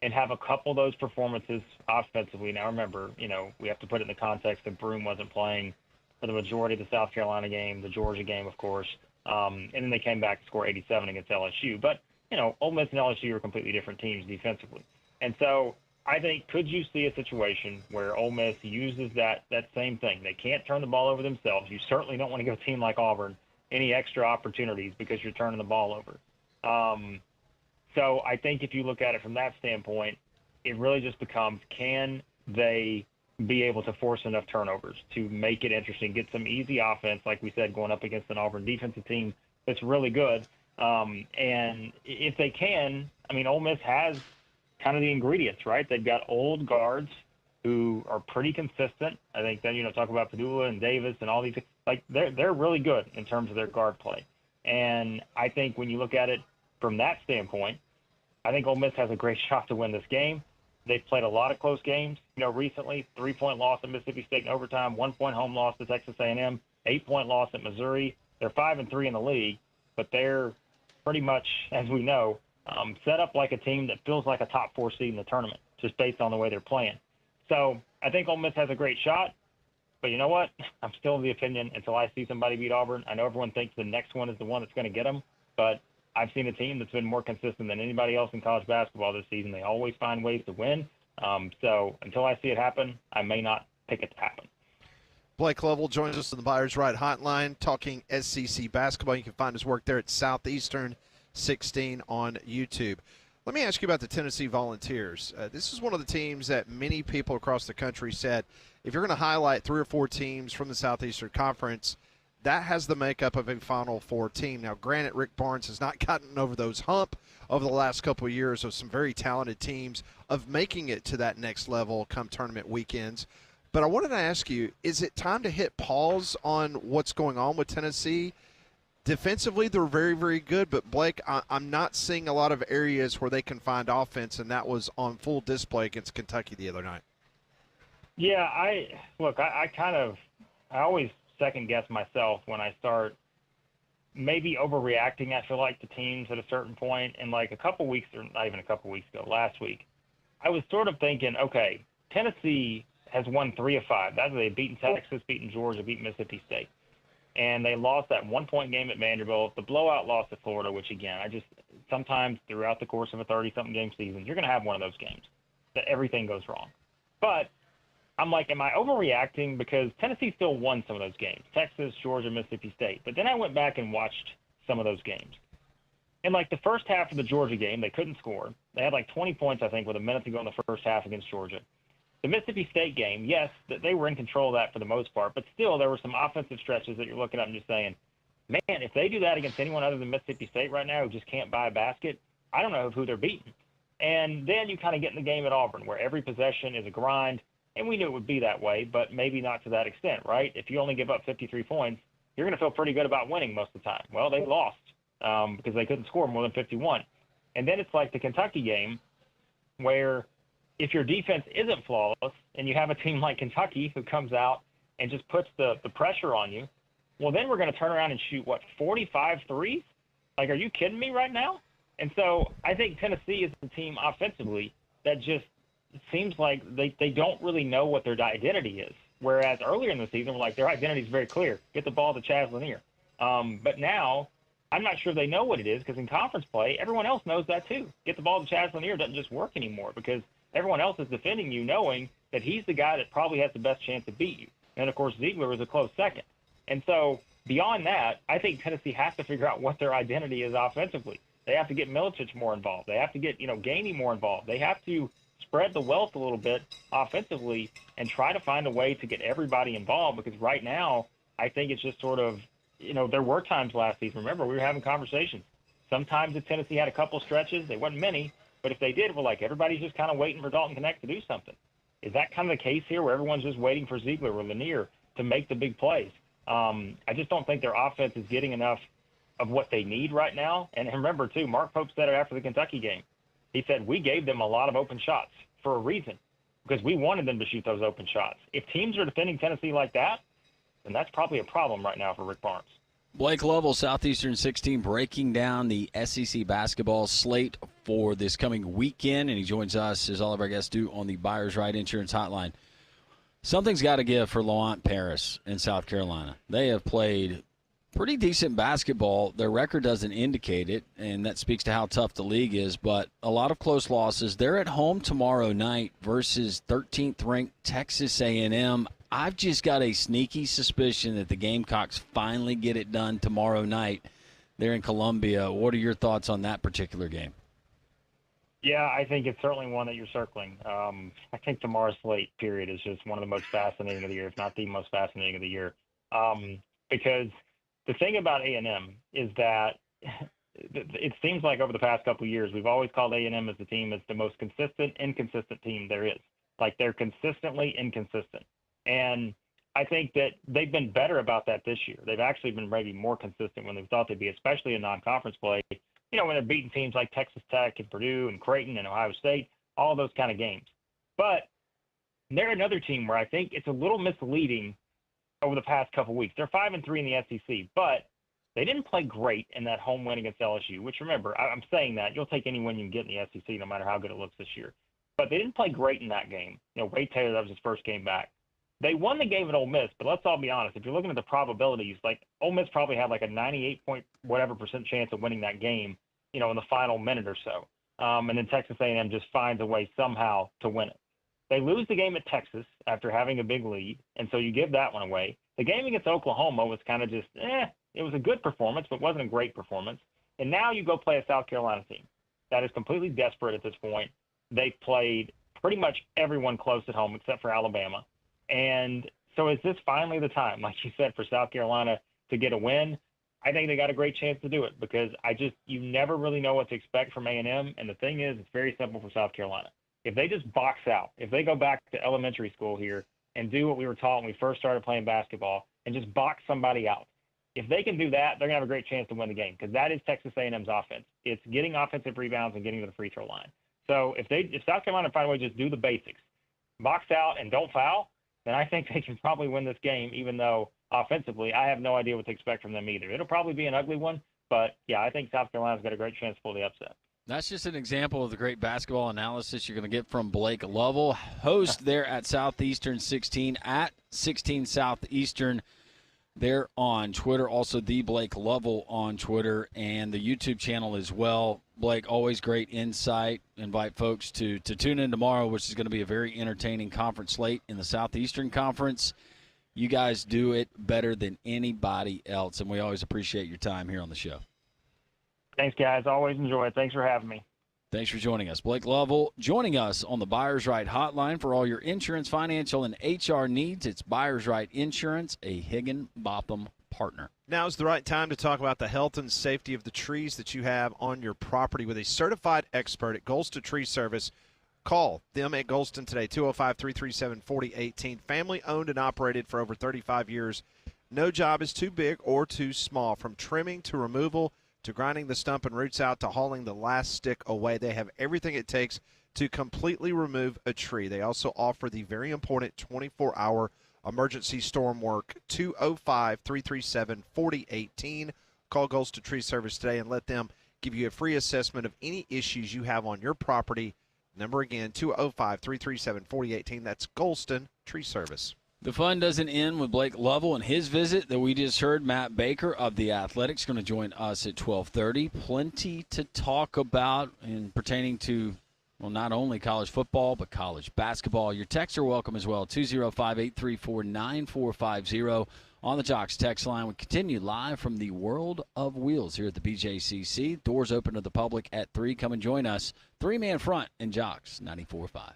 and have a couple of those performances offensively. Now, remember, we have to put it in the context that Broome wasn't playing for the majority of the South Carolina game, the Georgia game, of course, and then they came back to score 87 against LSU. But, Ole Miss and LSU are completely different teams defensively. And so I think, could you see a situation where Ole Miss uses that same thing? They can't turn the ball over themselves. You certainly don't want to give a team like Auburn any extra opportunities because you're turning the ball over. So I think if you look at it from that standpoint, it really just becomes, can they be able to force enough turnovers to make it interesting, get some easy offense, like we said, going up against an Auburn defensive team that's really good. And if they can, I mean, Ole Miss has kind of the ingredients, right? They've got old guards who are pretty consistent. I think then, talk about Padula and Davis and all these, like they're really good in terms of their guard play. And I think when you look at it from that standpoint, I think Ole Miss has a great shot to win this game. They've played a lot of close games, recently, 3-point loss at Mississippi State in overtime, 1-point home loss to Texas A&M, 8-point loss at Missouri. They're 5-3 in the league, but they're pretty much, as we know, set up like a team that feels like a top 4 seed in the tournament, just based on the way they're playing. So I think Ole Miss has a great shot, but you know what? I'm still of the opinion until I see somebody beat Auburn. I know everyone thinks the next one is the one that's going to get them, but I've seen a team that's been more consistent than anybody else in college basketball this season. They always find ways to win. So until I see it happen, I may not pick it to happen. Blake Lovell joins us on the Buyers Right Hotline talking SEC basketball. You can find his work there at Southeastern 16 on YouTube. Let me ask you about the Tennessee Volunteers. This is one of the teams that many people across the country said, if you're going to highlight 3 or 4 teams from the Southeastern Conference, that has the makeup of a Final Four team. Now, granted, Rick Barnes has not gotten over those hump over the last couple of years of some very talented teams of making it to that next level come tournament weekends. But I wanted to ask you, is it time to hit pause on what's going on with Tennessee? Defensively, they're very, very good, but Blake, I'm not seeing a lot of areas where they can find offense, and that was on full display against Kentucky the other night. Yeah, I always second-guess myself when I start maybe overreacting, I feel like, to teams at a certain point. And like a couple weeks, or not even a couple weeks ago, last week, I was sort of thinking, okay, Tennessee has won 3 of 5. That's they've beaten Texas, beaten Georgia, beaten Mississippi State. And they lost that 1-point game at Vanderbilt, the blowout loss to Florida, which, again, sometimes throughout the course of a 30-something game season, you're going to have one of those games that everything goes wrong. But I'm like, am I overreacting? Because Tennessee still won some of those games, Texas, Georgia, Mississippi State. But then I went back and watched some of those games. In like the first half of the Georgia game, they couldn't score. They had like 20 points, I think, with a minute to go in the first half against Georgia. The Mississippi State game, yes, they were in control of that for the most part, but still there were some offensive stretches that you're looking at and just saying, man, if they do that against anyone other than Mississippi State right now who just can't buy a basket, I don't know who they're beating. And then you kind of get in the game at Auburn where every possession is a grind, and we knew it would be that way, but maybe not to that extent, right? If you only give up 53 points, you're going to feel pretty good about winning most of the time. Well, they lost because they couldn't score more than 51. And then it's like the Kentucky game where if your defense isn't flawless and you have a team like Kentucky who comes out and just puts the pressure on you, well, then we're going to turn around and shoot, 45 threes? Like, are you kidding me right now? And so I think Tennessee is the team offensively that just seems like they don't really know what their identity is. Whereas earlier in the season, we're like, their identity is very clear. Get the ball to Chaz Lanier. But now I'm not sure they know what it is because in conference play, everyone else knows that too. Get the ball to Chaz Lanier doesn't just work anymore because everyone else is defending you knowing that he's the guy that probably has the best chance to beat you. And, of course, Ziegler was a close second. And so beyond that, I think Tennessee has to figure out what their identity is offensively. They have to get Milicic more involved. They have to get, Gainey more involved. They have to spread the wealth a little bit offensively and try to find a way to get everybody involved because right now I think it's just sort of, there were times last season. Remember, we were having conversations. Sometimes if Tennessee had a couple stretches, they wasn't many, but if they did, we're like, everybody's just kind of waiting for Dalton Connect to do something. Is that kind of the case here where everyone's just waiting for Ziegler or Lanier to make the big plays? I just don't think their offense is getting enough of what they need right now. And remember, too, Mark Pope said it after the Kentucky game. He said, we gave them a lot of open shots for a reason because we wanted them to shoot those open shots. If teams are defending Tennessee like that, then that's probably a problem right now for Rick Barnes. Blake Lovell, Southeastern 16, breaking down the SEC basketball slate for this coming weekend, and he joins us, as all of our guests do, on the Buyers Right Insurance Hotline. Something's got to give for Louant Paris in South Carolina. They have played pretty decent basketball. Their record doesn't indicate it, and that speaks to how tough the league is, but a lot of close losses. They're at home tomorrow night versus 13th-ranked Texas A&M. I've just got a sneaky suspicion that the Gamecocks finally get it done tomorrow night there in Columbia. What are your thoughts on that particular game? Yeah, I think it's certainly one that you're circling. I think tomorrow's slate, period, is just one of the most fascinating of the year, if not the most fascinating of the year. Because the thing about A&M is that it seems like over the past couple of years, we've always called A&M as the team that's the most consistent, inconsistent team there is. Like, they're consistently inconsistent. And I think that they've been better about that this year. They've actually been maybe more consistent when they thought they'd be, especially in non-conference play. When they're beating teams like Texas Tech and Purdue and Creighton and Ohio State, all those kind of games. But they're another team where I think it's a little misleading over the past couple of weeks. They're 5-3 in the SEC, but they didn't play great in that home win against LSU, which, remember, I'm saying that. You'll take any win you can get in the SEC no matter how good it looks this year. But they didn't play great in that game. Wade Taylor, that was his first game back. They won the game at Ole Miss, but let's all be honest. If you're looking at the probabilities, like Ole Miss probably had like a 98% chance of winning that game, in the final minute or so. And then Texas A&M just finds a way somehow to win it. They lose the game at Texas after having a big lead, and so you give that one away. The game against Oklahoma was kind of just, it was a good performance, but wasn't a great performance. And now you go play a South Carolina team that is completely desperate at this point. They've played pretty much everyone close at home except for Alabama. And so is this finally the time, like you said, for South Carolina to get a win? I think they got a great chance to do it because you never really know what to expect from A&M. And the thing is, it's very simple for South Carolina. If they just box out, if they go back to elementary school here and do what we were taught when we first started playing basketball and just box somebody out, if they can do that, they're going to have a great chance to win the game because that is Texas A&M's offense. It's getting offensive rebounds and getting to the free throw line. So if South Carolina find a way to just do the basics, box out and don't foul, then I think they can probably win this game, even though offensively I have no idea what to expect from them either. It'll probably be an ugly one, but, yeah, I think South Carolina's got a great chance to pull the upset. That's just an example of the great basketball analysis you're going to get from Blake Lovell, host there at Southeastern 16 at 16 Southeastern. There on Twitter, also the Blake Lovell on Twitter, and the YouTube channel as well. Blake, always great insight. Invite folks to tune in tomorrow, which is going to be a very entertaining conference slate in the Southeastern Conference. You guys do it better than anybody else, and we always appreciate your time here on the show. Thanks, guys. Always enjoy it. Thanks for having me. Thanks for joining us. Blake Lovell joining us on the Buyers Right Hotline for all your insurance, financial, and HR needs. It's Buyers Right Insurance, a Higginbotham partner. Now is the right time to talk about the health and safety of the trees that you have on your property with a certified expert at Golston Tree Service. Call them at Golston today, 205-337-4018. Family owned and operated for over 35 years. No job is too big or too small. From trimming to removal to grinding the stump and roots out to hauling the last stick away, they have everything it takes to completely remove a tree. They also offer the very important 24-hour emergency storm work, 205-337-4018. Call Golston Tree Service today and let them give you a free assessment of any issues you have on your property. Number again, 205-337-4018. That's Golston Tree Service. The fun doesn't end with Blake Lovell and his visit that we just heard. Matt Baker of the Athletics going to join us at 12:30. Plenty to talk about in pertaining to, well, not only college football, but college basketball. Your texts are welcome as well, 205-834-9450 on the Jocks text line. We continue live from the World of Wheels here at the BJCC. Doors open to the public at 3. Come and join us. Three-man front in Jocks 94.5.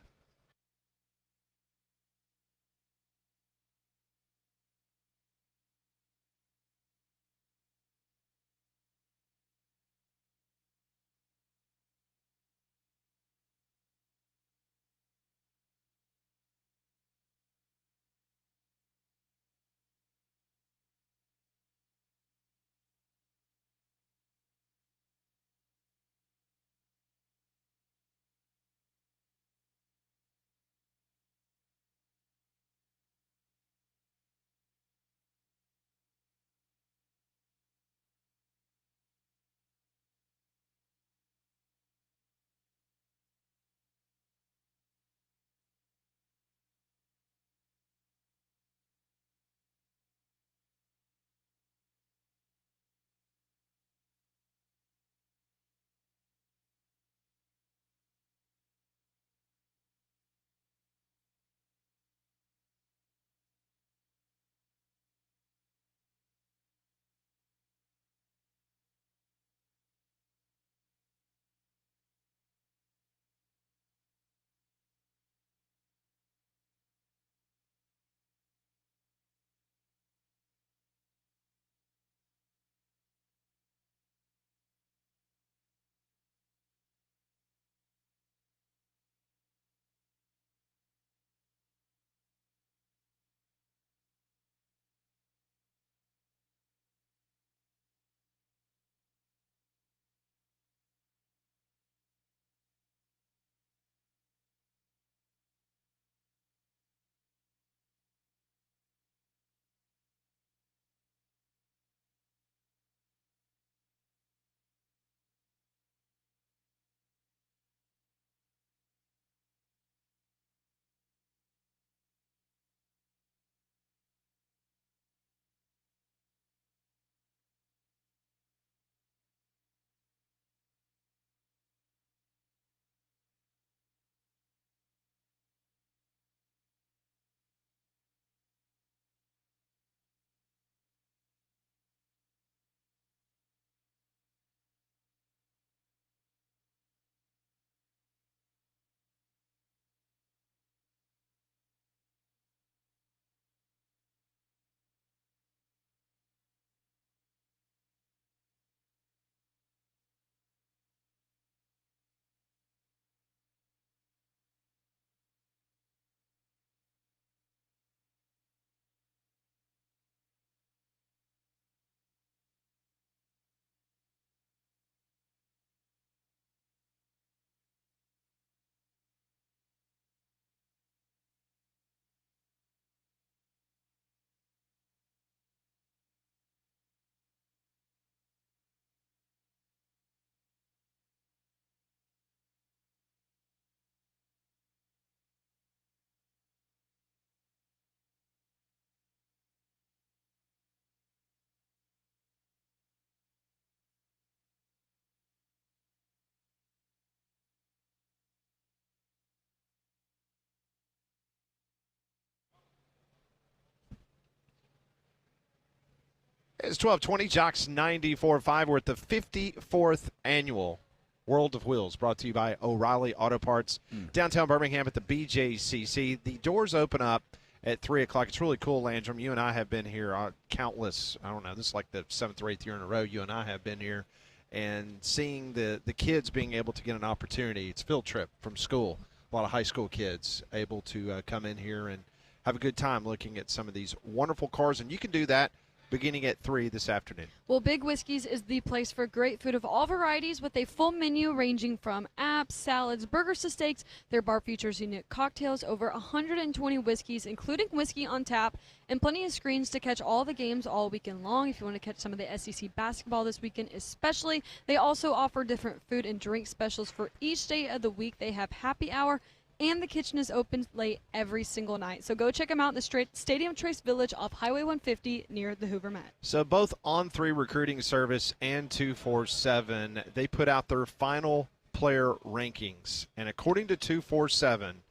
It's 12:20. Jocks 94.5. We're at the 54th annual World of Wheels, brought to you by O'Reilly Auto Parts, downtown Birmingham at the BJCC. The doors open up at 3 o'clock. It's really cool, Landrum. You and I have been here countless, I don't know, this is like the 7th or 8th year in a row you and I have been here. And seeing the kids being able to get an opportunity. It's a field trip from school. A lot of high school kids able to come in here and have a good time looking at some of these wonderful cars. And you can do that beginning at 3 this afternoon. Well, Big Whiskey's is the place for great food of all varieties with a full menu ranging from apps, salads, burgers to steaks. Their bar features unique cocktails, over 120 whiskeys, including whiskey on tap, and plenty of screens to catch all the games all weekend long. If you want to catch some of the SEC basketball this weekend especially, they also offer different food and drink specials for each day of the week. They have happy hour, and the kitchen is open late every single night. So go check them out in the Stadium Trace Village off Highway 150 near the Hoover Met. So both On3 Recruiting Service and 247, they put out their final player rankings. And according to 247,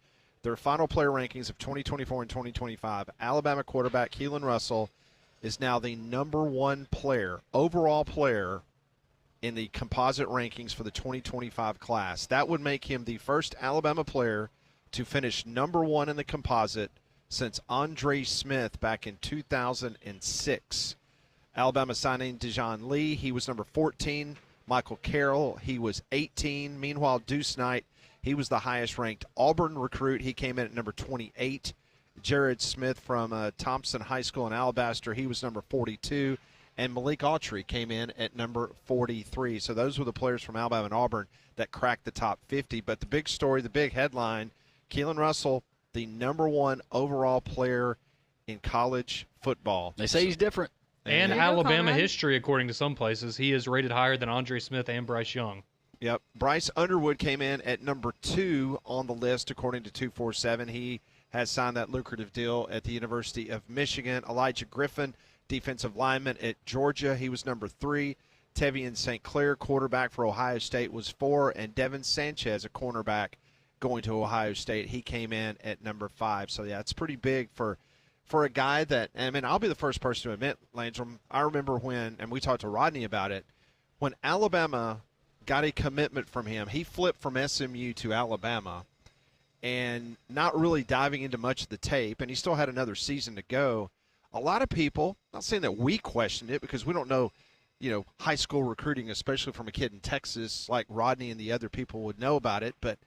their final player rankings of 2024 and 2025, Alabama quarterback Keelan Russell is now the #1 player, overall player, in the composite rankings for the 2025 class. That would make him the first Alabama player to finish #1 in the composite since Andre Smith back in 2006. Alabama signing Dejon Lee, he was number 14. Michael Carroll, he was 18. Meanwhile, Deuce Knight, he was the highest ranked Auburn recruit. He came in at number 28. Jared Smith from Thompson High School in Alabaster, he was number 42. And Malik Autry came in at number 43. So those were the players from Alabama and Auburn that cracked the top 50. But the big story, the big headline, Keelan Russell, the #1 overall player in college football. They say he's different. And Alabama history, according to some places, he is rated higher than Andre Smith and Bryce Young. Yep. Bryce Underwood came in at number 2 on the list, according to 247. He has signed that lucrative deal at the University of Michigan. Elijah Griffin, defensive lineman at Georgia, he was number 3. Tevian St. Clair, quarterback for Ohio State, was 4. And Devin Sanchez, a cornerback going to Ohio State, he came in at number 5. So, yeah, it's pretty big for a guy that, I mean, I'll be the first person to admit, Landrum, I remember when, and we talked to Rodney about it, when Alabama got a commitment from him, he flipped from SMU to Alabama and not really diving into much of the tape, and he still had another season to go. A lot of people, not saying that we questioned it because we don't know, high school recruiting, especially from a kid in Texas like Rodney and the other people would know about it, but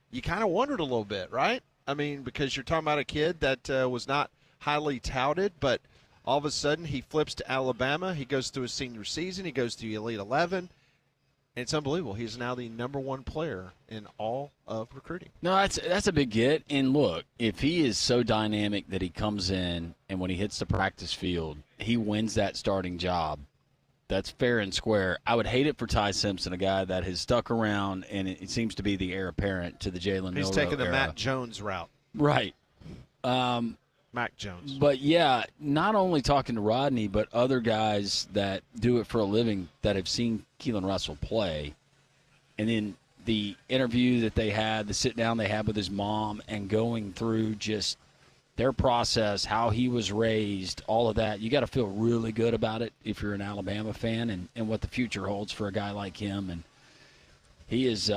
you kind of wondered a little bit, right? I mean, because you're talking about a kid that was not highly touted, but all of a sudden he flips to Alabama. He goes through his senior season. He goes through Elite 11. And it's unbelievable. He's now the #1 player in all of recruiting. No, that's a big get. And look, if he is so dynamic that he comes in and when he hits the practice field, he wins that starting job, that's fair and square. I would hate it for Ty Simpson, a guy that has stuck around, and it seems to be the heir apparent to the Jalen Milroe He's taking the era. Matt Jones route. Right. Mac Jones. But, yeah, not only talking to Rodney, but other guys that do it for a living that have seen Keelan Russell play. And then the interview that they had, the sit-down they had with his mom, and going through just their process, how he was raised, all of that. You got to feel really good about it if you're an Alabama fan and what the future holds for a guy like him. And he is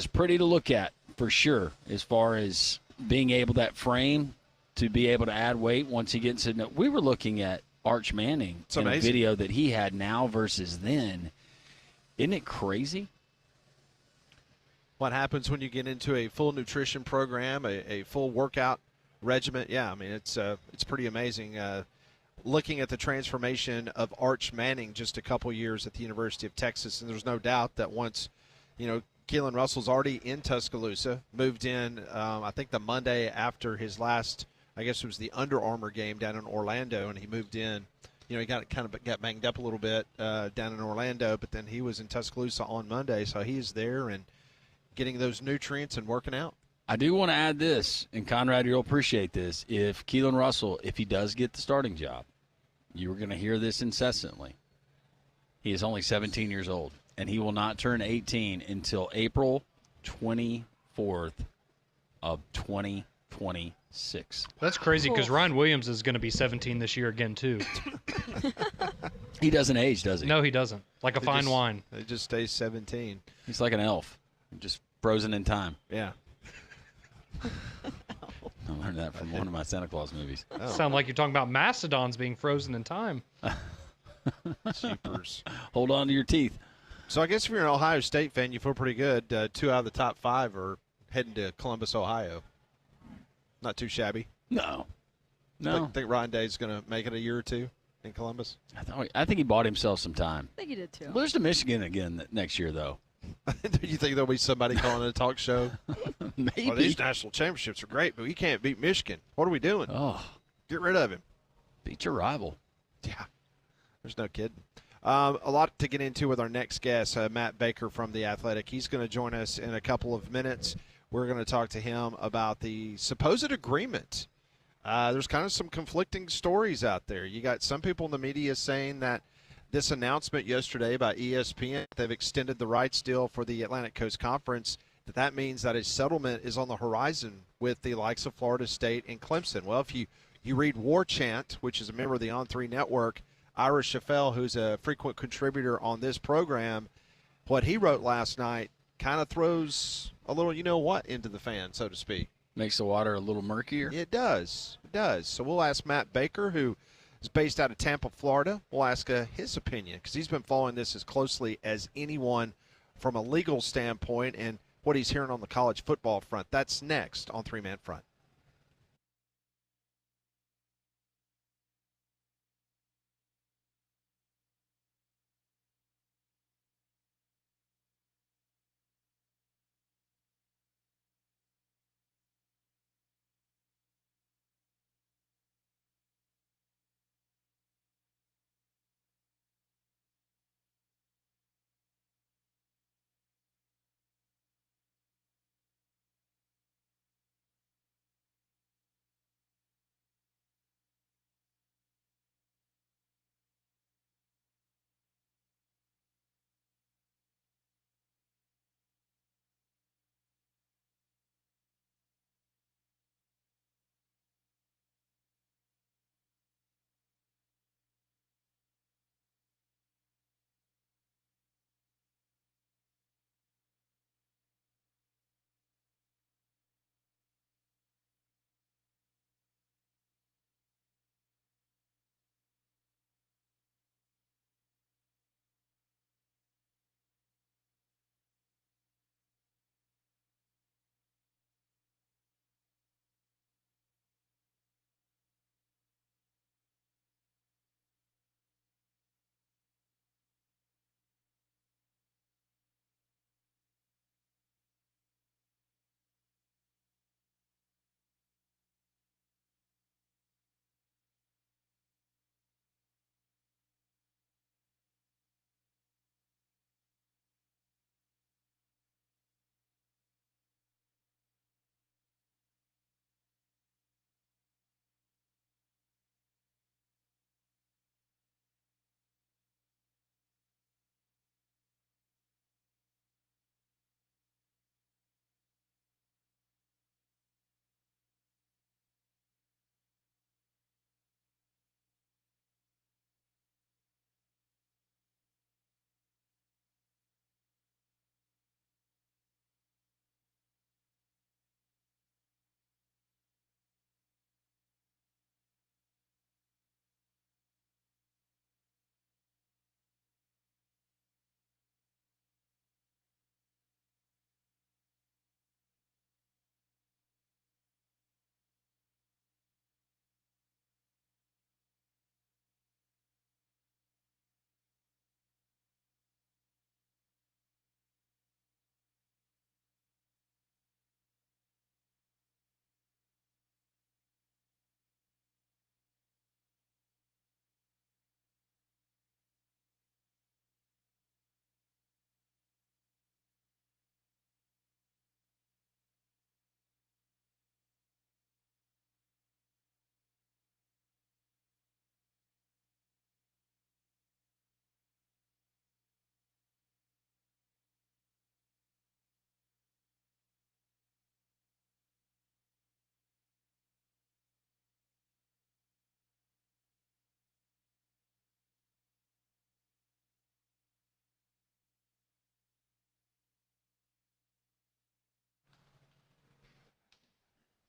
pretty to look at for sure as far as being able, that frame, to be able to add weight once he gets in. We were looking at Arch Manning in a video that he had now versus then. Isn't it crazy? What happens when you get into a full nutrition program, a full workout regimen? Yeah, I mean, it's pretty amazing. Looking at the transformation of Arch Manning just a couple years at the University of Texas, and there's no doubt that once, Keelan Russell's already in Tuscaloosa, moved in, I think the Monday after his last, I guess it was the Under Armour game down in Orlando, and he moved in. He got banged up a little bit down in Orlando, but then he was in Tuscaloosa on Monday, so he's there and getting those nutrients and working out. I do want to add this, and Conrad, you'll appreciate this. If Keelan Russell, if he does get the starting job, you are going to hear this incessantly. He is only 17 years old, and he will not turn 18 until April 24th of 2025. 6. That's crazy because Cool. Ryan Williams is going to be 17 this year again, too. He doesn't age, does he? No, he doesn't. Like a fine wine. They just stay 17. He's like an elf, just frozen in time. Yeah. I learned that from one of my Santa Claus movies. Oh. Sound like you're talking about mastodons being frozen in time. Jeepers. Hold on to your teeth. So I guess if you're an Ohio State fan, you feel pretty good. 2 out of the top 5 are heading to Columbus, Ohio. Not too shabby. No. No. Think Ryan Day's going to make it a year or two in Columbus? I think he bought himself some time. I think he did too. Lose to Michigan again next year, though. Do you think there'll be somebody calling a talk show? Maybe. Well, these national championships are great, but we can't beat Michigan. What are we doing? Oh, Get rid of him. beat your rival. Yeah, there's no kidding. A lot to get into with our next guest, Matt Baker from The Athletic. He's going to join us in a couple of minutes. We're going to talk to him about the supposed agreement. There's kind of some conflicting stories out there. You got some people in the media saying that this announcement yesterday by ESPN, they've extended the rights deal for the Atlantic Coast Conference, that means that a settlement is on the horizon with the likes of Florida State and Clemson. Well, if you read War Chant, which is a member of the On3 Network, Ira Schafel, who's a frequent contributor on this program, what he wrote last night kind of throws a little you-know-what into the fan, so to speak. Makes the water a little murkier. It does. It does. So we'll ask Matt Baker, who is based out of Tampa, Florida. We'll ask his opinion because he's been following this as closely as anyone from a legal standpoint and what he's hearing on the college football front. That's next on Three Man Front.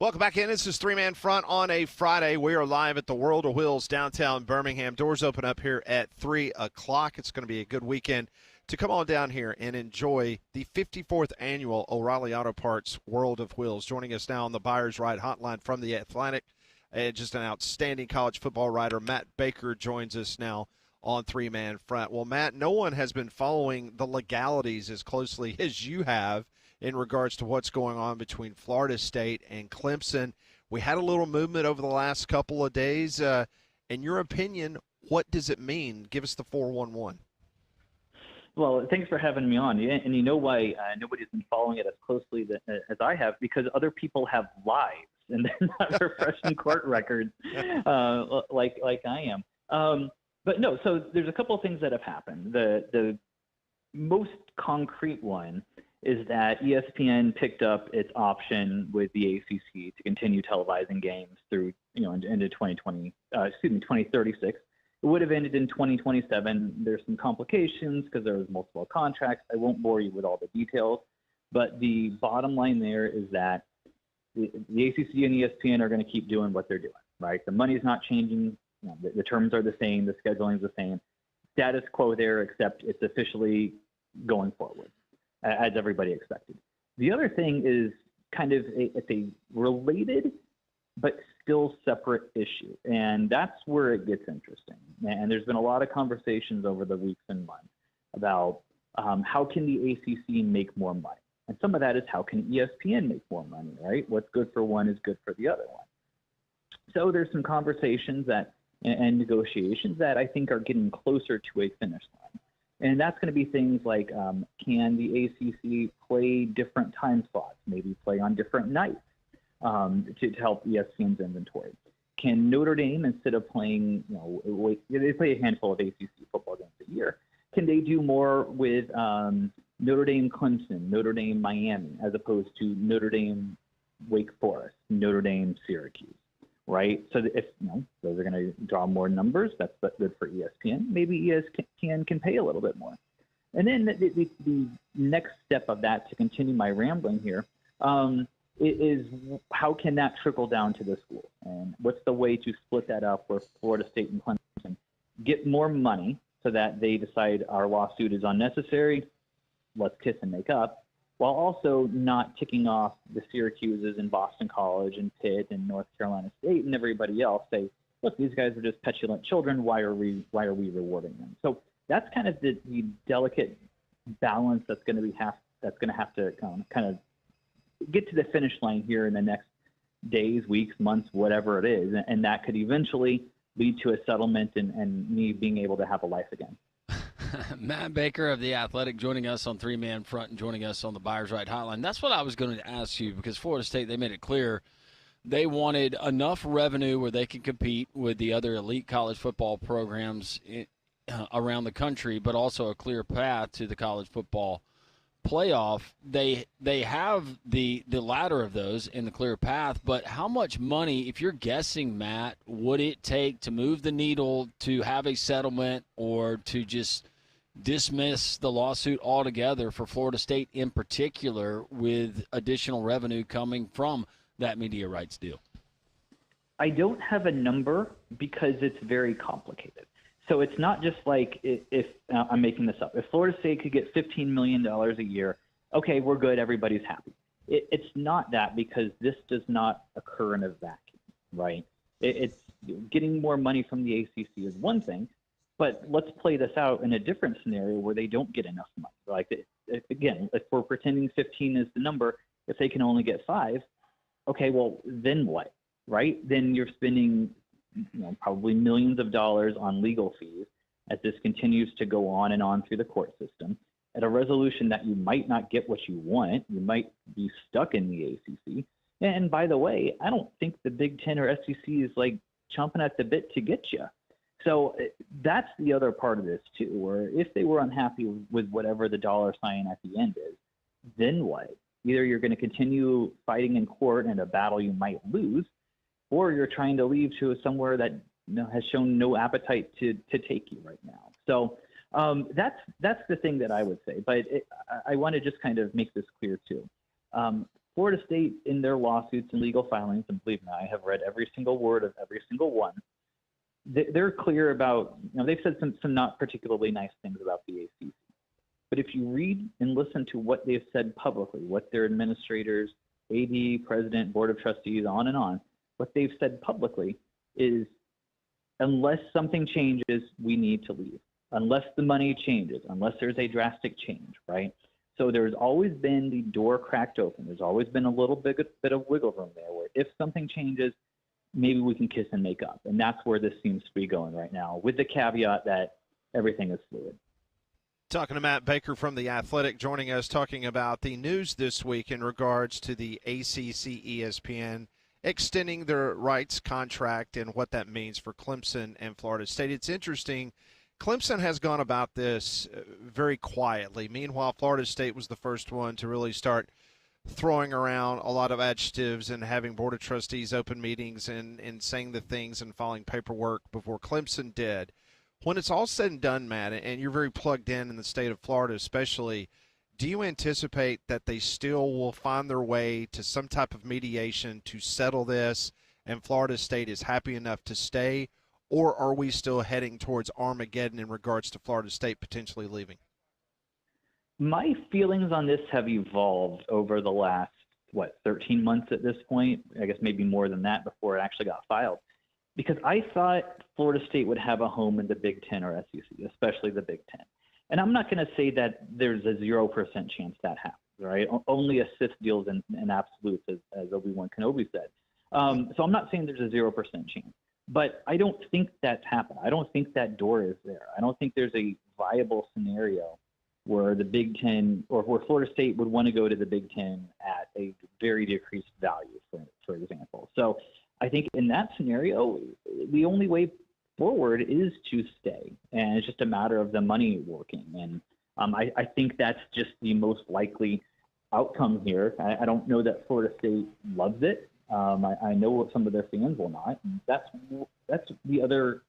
Welcome back in. This is Three Man Front on a Friday. We are live at the World of Wheels downtown Birmingham. Doors open up here at 3 o'clock. It's going to be a good weekend to come on down here and enjoy the 54th annual O'Reilly Auto Parts World of Wheels. Joining us now on the Buyer's Right Hotline from the Athletic, just an outstanding college football writer, Matt Baker, joins us now on Three Man Front. Well, Matt, no one has been following the legalities as closely as you have in regards to what's going on between Florida State and Clemson. We had a little movement over the last couple of days. In your opinion, what does it mean? Give us the 411. Well, thanks for having me on. Yeah, and you know why nobody's been following it as closely as I have? Because other people have lives and they're not refreshing court records like I am. But no, so there's a couple of things that have happened. The most concrete one is that ESPN picked up its option with the ACC to continue televising games through, into 2036. It would have ended in 2027. There's some complications because there was multiple contracts. I won't bore you with all the details, but the bottom line there is that the ACC and ESPN are going to keep doing what they're doing, right? The money's not changing. The terms are the same. The scheduling is the same. Status quo there, except it's officially going forward, as everybody expected. The other thing is kind of it's a related but still separate issue, and that's where it gets interesting. And there's been a lot of conversations over the weeks and months about how can the ACC make more money, and some of that is how can ESPN make more money, right? What's good for one is good for the other one. So there's some conversations and negotiations that I think are getting closer to a finish line. And that's going to be things like, can the ACC play different time slots, maybe play on different nights to help ESPN's inventory? Can Notre Dame, instead of playing, they play a handful of ACC football games a year, can they do more with Notre Dame Clemson, Notre Dame Miami, as opposed to Notre Dame Wake Forest, Notre Dame Syracuse? Right, so if those are going to draw more numbers, that's good for ESPN. Maybe ESPN can pay a little bit more. And then the next step of that, to continue my rambling here, is how can that trickle down to the school? And what's the way to split that up where Florida State and Clemson get more money so that they decide our lawsuit is unnecessary, let's kiss and make up, while also not ticking off the Syracuses and Boston College and Pitt and North Carolina State and everybody else, say, look, these guys are just petulant children. Why are we rewarding them? So that's kind of the delicate balance that's going to have to kind of get to the finish line here in the next days, weeks, months, whatever it is, and that could eventually lead to a settlement and me being able to have a life again. Matt Baker of The Athletic joining us on Three Man Front and joining us on the Buyer's Right Hotline. That's what I was going to ask you, because Florida State, they made it clear they wanted enough revenue where they could compete with the other elite college football programs around the country, but also a clear path to the college football playoff. They have the latter of those in the clear path, but how much money, if you're guessing, Matt, would it take to move the needle to have a settlement or to just dismiss the lawsuit altogether for Florida State in particular, with additional revenue coming from that media rights deal? I don't have a number because it's very complicated. So it's not just like if I'm making this up. If Florida State could get $15 million a year, okay, we're good, everybody's happy. It's not that, because this does not occur in a vacuum, right? It's getting more money from the ACC is one thing, but let's play this out in a different scenario where they don't get enough money. Like, again, if we're pretending 15 is the number, if they can only get 5, okay, well, then what, right? Then you're spending probably millions of dollars on legal fees as this continues to go on and on through the court system at a resolution that you might not get what you want. You might be stuck in the ACC. And by the way, I don't think the Big Ten or SEC is like chomping at the bit to get you. So that's the other part of this too, where if they were unhappy with whatever the dollar sign at the end is, then what? Either you're going to continue fighting in court in a battle you might lose, or you're trying to leave to somewhere that has shown no appetite to take you right now. So that's the thing that I would say. But I want to just kind of make this clear too. Florida State, in their lawsuits and legal filings, and believe me, I have read every single word of every single one, they're clear about, they've said some not particularly nice things about the ACC. But if you read and listen to what they've said publicly, what their administrators, AD, president, board of trustees, on and on, what they've said publicly is, unless something changes, we need to leave. Unless the money changes, unless there's a drastic change, right? So there's always been the door cracked open. There's always been a little bit of wiggle room there where if something changes, maybe we can kiss and make up. And that's where this seems to be going right now, with the caveat that everything is fluid. Talking to Matt Baker from The Athletic, joining us talking about the news this week in regards to the ACC ESPN extending their rights contract and what that means for Clemson and Florida State. It's interesting. Clemson has gone about this very quietly. Meanwhile, Florida State was the first one to really start throwing around a lot of adjectives and having board of trustees open meetings and saying the things and filing paperwork before Clemson did. When it's all said and done, Matt, and you're very plugged in the state of Florida especially, do you anticipate that they still will find their way to some type of mediation to settle this and Florida State is happy enough to stay? Or are we still heading towards Armageddon in regards to Florida State potentially leaving? My feelings on this have evolved over the last, 13 months at this point? I guess maybe more than that before it actually got filed. Because I thought Florida State would have a home in the Big Ten or SEC, especially the Big Ten. And I'm not going to say that there's a 0% chance that happens, right? Only assist deals in absolutes, as Obi-Wan Kenobi said. So I'm not saying there's a 0% chance. But I don't think that's happened. I don't think that door is there. I don't think there's a viable scenario where the Big Ten or where Florida State would want to go to the Big Ten at a very decreased value, for example. So I think in that scenario, the only way forward is to stay. And it's just a matter of the money working. And I think that's just the most likely outcome here. I don't know that Florida State loves it. I know what some of their fans will not. That's the other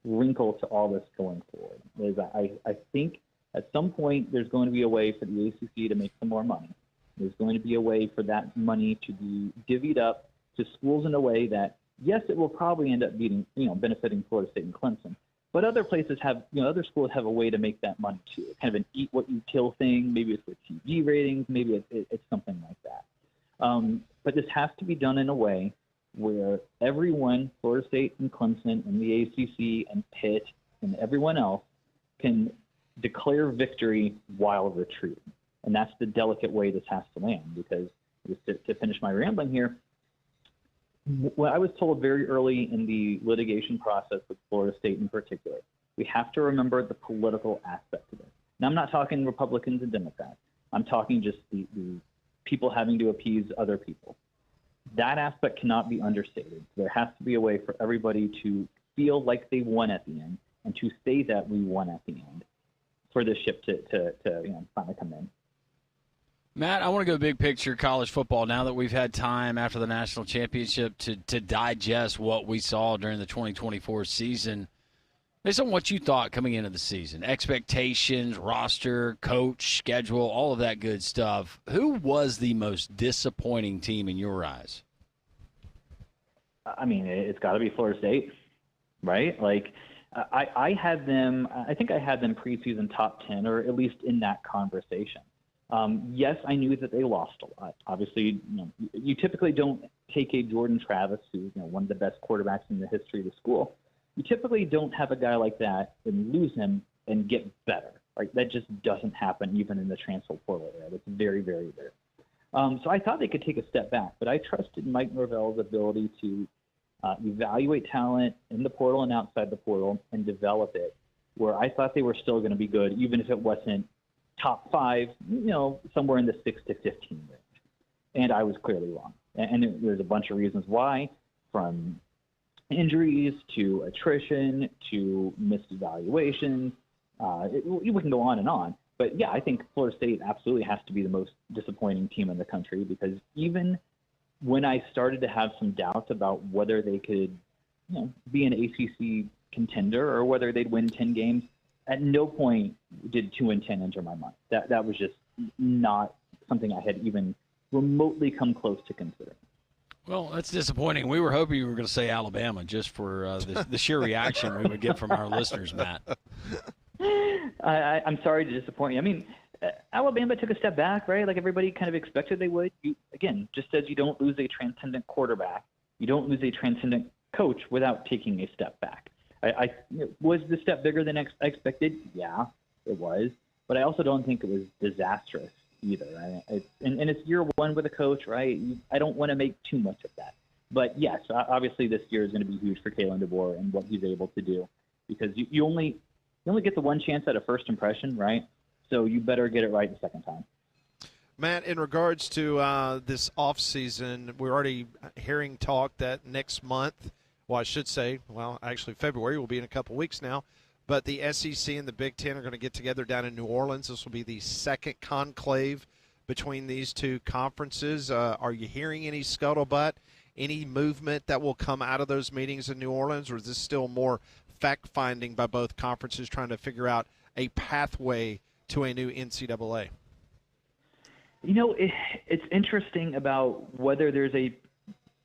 wrinkle to all this going forward. Is I think at some point there's going to be a way for the ACC to make some more money. There's going to be a way for that money to be divvied up to schools in a way that, yes, it will probably end up benefiting Florida State and Clemson. But other places have, other schools have a way to make that money too. It's kind of an eat what you kill thing. Maybe it's with TV ratings. Maybe it's something like that. But this has to be done in a way where everyone, Florida State and Clemson and the ACC and Pitt and everyone else, can declare victory while retreating. And that's the delicate way this has to land, because just to finish my rambling here, what I was told very early in the litigation process with Florida State in particular, we have to remember the political aspect of it. Now, I'm not talking Republicans and Democrats. I'm talking just the people having to appease other people. That aspect cannot be understated. There has to be a way for everybody to feel like they won at the end and to say that we won at the end for the ship to finally come in. Matt, I want to go big picture college football now that we've had time after the national championship to digest what we saw during the 2024 season. Based on what you thought coming into the season, expectations, roster, coach, schedule, all of that good stuff, who was the most disappointing team in your eyes? I mean, it's got to be Florida State, right? Like, I had them, I think I had them preseason top 10, or at least in that conversation. Yes, I knew that they lost a lot. Obviously, you typically don't take a Jordan Travis, who's one of the best quarterbacks in the history of the school. You typically don't have a guy like that and lose him and get better. Right? That just doesn't happen even in the transfer portal era. That's very, very rare. So I thought they could take a step back, but I trusted Mike Norvell's ability to evaluate talent in the portal and outside the portal and develop it, where I thought they were still going to be good, even if it wasn't top 5, somewhere in the 6 to 15 range. And I was clearly wrong. And there's a bunch of reasons why, from injuries to attrition to missed evaluations. We can go on and on. But, yeah, I think Florida State absolutely has to be the most disappointing team in the country, because even when I started to have some doubts about whether they could be an ACC contender or whether they'd win 10 games, at no point did 2-10 enter my mind. That was just not something I had even remotely come close to considering. Well, that's disappointing. We were hoping you were going to say Alabama just for the sheer reaction we would get from our listeners, Matt. I'm sorry to disappoint you. I mean, Alabama took a step back, right? Like everybody kind of expected they would. Again, just as you don't lose a transcendent quarterback, you don't lose a transcendent coach without taking a step back. Was the step bigger than expected? Yeah, it was. But I also don't think it was disastrous either. And it's year one with a coach, right? I don't want to make too much of that. But yes, obviously this year is going to be huge for Kalen DeBoer and what he's able to do, because you only get the one chance at a first impression, right? So you better get it right the second time. Matt, in regards to this offseason, we're already hearing talk that next month, well, I should say, well, actually February will be in a couple weeks now, but the SEC and the Big Ten are going to get together down in New Orleans. This will be the second conclave between these two conferences. Are you hearing any scuttlebutt, any movement that will come out of those meetings in New Orleans, or is this still more fact-finding by both conferences trying to figure out a pathway to a new NCAA? You know, it's interesting about whether there's a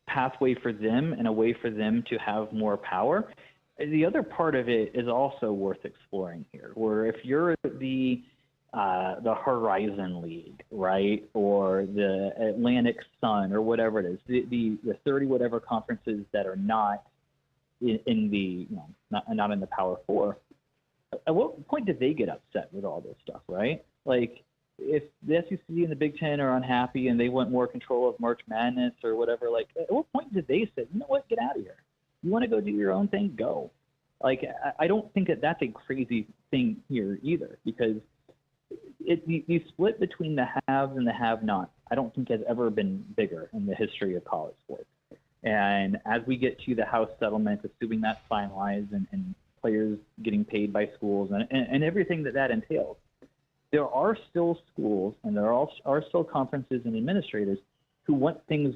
pathway for them and a way for them to have more power. The other part of it is also worth exploring here, where if you're the Horizon League, right, or the Atlantic Sun or whatever it is, the 30 whatever conferences that are not in the not in the Power Four, at what point do they get upset with all this stuff, right? Like, if the SEC and the Big Ten are unhappy and they want more control of March Madness or whatever, like, at what point did they say, you know what, get out of here? You want to go do your own thing? Go. Like, I don't think that that's a crazy thing here either, because the split between the haves and the have-nots, I don't think has ever been bigger in the history of college sports. And as we get to the House settlement, assuming that's finalized and players getting paid by schools and everything that entails, there are still schools and there are still conferences and administrators who want things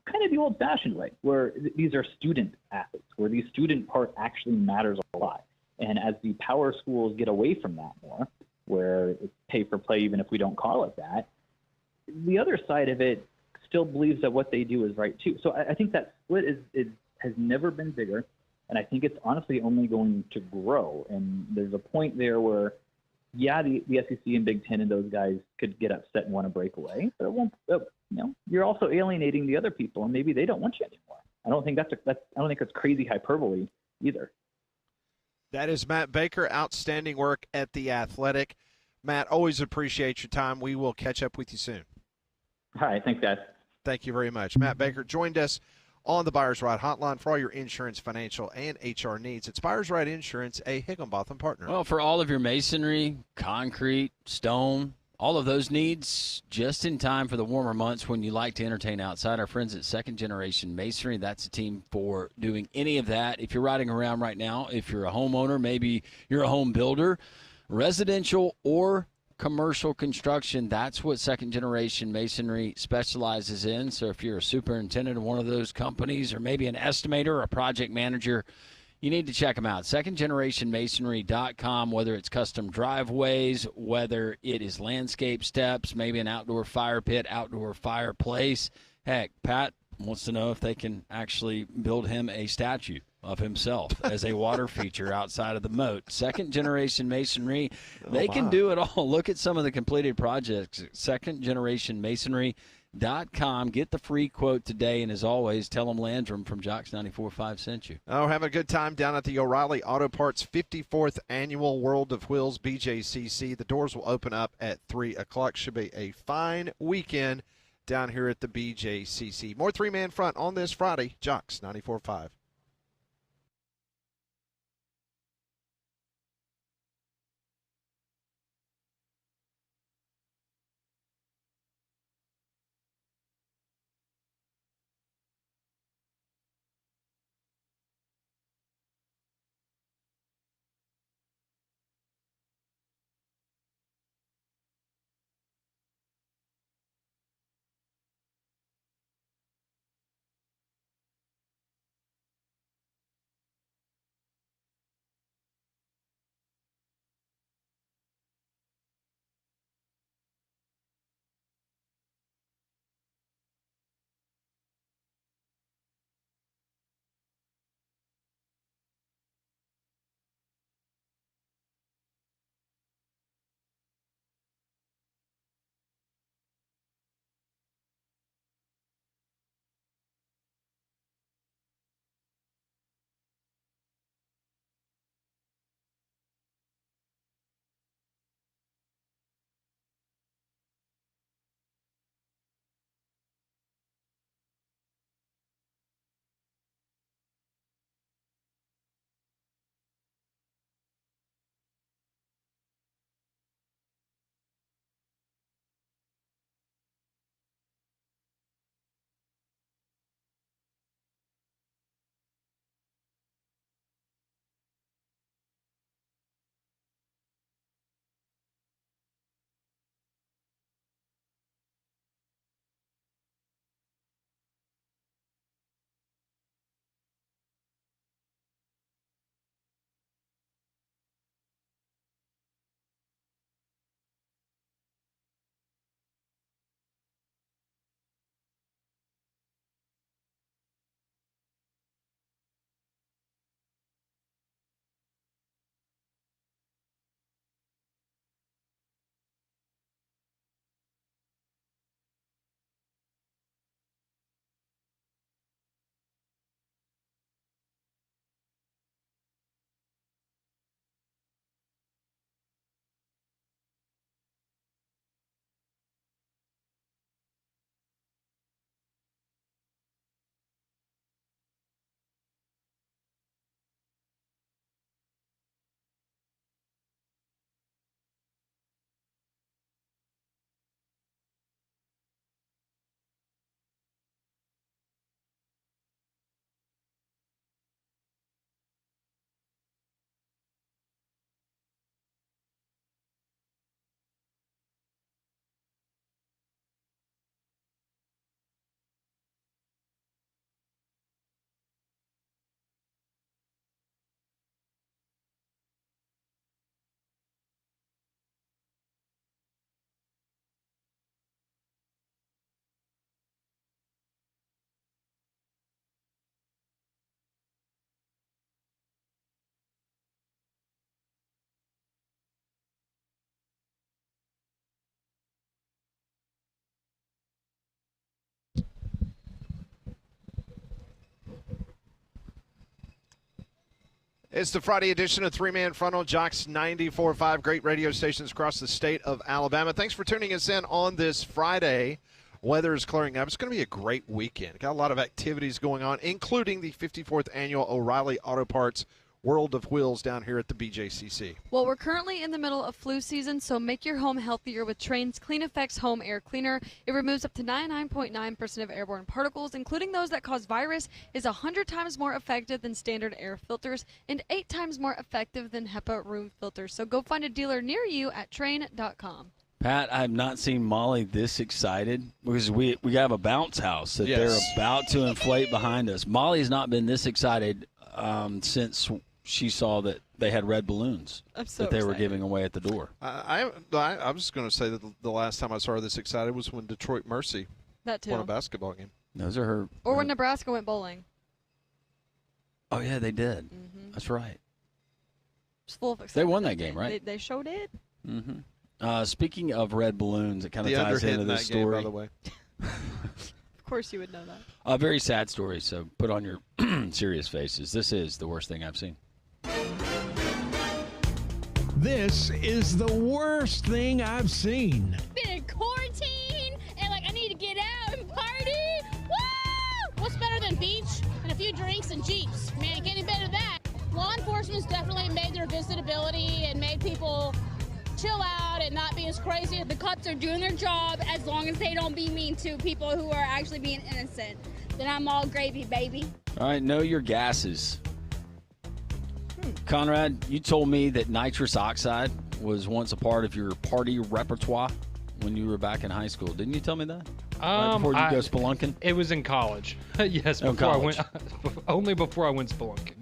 kind of the old-fashioned way, where these are student athletes, where the student part actually matters a lot. And as the power schools get away from that more, where it's pay for play, even if we don't call it that, the other side of it still believes that what they do is right too. So I think that split has never been bigger, and I think it's honestly only going to grow. And there's a point there where, yeah, the SEC and Big Ten and those guys could get upset and want to break away, but it won't. You're also alienating the other people, and maybe they don't want you anymore. I don't think that's crazy hyperbole either. That is Matt Baker. Outstanding work at The Athletic. Matt, always appreciate your time. We will catch up with you soon. All right. Thanks, guys. Thank you very much. Matt Baker joined us on the Buyers Right Hotline for all your insurance, financial, and HR needs. It's Buyers Right Insurance, a Higginbotham partner. Well, for all of your masonry, concrete, stone, all of those needs, just in time for the warmer months when you like to entertain outside. Our friends at Second Generation Masonry, that's a team for doing any of that. If you're riding around right now, if you're a homeowner, maybe you're a home builder, residential or commercial construction, that's what Second Generation Masonry specializes in. So if you're a superintendent of one of those companies, or maybe an estimator or a project manager, you need to check them out. SecondGenerationMasonry.com, whether it's custom driveways, whether it is landscape steps, maybe an outdoor fire pit, outdoor fireplace. Heck, Pat wants to know if they can actually build him a statue of himself as a water feature outside of the moat. Second Generation Masonry, they can do it all. Look at some of the completed projects at SecondGenerationMasonry.com. Get the free quote today, and as always, tell them Landrum from Jocks 94.5 sent you. Oh, having a good time down at the O'Reilly Auto Parts 54th Annual World of Wheels BJCC. The doors will open up at 3 o'clock. Should be a fine weekend down here at the BJCC. More three-man front on this Friday. Jocks 94.5. It's the Friday edition of Three Man Front on Jocks 94.5. Great radio stations across the state of Alabama. Thanks for tuning us in on this Friday. Weather is clearing up. It's going to be a great weekend. Got a lot of activities going on, including the 54th Annual O'Reilly Auto Parts World of Wheels down here at the BJCC. Well, we're currently in the middle of flu season, so make your home healthier with Trane's Clean Effects Home Air Cleaner. It removes up to 99.9% of airborne particles, including those that cause virus, is 100 times more effective than standard air filters and 8 times more effective than HEPA room filters. So go find a dealer near you at Trane.com. Pat, I have not seen Molly this excited because we have a bounce house that they're about to inflate behind us. Molly's not been this excited since she saw that they had red balloons that they were giving away at the door. I was going to say that the last time I saw her this excited was when Detroit Mercy won a basketball game. Those are her. Or when Nebraska went bowling. Oh, yeah, they did. That's right. Just full of excitement. They won that game, right? They sure did. Speaking of red balloons, it kind of ties into this story. Game, by the way. Of course you would know that. A very sad story, so put on your serious faces. This is the worst thing I've seen. This is the worst thing I've seen. Been in quarantine, and I need to get out and party. Woo! What's better than beach and a few drinks and Jeeps? Man, getting better than that. Law enforcement's definitely made their visitability and made people chill out and not be as crazy. The cops are doing their job as long as they don't be mean to people who are actually being innocent. Then I'm all gravy, baby. All right, know your gases. Conrad, you told me that nitrous oxide was once a part of your party repertoire when you were back in high school. Didn't you tell me that? Before you go spelunking? It was in college. Yes, before I went. Only before I went spelunking.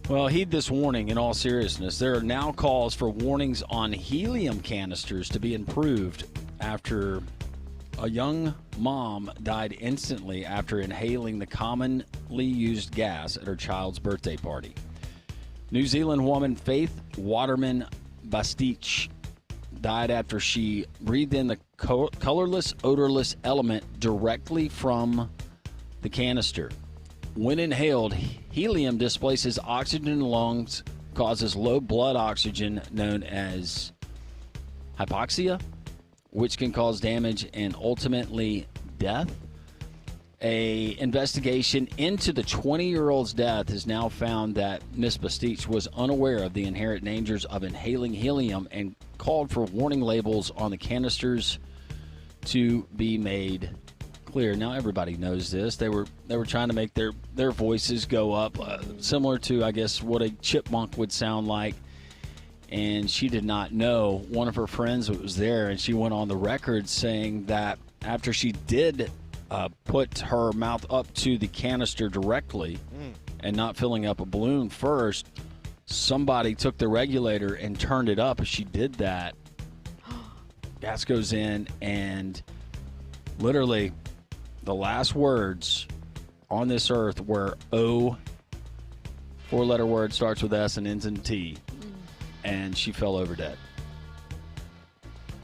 Well, heed this warning in all seriousness. There are now calls for warnings on helium canisters to be improved after a young mom died instantly after inhaling the commonly used gas at her child's birthday party. New Zealand woman Faith Waterman Bastich died after she breathed in the colorless, odorless element directly from the canister. When inhaled, helium displaces oxygen in the lungs, causes low blood oxygen known as hypoxia, which can cause damage and ultimately death. A investigation into the 20-year-old's death has now found that Ms. Bastich was unaware of the inherent dangers of inhaling helium and called for warning labels on the canisters to be made clear. Now everybody knows this. They were trying to make their voices go up, similar to, I guess, what a chipmunk would sound like. And she did not know. One of her friends was there, and she went on the record saying that after she did put her mouth up to the canister directly and not filling up a balloon first, somebody took the regulator and turned it up. As she did that, gas goes in, and literally the last words on this earth were O, four-letter word, starts with S and ends in T, and she fell over dead.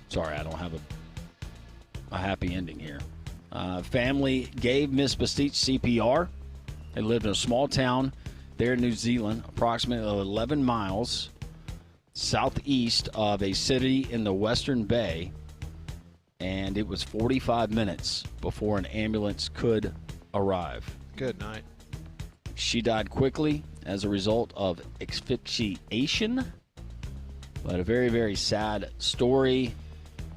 Sorry, I don't have a happy ending here. Family gave Miss Bastich CPR. They lived in a small town there in New Zealand, approximately 11 miles southeast of a city in the Western Bay, and it was 45 minutes before an ambulance could arrive. Good night. She died quickly as a result of asphyxiation, but a very, very sad story.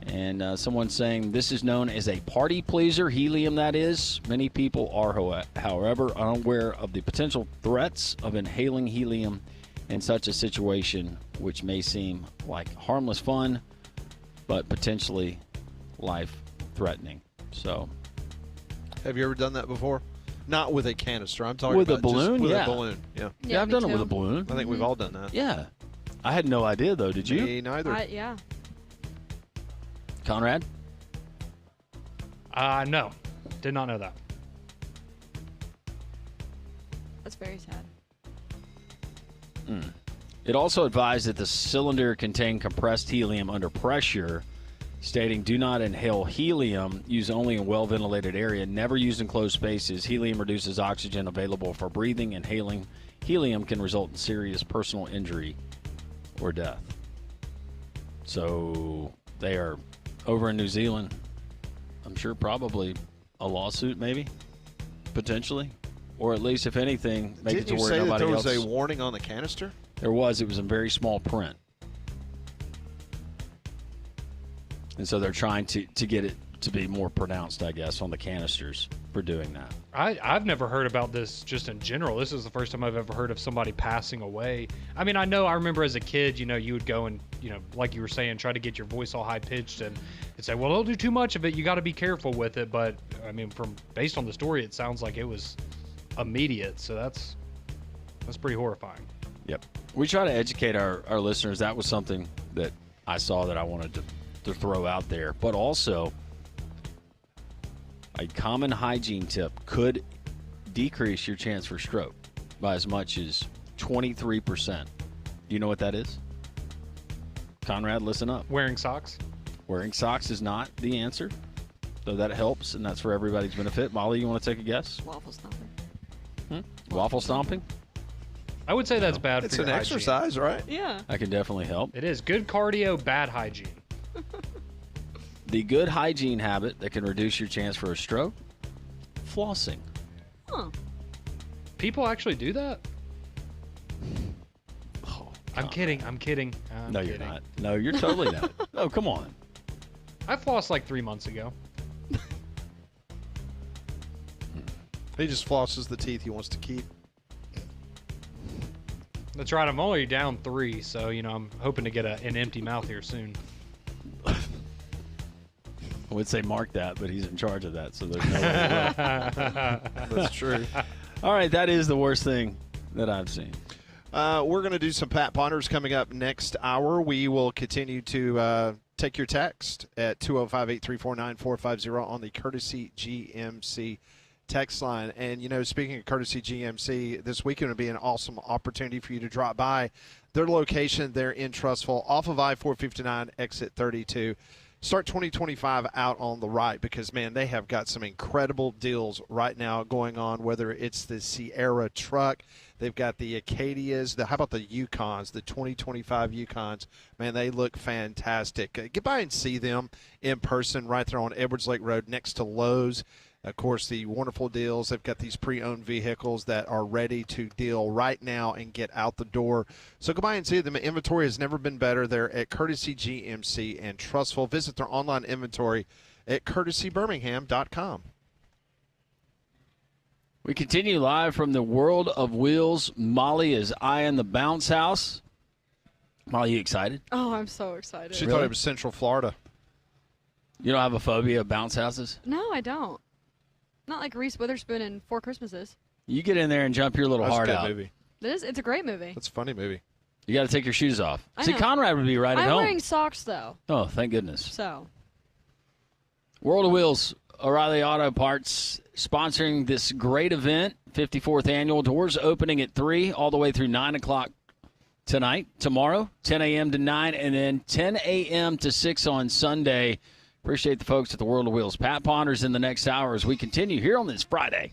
And someone saying this is known as a party pleaser, helium that is. Many people are, however, unaware of the potential threats of inhaling helium in such a situation, which may seem like harmless fun, but potentially life-threatening. So, have you ever done that before? Not with a canister. I'm talking with about a balloon. Just with yeah, a balloon. Yeah. Yeah, I've done it with a balloon. I think we've all done that. Yeah, I had no idea though. Did you? Me neither. Yeah. Conrad? No, did not know that. That's very sad. It also advised that the cylinder contained compressed helium under pressure stating, do not inhale helium. Use only in well-ventilated area. Never use in closed spaces. Helium reduces oxygen available for breathing. Inhaling helium can result in serious personal injury or death. So they are over in New Zealand. I'm sure probably a lawsuit maybe, potentially. Or at least, if anything, make it to where nobody else. Didn't you say that there was a warning on the canister? There was. It was in very small print. And so they're trying to get it to be more pronounced, I guess, on the canisters for doing that. I've never heard about this just in general. This is the first time I've ever heard of somebody passing away. I mean, I remember as a kid, you would go and, like you were saying, try to get your voice all high-pitched and say, well, don't do too much of it. You got to be careful with it. But, I mean, based on the story, it sounds like it was immediate. So that's pretty horrifying. Yep. We try to educate our listeners. That was something that I saw that I wanted to throw out there. But also, a common hygiene tip could decrease your chance for stroke by as much as 23%. Do you know what that is? Conrad, listen up. Wearing socks? Wearing socks is not the answer, though that helps, and that's for everybody's benefit. Molly, you want to take a guess? Waffle stomping. Waffle stomping? I would say that's bad It's for an your exercise, hygiene. right? Yeah. That can definitely help. It is. Good cardio, bad hygiene. The good hygiene habit that can reduce your chance for a stroke, flossing. Huh. People actually do that? Oh, I'm kidding. I'm kidding. No, you're not. No, you're totally not. Oh, come on. I flossed like 3 months ago. He just flosses the teeth he wants to keep. That's right. I'm only down 3, so, I'm hoping to get an empty mouth here soon. I would say mark that, but he's in charge of that, so there's no way. That's true. All right, that is the worst thing that I've seen. We're going to do some Pat Ponders coming up next hour. We will continue to take your text at 205-834-9450 on the Courtesy GMC text line. And, speaking of Courtesy GMC, this weekend would be an awesome opportunity for you to drop by their location there in Trussville off of I-459, exit 32. Start 2025 out on the right because, man, they have got some incredible deals right now going on, whether it's the Sierra truck. They've got the Acadias. How about the Yukons, the 2025 Yukons? Man, they look fantastic. Get by and see them in person right there on Edwards Lake Road next to Lowe's. Of course, the wonderful deals. They've got these pre-owned vehicles that are ready to deal right now and get out the door. So go by and see them. Inventory has never been better. They're at Courtesy GMC and Trussville. Visit their online inventory at courtesybirmingham.com. We continue live from the World of Wheels. Molly is eyeing the bounce house. Molly, you excited? Oh, I'm so excited. She thought it was Central Florida. You don't have a phobia of bounce houses? No, I don't. Not like Reese Witherspoon in Four Christmases. You get in there and jump your little heart out. Movie. It's a great movie. It's a funny movie. You got to take your shoes off. I See, know. Conrad would be right at I'm home. wearing socks, though. Oh, thank goodness. So. World of Wheels, O'Reilly Auto Parts, sponsoring this great event, 54th annual. Doors opening at 3 all the way through 9 o'clock tonight. Tomorrow, 10 a.m. to 9, and then 10 a.m. to 6 on Sunday. Appreciate the folks at the World of Wheels. Pat Ponders in the next hour as we continue here on this Friday.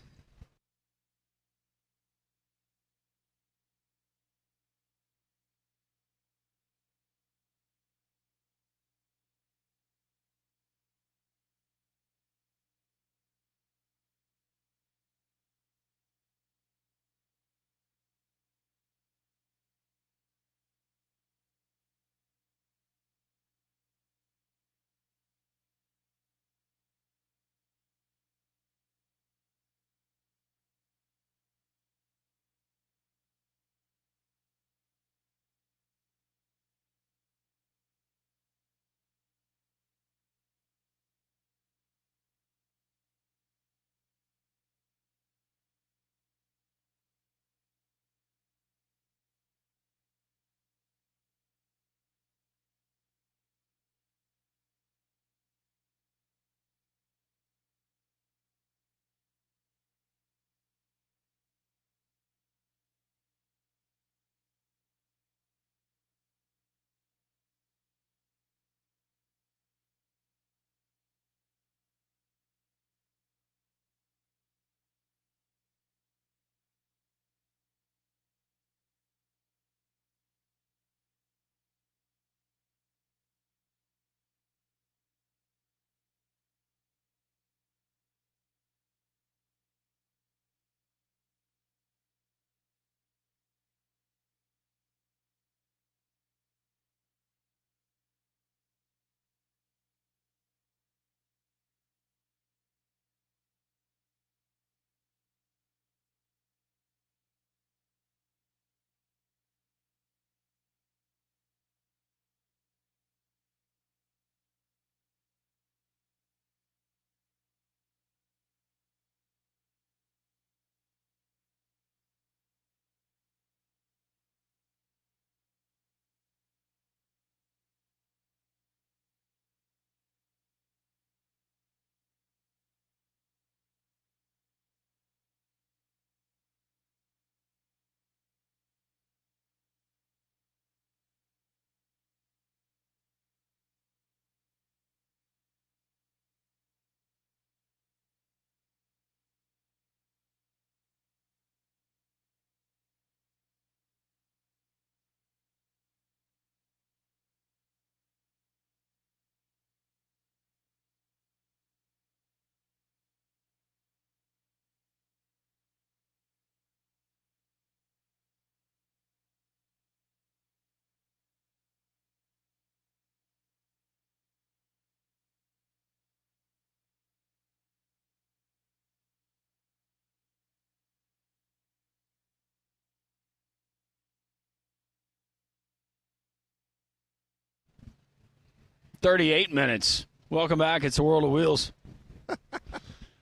38 minutes. Welcome back. It's the World of Wheels.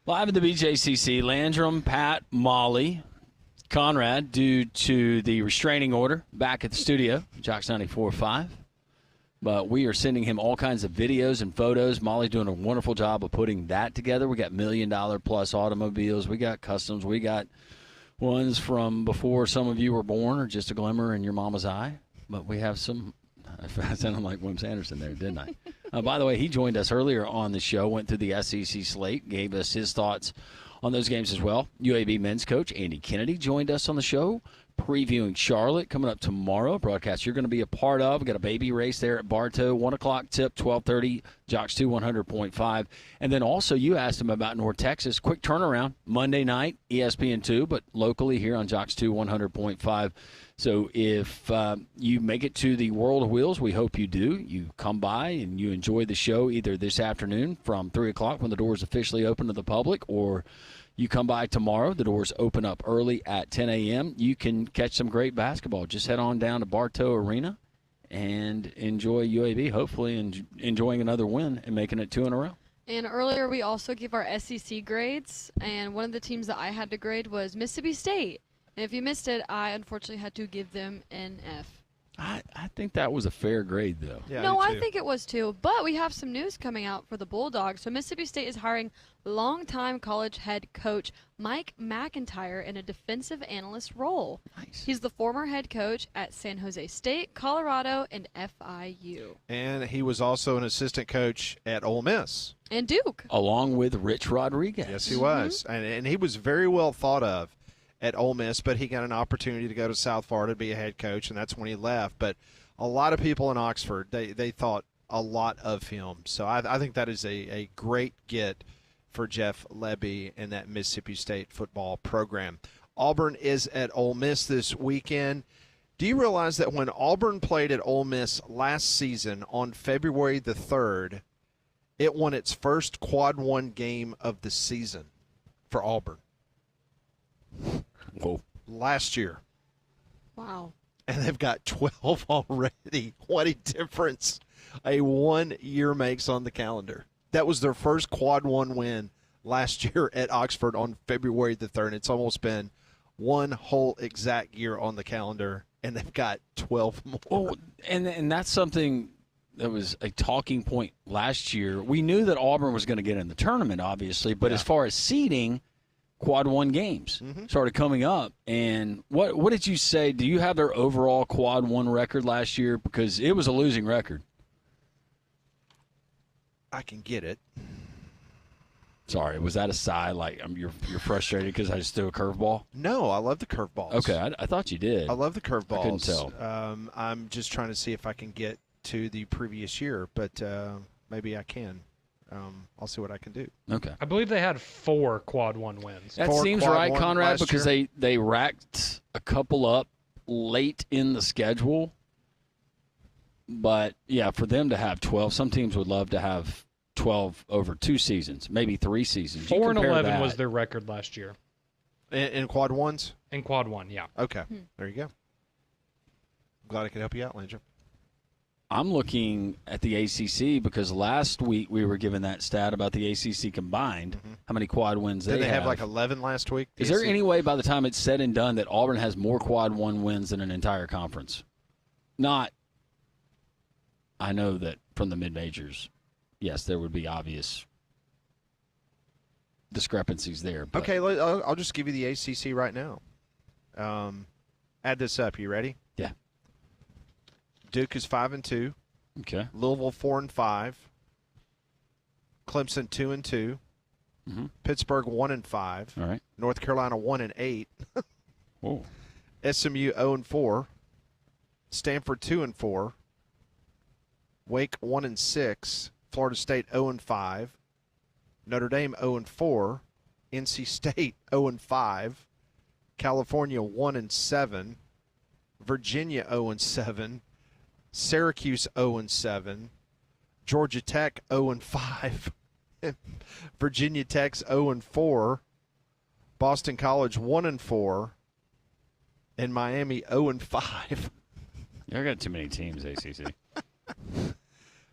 Live at the BJCC, Landrum, Pat, Molly, Conrad, due to the restraining order, back at the studio, Jocks 94.5. But we are sending him all kinds of videos and photos. Molly's doing a wonderful job of putting that together. We got $1 million plus automobiles. We got customs. We got ones from before some of you were born or just a glimmer in your mama's eye. But we have some. I sounded like Wim Sanderson there, didn't I? By the way, he joined us earlier on the show, went through the SEC slate, gave us his thoughts on those games as well. UAB men's coach Andy Kennedy joined us on the show, previewing Charlotte coming up tomorrow. Broadcast you're going to be a part of. We've got a baby race there at Bartow, 1 o'clock tip, 12:30, Jocks 2 100.5. And then also you asked him about North Texas. Quick turnaround, Monday night, ESPN2, but locally here on Jocks 2 100.5. So if you make it to the World of Wheels, we hope you do. You come by and you enjoy the show either this afternoon from 3 o'clock when the doors officially open to the public, or you come by tomorrow. The doors open up early at 10 a.m. You can catch some great basketball. Just head on down to Bartow Arena and enjoy UAB, hopefully enjoying another win and making it 2 in a row. And earlier we also gave our SEC grades, and one of the teams that I had to grade was Mississippi State. And if you missed it, I unfortunately had to give them an F. I think that was a fair grade, though. Yeah, No, me I too. think it was too. But we have some news coming out for the Bulldogs. So Mississippi State is hiring longtime college head coach Mike McIntyre in a defensive analyst role. Nice. He's the former head coach at San Jose State, Colorado, and FIU. And he was also an assistant coach at Ole Miss. And Duke. Along with Rich Rodriguez. Yes, he was. And he was very well thought of at Ole Miss, but he got an opportunity to go to South Florida to be a head coach, and that's when he left. But a lot of people in Oxford, they thought a lot of him. So I think that is a great get for Jeff Lebby and that Mississippi State football program. Auburn is at Ole Miss this weekend. Do you realize that when Auburn played at Ole Miss last season on February the 3rd, it won its first Quad 1 game of the season for Auburn? Whoa. Last year. Wow. And they've got 12 already. What a difference a 1 year makes on the calendar. That was their first Quad 1 win last year at Oxford on February the 3rd. It's almost been one whole exact year on the calendar, and they've got 12 more. Well, and that's something that was a talking point last year. We knew that Auburn was going to get in the tournament, obviously, but as far as seeding, Quad 1 games started coming up. And what did you say? Do you have their overall Quad 1 record last year? Because it was a losing record. I can get it. Sorry, was that a sigh? Like you're frustrated because I just threw a curveball? No, I love the curveballs. Okay, I thought you did. I love the curveballs. I couldn't tell. I'm just trying to see if I can get to the previous year, but maybe I can. I'll see what I can do. Okay. I believe they had 4 Quad 1 wins. That 4 seems Quad right, 1 Conrad, last because year? they racked a couple up late in the schedule. But, yeah, for them to have 12, some teams would love to have 12 over 2 seasms, maybe 3 seasons. 4-11 was their record last year. In Quad 1s? In Quad 1, yeah. Okay. There you go. Glad I could help you out, Landry. I'm looking at the ACC because last week we were given that stat about the ACC combined, how many quad wins Did they have have. like 11 last week? Is there any way by the time it's said and done that Auburn has more Quad 1 wins than an entire conference? Not. I know that from the mid-majors, yes, there would be obvious discrepancies there. But Okay, I'll just give you the ACC right now. Add this up. You ready? Yeah. Duke is 5-2. Okay. Louisville 4-5. Clemson 2-2. Pittsburgh 1-5. All right. North Carolina 1-8. Whoa. SMU 0-4. Stanford 2-4. Wake 1-6. Florida State 0-5. Notre Dame 0-4. NC State 0-5. California 1-7. Virginia 0-7. Syracuse 0-7. Georgia Tech 0-5. Virginia Tech's 0-4. Boston College 1-4. And Miami 0-5. I got too many teams, ACC.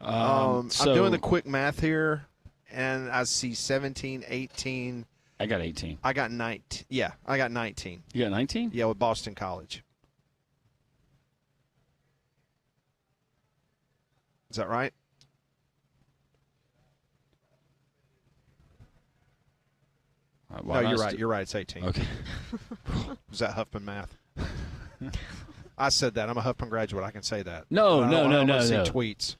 I'm doing the quick math here, and I see 17, 18. I got 18. I got 19. Yeah, I got 19. You got 19? Yeah, with Boston College. Is that right? No, you're right. You're right. It's 18. Okay. Was that Huffman math? I said that. I'm a Huffman graduate. I can say that. No. I don't see tweets.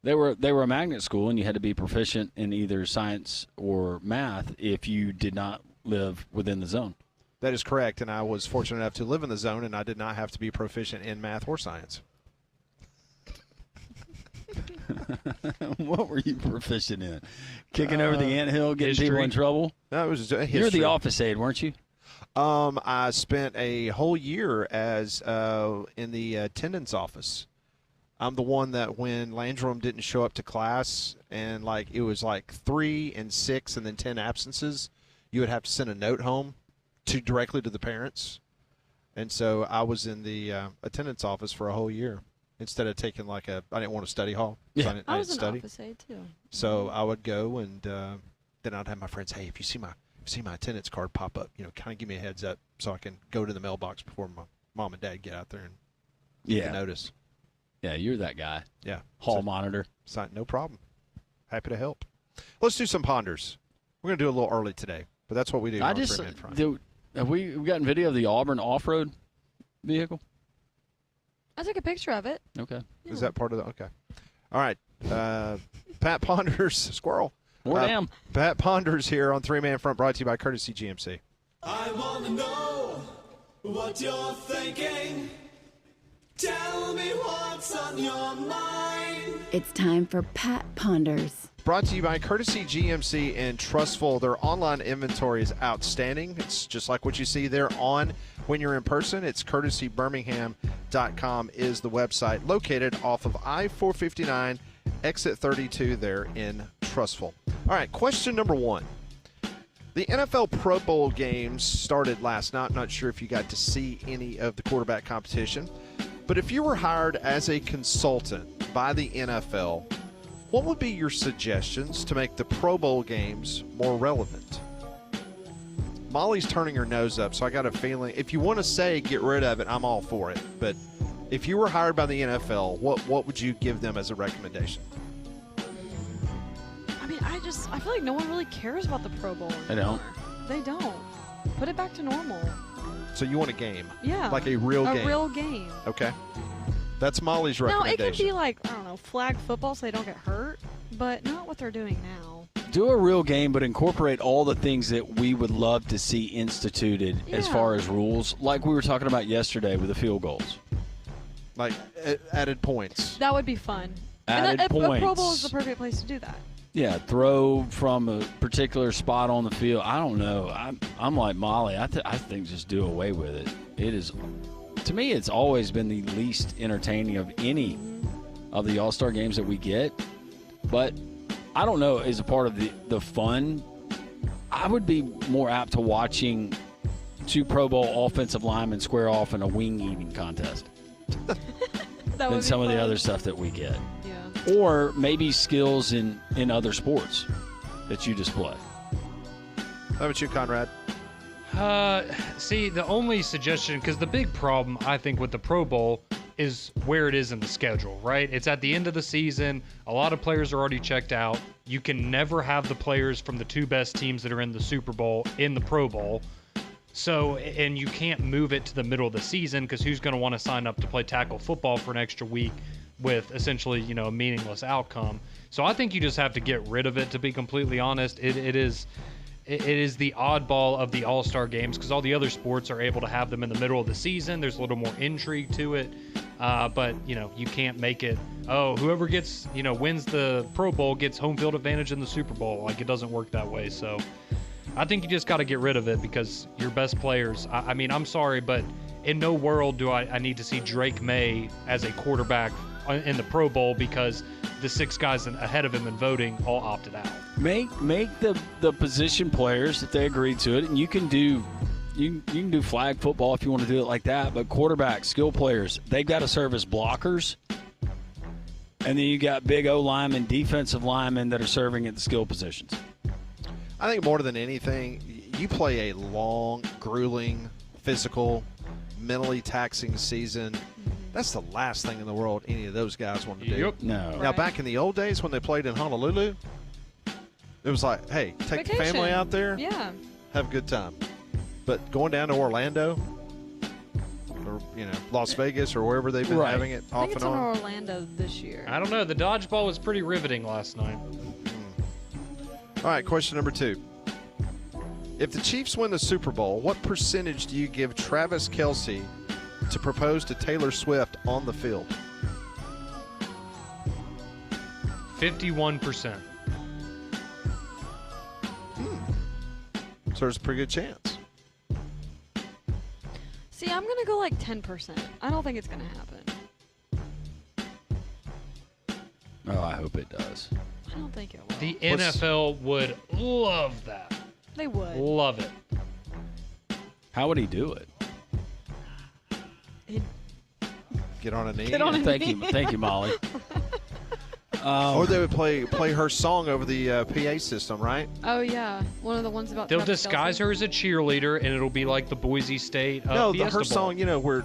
They were a magnet school, and you had to be proficient in either science or math if you did not live within the zone. That is correct, and I was fortunate enough to live in the zone, and I did not have to be proficient in math or science. What were you proficient in? Kicking over the anthill, getting people in trouble? No, it was history. You were the office aide, weren't you? I spent a whole year as in the attendance office. I'm the one that when Landrum didn't show up to class and it was 3 and 6 and then 10 absences, you would have to send a note home directly to the parents. And so I was in the attendance office for a whole year instead of taking I didn't want to study hall. So Yeah. I was didn't an study. office aide too. So I would go and then I'd have my friends, hey, if you see my attendance card pop up, kind of give me a heads up so I can go to the mailbox before my mom and dad get out there and give a notice. Yeah, you're that guy. Yeah. Hall monitor. No problem. Happy to help. Let's do some ponders. We're going to do a little early today, but that's what we do. Have we gotten video of the Auburn off-road vehicle? I took a picture of it. Okay. Is that part of the? Okay. All right. Pat Ponders, squirrel. More damn. Pat Ponders here on 3-Man Front, brought to you by Courtesy GMC. I want to know what you're thinking. Tell me what's on your mind. It's time for Pat Ponders. Brought to you by Courtesy GMC in Trustful. Their online inventory is outstanding. It's just like what you see there on when you're in person. It's courtesybirmingham.com is the website, located off of I-459, exit 32 there in Trustful. All right, question number 1. The NFL Pro Bowl games started last night. Not sure if you got to see any of the quarterback competition. But if you were hired as a consultant by the NFL, what would be your suggestions to make the Pro Bowl games more relevant? Molly's turning her nose up, so I got a feeling if you want to say get rid of it, I'm all for it. But if you were hired by the NFL, what would you give them as a recommendation? I mean, I feel like no one really cares about the Pro Bowl anymore. They don't. They don't. Put it back to normal. So you want a game? Yeah. Like a real game? A real game. Okay. That's Molly's No, recommendation. it could be I don't know, flag football so they don't get hurt, but not what they're doing now. Do a real game, but incorporate all the things that we would love to see instituted as far as rules, like we were talking about yesterday with the field goals. Like added points. That would be fun. Added A Pro Bowl points. is the perfect place to do that. Yeah, throw from a particular spot on the field. I don't know. I'm like Molly. I think just do away with it. It is, to me, it's always been the least entertaining of any of the All-Star games that we get. But I don't know, as a part of the fun, I would be more apt to watching 2 Pro Bowl offensive linemen square off in a wing-eating contest than some of the other stuff that we get. Yeah. Or maybe skills in other sports that you display. How about you, Conrad? See, the only suggestion, because the big problem, I think, with the Pro Bowl is where it is in the schedule, right? It's at the end of the season. A lot of players are already checked out. You can never have the players from the 2 best teams that are in the Super Bowl in the Pro Bowl. So, and you can't move it to the middle of the season because who's going to want to sign up to play tackle football for an extra week with essentially, a meaningless outcome. So I think you just have to get rid of it, to be completely honest. It is the oddball of the All-Star games because all the other sports are able to have them in the middle of the season. There's a little more intrigue to it. But, you can't make it, whoever gets, wins the Pro Bowl gets home field advantage in the Super Bowl. Like, it doesn't work that way. So I think you just got to get rid of it because your best players, I mean, I'm sorry, but in no world do I need to see Drake May as a quarterback in the Pro Bowl because the 6 guys ahead of him in voting all opted out. Make the position players, if they agree to it, and you can do flag football if you want to do it like that, but quarterback skill players, they've got to serve as blockers And then you got big O linemen, defensive linemen that are serving at the skill positions. I think more than anything, you play a long, grueling, physical, mentally taxing season. That's the last thing in the world any of those guys want to do. Yep. No. Now, back in the old days when they played in Honolulu, it was like, hey, take the family Vacation. out there, Yeah. have a good time. But going down to Orlando or, Las Vegas or wherever they've been Right. having it I off think it's and in on. Orlando this year. I don't know. The dodgeball was pretty riveting last night. All right, question number 2. If the Chiefs win the Super Bowl, what percentage do you give Travis Kelce to propose to Taylor Swift on the field? 51%. So there's a pretty good chance. See, I'm going to go like 10%. I don't think it's going to happen. Oh, I hope it does. I don't think it will. The NFL would love that. They would. Love it. How would he do it? Get on a knee. Get on a Thank knee. you, thank you, Molly. Or they would play her song over the PA system, right? Oh, yeah. One of the ones about They'll Travis disguise Kelce. her as a cheerleader, and it'll be like the Boise State No, Fiesta her Bowl. song, where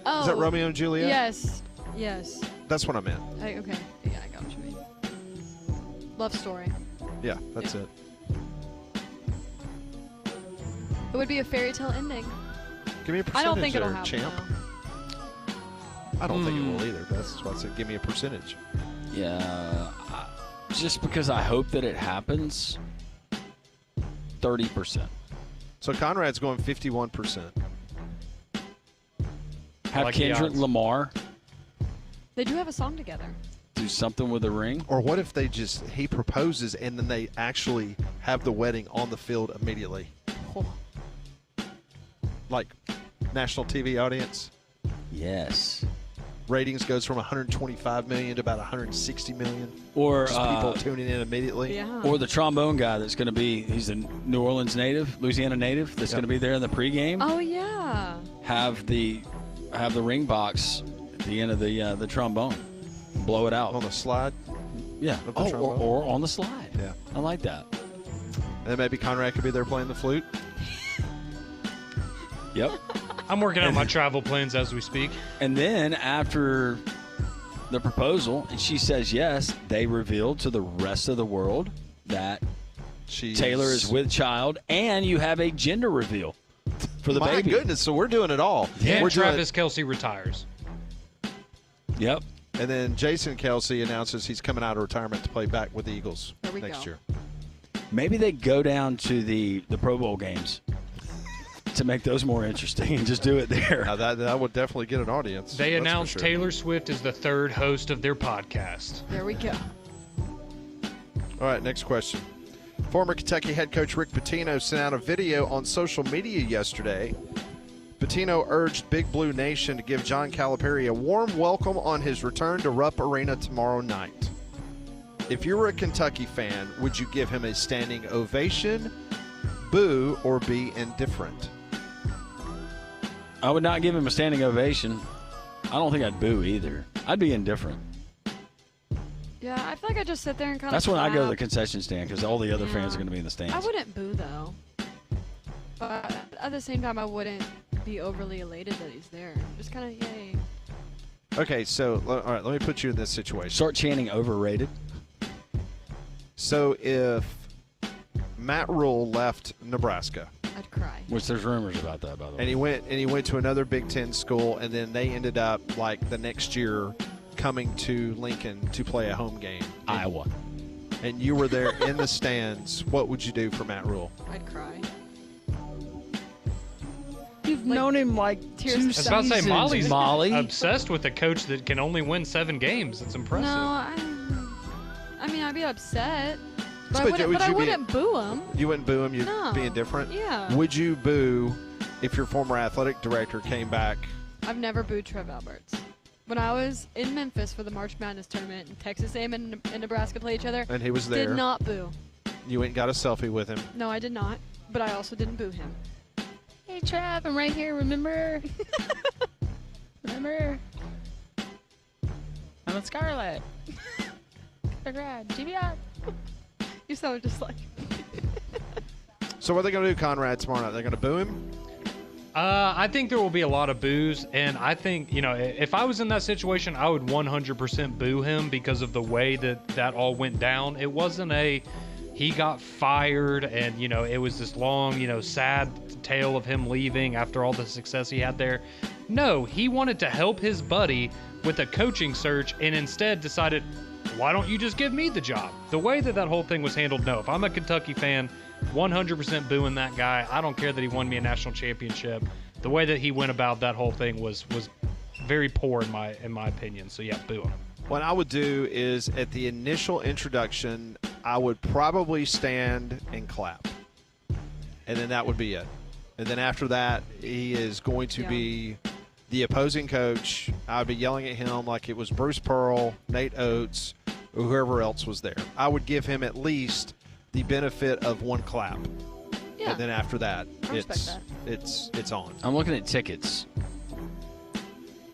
Oh. is that Romeo and Juliet? Yes. Yes. That's what I meant. Okay. Yeah, I got what you mean. Love story. Yeah, that's it. It would be a fairy tale ending. Give me a percentage I don't think it'll there, happen. champ. though. I don't think it will either. That's why I said give me a percentage. Yeah, just because I hope that it happens, 30%. So Conrad's going 51%. Have like the Kendrick odds. Lamar They do have a song together. do something with the ring. Or what if he proposes and then they actually have the wedding on the field immediately? Oh. Like national TV audience. Yes. Ratings goes from 125 million to about 160 million. Or Just people tuning in immediately. Yeah. Or the trombone guy that's going to be, he's a New Orleans native, Louisiana native, that's going to be there in the pregame. Oh, yeah. Have the ring box at the end of the trombone. Blow it out. On the slide. Yeah. Of the Oh, trombone. or on the slide. Yeah. I like that. And then maybe Conrad could be there playing the flute. Yep. I'm working on my travel plans as we speak. And then after the proposal, and she says yes, they reveal to the rest of the world that Taylor is with child, and you have a gender reveal for the My baby. goodness, so we're doing it all. And We're doing Travis Kelce retires. Yep. And then Jason Kelce announces he's coming out of retirement to play back with the Eagles There we next go. year. Maybe they go down to the Pro Bowl games to make those more interesting and just do it there. Now that would definitely get an audience. They that's for announced sure. Taylor Swift is the third host of their podcast. There we go. All right, next question. Former Kentucky head coach Rick Pitino sent out a video on social media yesterday. Pitino urged Big Blue Nation to give John Calipari a warm welcome on his return to Rupp Arena tomorrow night. If you were a Kentucky fan, would you give him a standing ovation, boo, or be indifferent? I would not give him a standing ovation. I don't think I'd boo either. I'd be indifferent. Yeah, I feel like I just sit there and kind of That's when I go to the concession stand because all the other Yeah. fans are going to be in the stands. I wouldn't boo, though. But at the same time, I wouldn't be overly elated that he's there. Just kind of, yay. Okay, so, all right, let me put you in this situation. Start chanting overrated. So if Matt Rule left Nebraska, I'd cry. Which there's rumors about that, by the way. and he went to another Big Ten school, and then they ended up like the next year coming to Lincoln to play a home game. Iowa. And you were there in the stands. What would you do for Matt Rule? I'd cry. You've known him like tears 2 of I was about to say, seasons, Molly's Molly. obsessed with a coach that can only win 7 games. It's impressive. No, I mean, I'd be upset. But, So, I wouldn't, would but I you be- wouldn't boo him. You wouldn't boo him. You'd No. be indifferent. Yeah. Would you boo if your former athletic director came back? I've never booed Trev Alberts. When I was in Memphis for the March Madness tournament, and Texas A&M and Nebraska play each other, And he was there. did not boo. You went and got a selfie with him. No, I did not. But I also didn't boo him. Hey, Trav, I'm right here. Remember? Remember? I'm a Scarlet. Congrats, GBI. You sound just like. So what are they going to do, Conrad, tomorrow night? They're going to boo him? I think there will be a lot of boos, and I think, if I was in that situation, I would 100% boo him because of the way that all went down. It wasn't he got fired, and, it was this long, sad tale of him leaving after all the success he had there. No, he wanted to help his buddy with a coaching search and instead decided, why don't you just give me the job? The way that whole thing was handled, no. If I'm a Kentucky fan, 100% booing that guy. I don't care that he won me a national championship. The way that he went about that whole thing was very poor in my opinion. So yeah, boo him. What I would do is at the initial introduction, I would probably stand and clap. And then that would be it. And then after that, he is going to be the opposing coach. I would be yelling at him like it was Bruce Pearl, Nate Oates, or whoever else was there. I would give him at least the benefit of one clap. Yeah. And then after that, I respect it's on. I'm looking at tickets.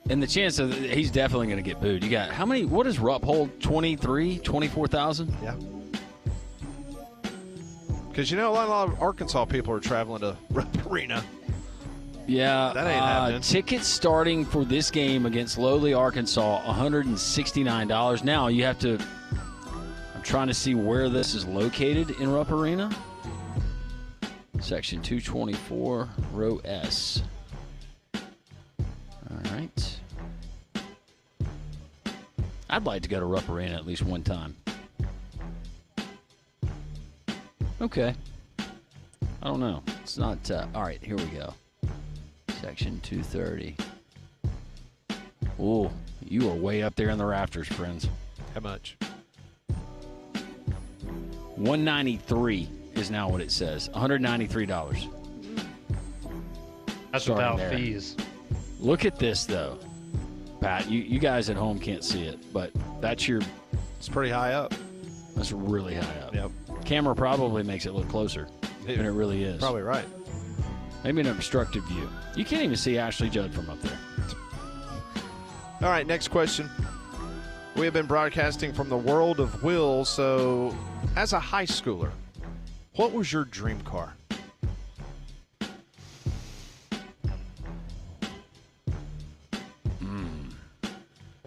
And the chance of he's definitely going to get booed. You got how many? What does Rupp hold? 24,000? Yeah. Because, a lot of Arkansas people are traveling to Rupp Arena. Yeah. That ain't happening. Tickets starting for this game against lowly Arkansas, $169. Now you have to. I'm trying to see where this is located in Rupp Arena. Section 224, row S. All right. I'd like to go to Rupp Arena at least one time. Okay. I don't know. It's not. All right, here we go. Section 230. Ooh, you are way up there in the rafters, friends. How much? 193 is now what it says. $193. That's Starting without there. fees. Look at this, though. Pat, you guys at home can't see it, but that's your... It's pretty high up. That's really high up. Yep. Camera probably makes it look closer than it really is. Probably right. Maybe an obstructed view. You can't even see Ashley Judd from up there. All right, next question. We have been broadcasting from the world of Will. So, as a high schooler, what was your dream car?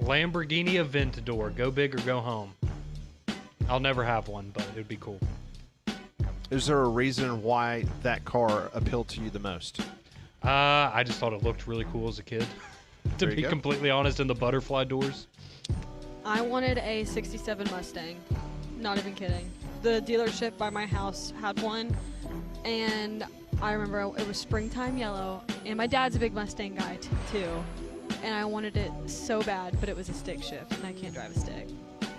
Lamborghini Aventador. Go big or go home. I'll never have one, but it would be cool. Is there a reason why that car appealed to you the most? I just thought it looked really cool as a kid. To There you be go. completely honest, in the butterfly doors. I wanted a 67 Mustang. Not even kidding. The dealership by my house had one, and I remember it was springtime yellow, and my dad's a big Mustang guy too, and I wanted it so bad, but it was a stick shift, and I can't drive a stick.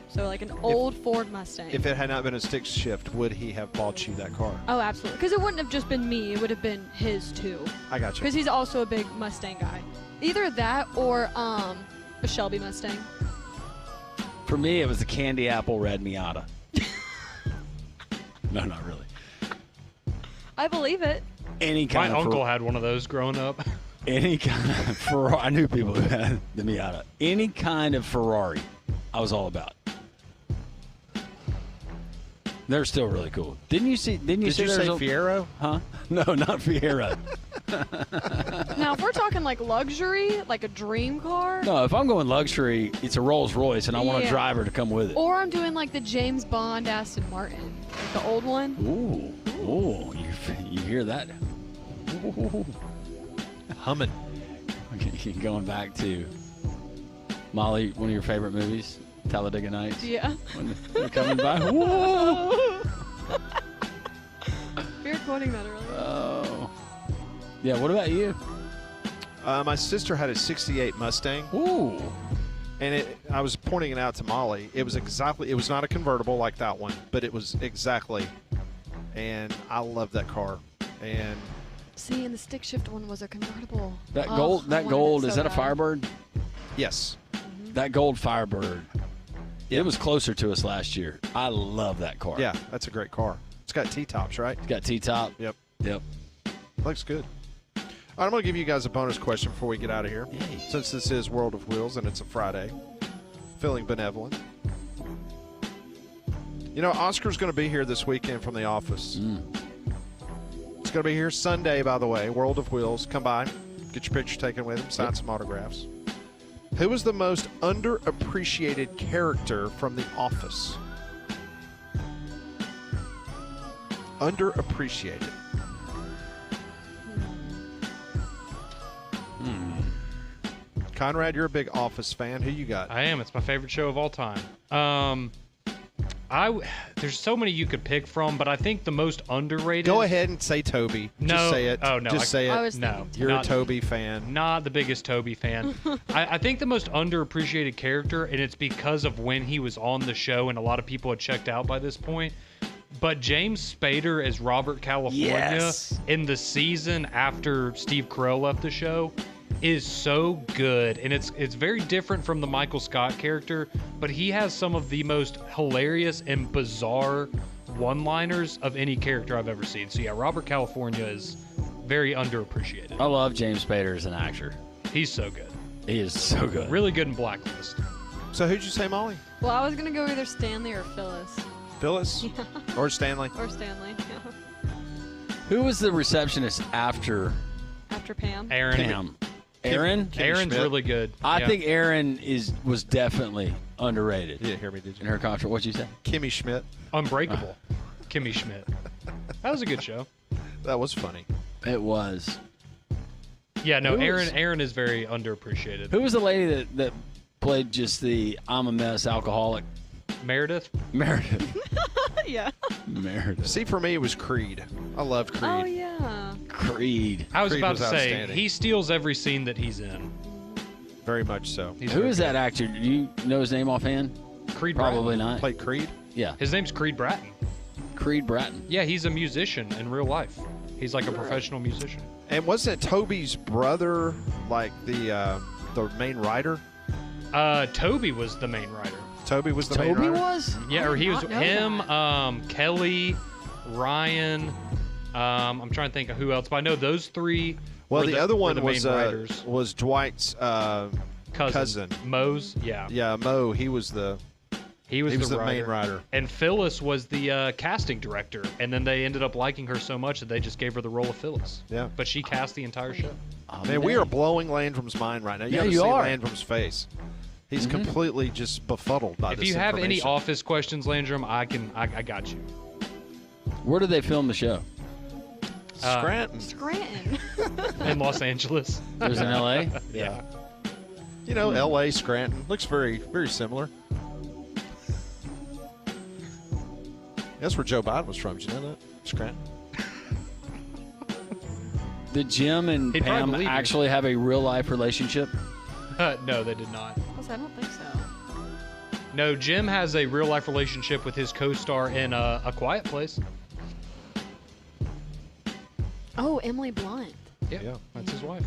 So like an old Ford Mustang. If it had not been a stick shift, would he have bought you that car? Oh, absolutely. Because it wouldn't have just been me. It would have been his, too. I got you. Because he's also a big Mustang guy. Either that or a Shelby Mustang. For me, it was the candy apple red Miata. No, not really. I believe it. Any kind My of uncle had one of those growing up. Any kind of Ferrari. I knew people who had the Miata. Any kind of Ferrari, I was all about. They're still really cool. Didn't you see? Did you say Fiero? Huh? No, not Fiero. Now, if we're talking like luxury, like a dream car, No, if I'm going luxury, it's a Rolls Royce, and I want a Yeah. driver to come with it. or I'm doing like the James Bond Aston Martin, like the old one. Ooh, you hear that? Ooh. Humming. Okay, going back to Molly, one of your favorite movies, Talladega Nights. Yeah. When they're coming by. Whoa! We were quoting that earlier. Oh. Yeah, what about you? My sister had a 68 Mustang. Ooh. And I was pointing it out to Molly. It was not a convertible like that one, but it was exactly. And I love that car. And See, and the stick shift one was a convertible. That Oh, gold, I that wanted gold, it is so that a bad. Firebird? yes, That gold Firebird. It was closer to us last year. I love that car. yeah, that's a great car. It's got T-tops, right? It's got T-top. Yep. Yep. Looks good. All right, I'm going to give you guys a bonus question before we get out of here. Since this is World of Wheels and it's a Friday. feeling benevolent. You know, Oscar's going to be here this weekend from The Office. It's going to be here Sunday, by the way. World of Wheels. Come by. Get your picture taken with him. Sign some autographs. Who was the most underappreciated character from The Office? Underappreciated. Conrad, you're a big Office fan. Who you got? I am. It's my favorite show of all time. There's so many you could pick from, but I think the most underrated. Go ahead and say Toby. No. Just say it. Oh, no. Just say it. No. You're a Toby fan. Not the biggest Toby fan. I think the most underappreciated character, and it's because of when he was on the show, and a lot of people had checked out by this point. But James Spader as Robert California in the season after Steve Carell left the show is so good, and it's very different from the Michael Scott character, but he has some of the most hilarious and bizarre one-liners of any character I've ever seen. So yeah, Robert California is very underappreciated. I love James Spader as an actor. He's so good. He is so good. Really good in Blacklist. So who'd you say, Molly? Well, I was going to go either Stanley or Phyllis. Phyllis? Yeah. Or Stanley? Or Stanley, yeah. Who was the receptionist after Pam? Aaron. Pam. Aaron? Aaron's really good. I think Aaron was definitely underrated. You didn't hear me, did you? In her contract. What'd you say? Kimmy Schmidt. Unbreakable. Kimmy Schmidt. That was a good show. That was funny. It was. Yeah, no, Who was- Aaron is very underappreciated. Who was the lady that played just the I'm a mess alcoholic? Meredith? Meredith. Yeah. Meredith. See, for me, it was Creed. I loved Creed. Oh, yeah. Creed. I was Creed about was to say, outstanding. he steals every scene that he's in. Very much so. He's Who very is that actor? Do you know his name offhand? Creed Probably Bratton. not. Played Creed? Yeah. His name's Creed Bratton. Creed Bratton. Yeah, he's a musician in real life. He's like a professional musician. And wasn't Toby's brother like the main writer? Toby was the main writer. Toby was the main Toby writer? was? Yeah, or he was not know him, Kelly, Ryan. I'm trying to think of who else, but I know those three. Well, were the other were one the was main writers. Dwight's cousin. Moe's. Yeah. Yeah, Mo. He was the He was the main writer. And Phyllis was the casting director, and then they ended up liking her so much that they just gave her the role of Phyllis. Yeah. But she cast the entire show. Oh, Man, we are blowing Landrum's mind right now. You Yeah, gotta you see are. Landrum's face. He's completely just befuddled by If this you have any information. office questions, Landrum, I got you. Where did they film the show? Scranton. Scranton. In Los Angeles. It was in L.A.? Yeah. You know, L.A., Scranton. Looks very, very similar. That's where Joe Biden was from. Did you know that? Scranton. Did Jim and He'd probably Pam believe you. actually have a real-life relationship? No, they did not. I don't think so. No, Jim has a real life relationship with his co-star in A Quiet Place. Oh, Emily Blunt. Yeah, that's his wife.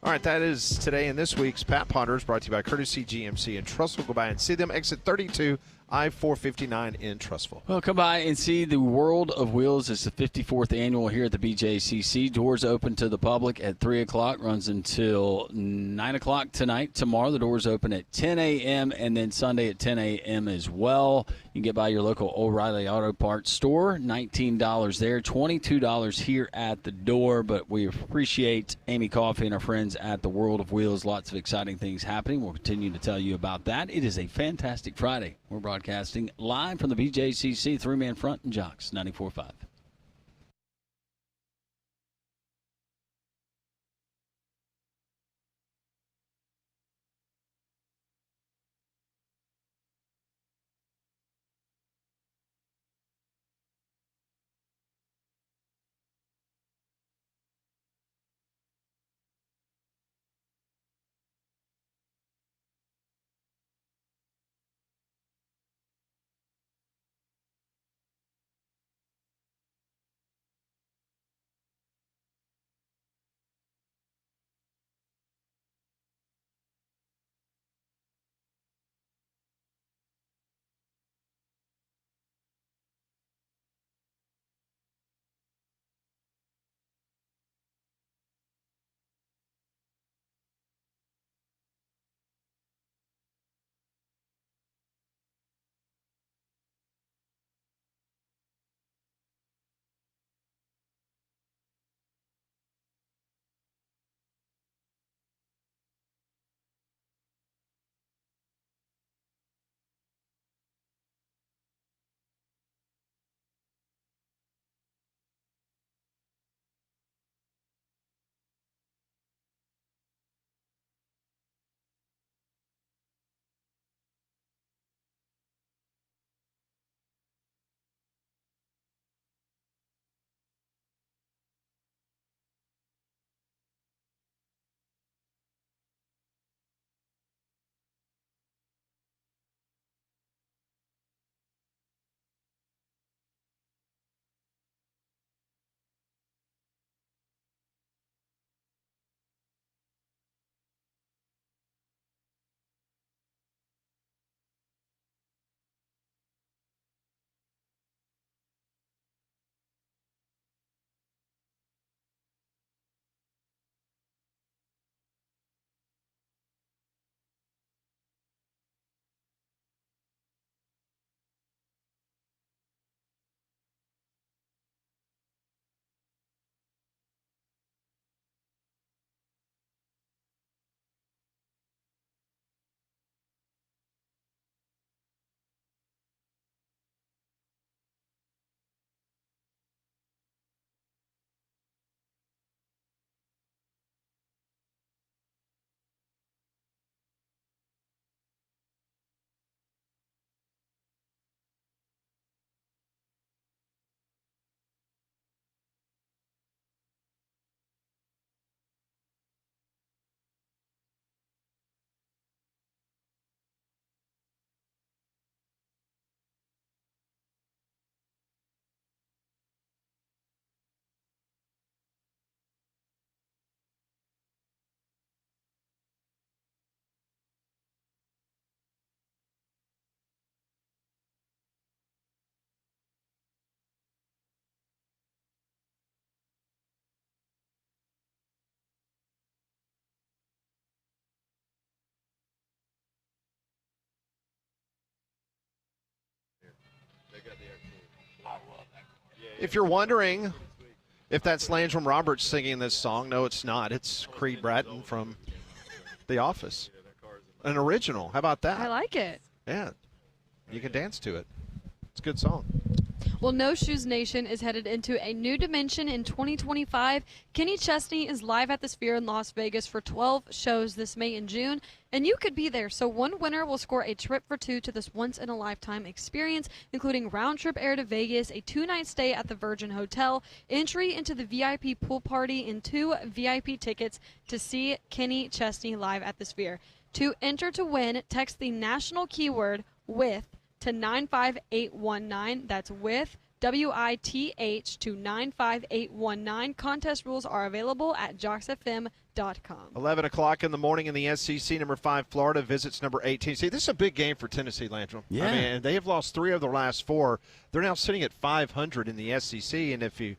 All right, that is today in this week's Pat Ponders, brought to you by Courtesy GMC and Trussville. Go by and see them. Exit 32, I-459 in Trussville. Well, come by and see the World of Wheels. It's the 54th annual here at the BJCC. Doors open to the public at 3 o'clock, runs until 9 o'clock tonight. Tomorrow, the doors open at 10 a.m., and then Sunday at 10 a.m. as well. You can get by your local O'Reilly Auto Parts store, $19 there, $22 here at the door. But we appreciate Amy Coffey and our friends at the World of Wheels. Lots of exciting things happening. We'll continue to tell you about that. It is a fantastic Friday. We're broadcasting live from the BJCC, three-man front and Jocks, 94.5. If you're wondering if that's Landrum Roberts singing this song, no, it's not. It's Creed Bratton from The Office. An original. How about that? I like it. Yeah. You can dance to it. It's a good song. Well, No Shoes Nation is headed into a new dimension in 2025. Kenny Chesney is live at the Sphere in Las Vegas for 12 shows this May and June, and you could be there. So one winner will score a trip for two to this once-in-a-lifetime experience, including round-trip air to Vegas, a 2-night stay at the Virgin Hotel, entry into the VIP pool party, and 2 VIP tickets to see Kenny Chesney live at the Sphere. To enter to win, text the national keyword WITH to 95819. That's with WITH to 95819. Contest rules are available at jocksfm.com. 11 o'clock in the morning in the SEC. Number 5, Florida visits number 18. See, this is a big game for Tennessee, Landrum. Yeah. I mean, they have lost 3 of their last 4. They're now sitting at 500 in the SEC, and if you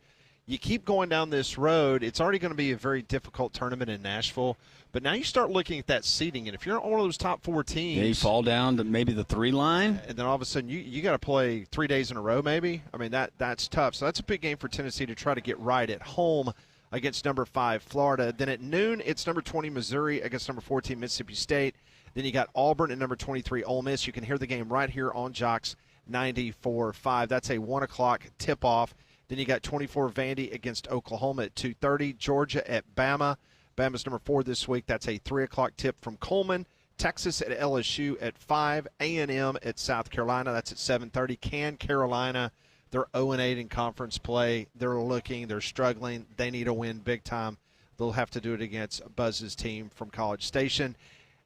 keep going down this road, it's already going to be a very difficult tournament in Nashville. But now you start looking at that seeding, and if you're on one of those top 4 teams, they fall down to maybe the 3 line, and then all of a sudden you got to play 3 days in a row. Maybe I mean that's tough. So that's a big game for Tennessee to try to get right at home against number 5 Florida. Then at noon, it's number 20 Missouri against number 14 Mississippi State. Then you got Auburn and number 23 Ole Miss. You can hear the game right here on Jocks 94.5. That's a 1 o'clock tip off. Then you got 24 Vandy against Oklahoma at 2:30. Georgia at Bama. Bama's number 4 this week. That's a 3 o'clock tip from Coleman. Texas at LSU at 5. A&M at South Carolina. That's at 7:30. Can Carolina? They're 0-8 in conference play. They're struggling. They need a win big time. They'll have to do it against Buzz's team from College Station.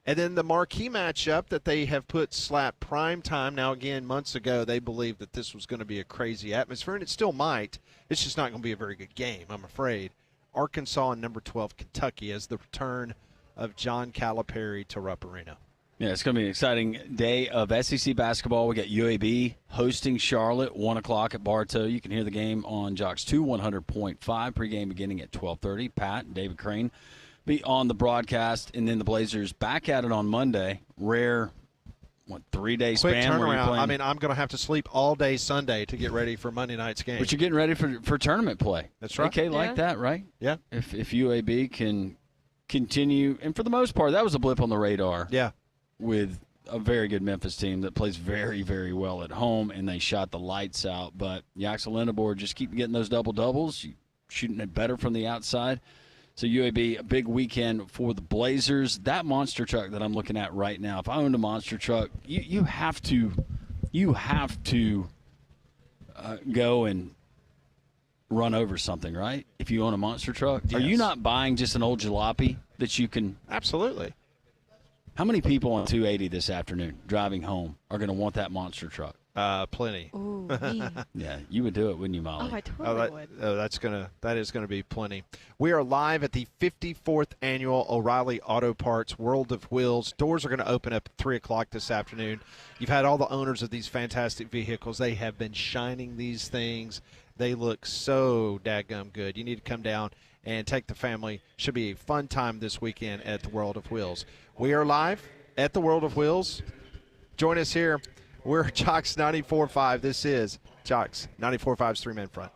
And then the marquee matchup that they have put slap prime time. Now, again, months ago, they believed that this was going to be a crazy atmosphere, and it still might. It's just not going to be a very good game, I'm afraid. Arkansas and number 12 Kentucky as the return of John Calipari to Rupp Arena. Yeah, it's going to be an exciting day of SEC basketball. We got UAB hosting Charlotte, 1 o'clock at Bartow. You can hear the game on Jocks 2, 100.5. Pregame beginning at 12:30. Pat and David Crane be on the broadcast, and then the Blazers back at it on Monday. Rare, 3-day Quick span where you're turnaround. playing. I mean, I'm going to have to sleep all day Sunday to get ready for Monday night's game. But you're getting ready for tournament play. That's right. AK like that, right? Yeah. If UAB can continue, and for the most part, that was a blip on the radar. Yeah. With a very good Memphis team that plays very, very well at home, and they shot the lights out. But Yaxel Lindebor just keep getting those double-doubles, shooting it better from the outside. So UAB, a big weekend for the Blazers. That monster truck that I'm looking at right now, if I owned a monster truck, you have to go and run over something, right? If you own a monster truck. Yes. Are you not buying just an old jalopy that you can? Absolutely. How many people on 280 this afternoon driving home are going to want that monster truck? Plenty. Ooh, Yeah, you would do it, wouldn't you, Molly? I totally would. That is gonna be plenty. We are live at the 54th annual O'Reilly Auto Parts World of Wheels. Doors are going to open up at 3 o'clock this afternoon. You've had all the owners of these fantastic vehicles. They have been shining these things. They look so daggum good. You need to come down and take the family. Should be a fun time this weekend at the World of Wheels. We are live at the World of Wheels. Join us here. We're Jocks 94.5. This is Jocks 94.5's 3-Man Front.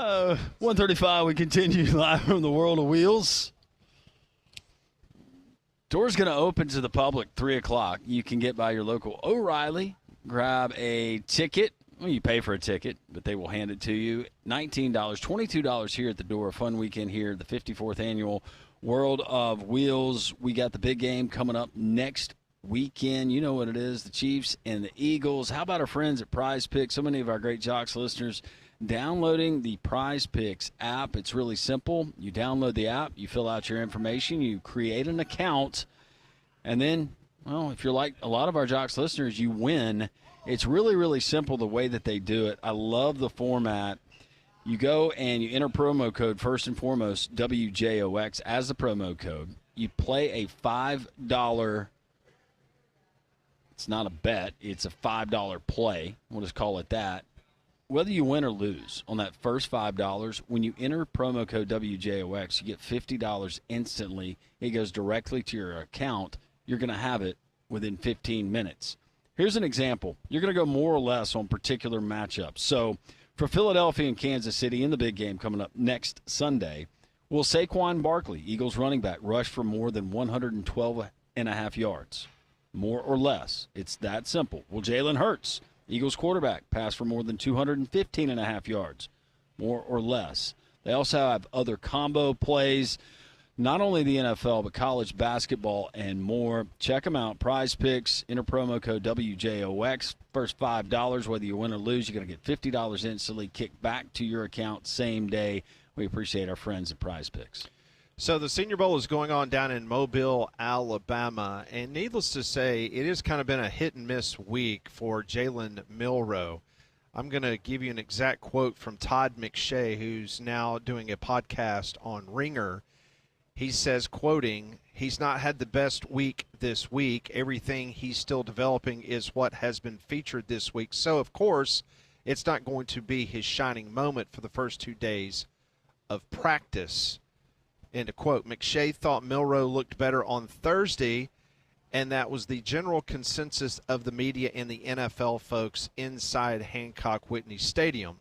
1:35, we continue live from the World of Wheels. Doors going to open to the public 3 o'clock. You can get by your local O'Reilly, grab a ticket. Well, you pay for a ticket, but they will hand it to you. $19, $22 here at the door. A fun weekend here, the 54th annual World of Wheels. We got the big game coming up next weekend. You know what it is, the Chiefs and the Eagles. How about our friends at Prize Picks? So many of our great Jocks listeners downloading the Prize Picks app. It's really simple. You download the app, you fill out your information, you create an account, and then, well, if you're like a lot of our Jocks listeners, you win. It's really, really simple the way that they do it. I love the format. You go and you enter promo code, first and foremost, WJOX as the promo code. You play a $5, it's not a bet, it's a $5 play. We'll just call it that. Whether you win or lose on that first $5, when you enter promo code WJOX, you get $50 instantly. It goes directly to your account. You're going to have it within 15 minutes. Here's an example. You're going to go more or less on particular matchups. So for Philadelphia and Kansas City in the big game coming up next Sunday, will Saquon Barkley, Eagles running back, rush for more than 112.5 yards? More or less. It's that simple. Will Jalen Hurts, Eagles quarterback, pass for more than 215.5 yards? More or less. They also have other combo plays. Not only the NFL, but college basketball and more. Check them out. Prize Picks, enter promo code WJOX. First $5, whether you win or lose, you're going to get $50 instantly kicked back to your account same day. We appreciate our friends at Prize Picks. So the Senior Bowl is going on down in Mobile, Alabama, and needless to say, it has kind of been a hit-and-miss week for Jalen Milroe. I'm going to give you an exact quote from Todd McShay, who's now doing a podcast on Ringer. He says, quoting, "He's not had the best week this week. Everything he's still developing is what has been featured this week. So, of course, it's not going to be his shining moment for the first 2 days of practice." End of quote. McShay thought Milroe looked better on Thursday, and that was the general consensus of the media and the NFL folks inside Hancock Whitney Stadium.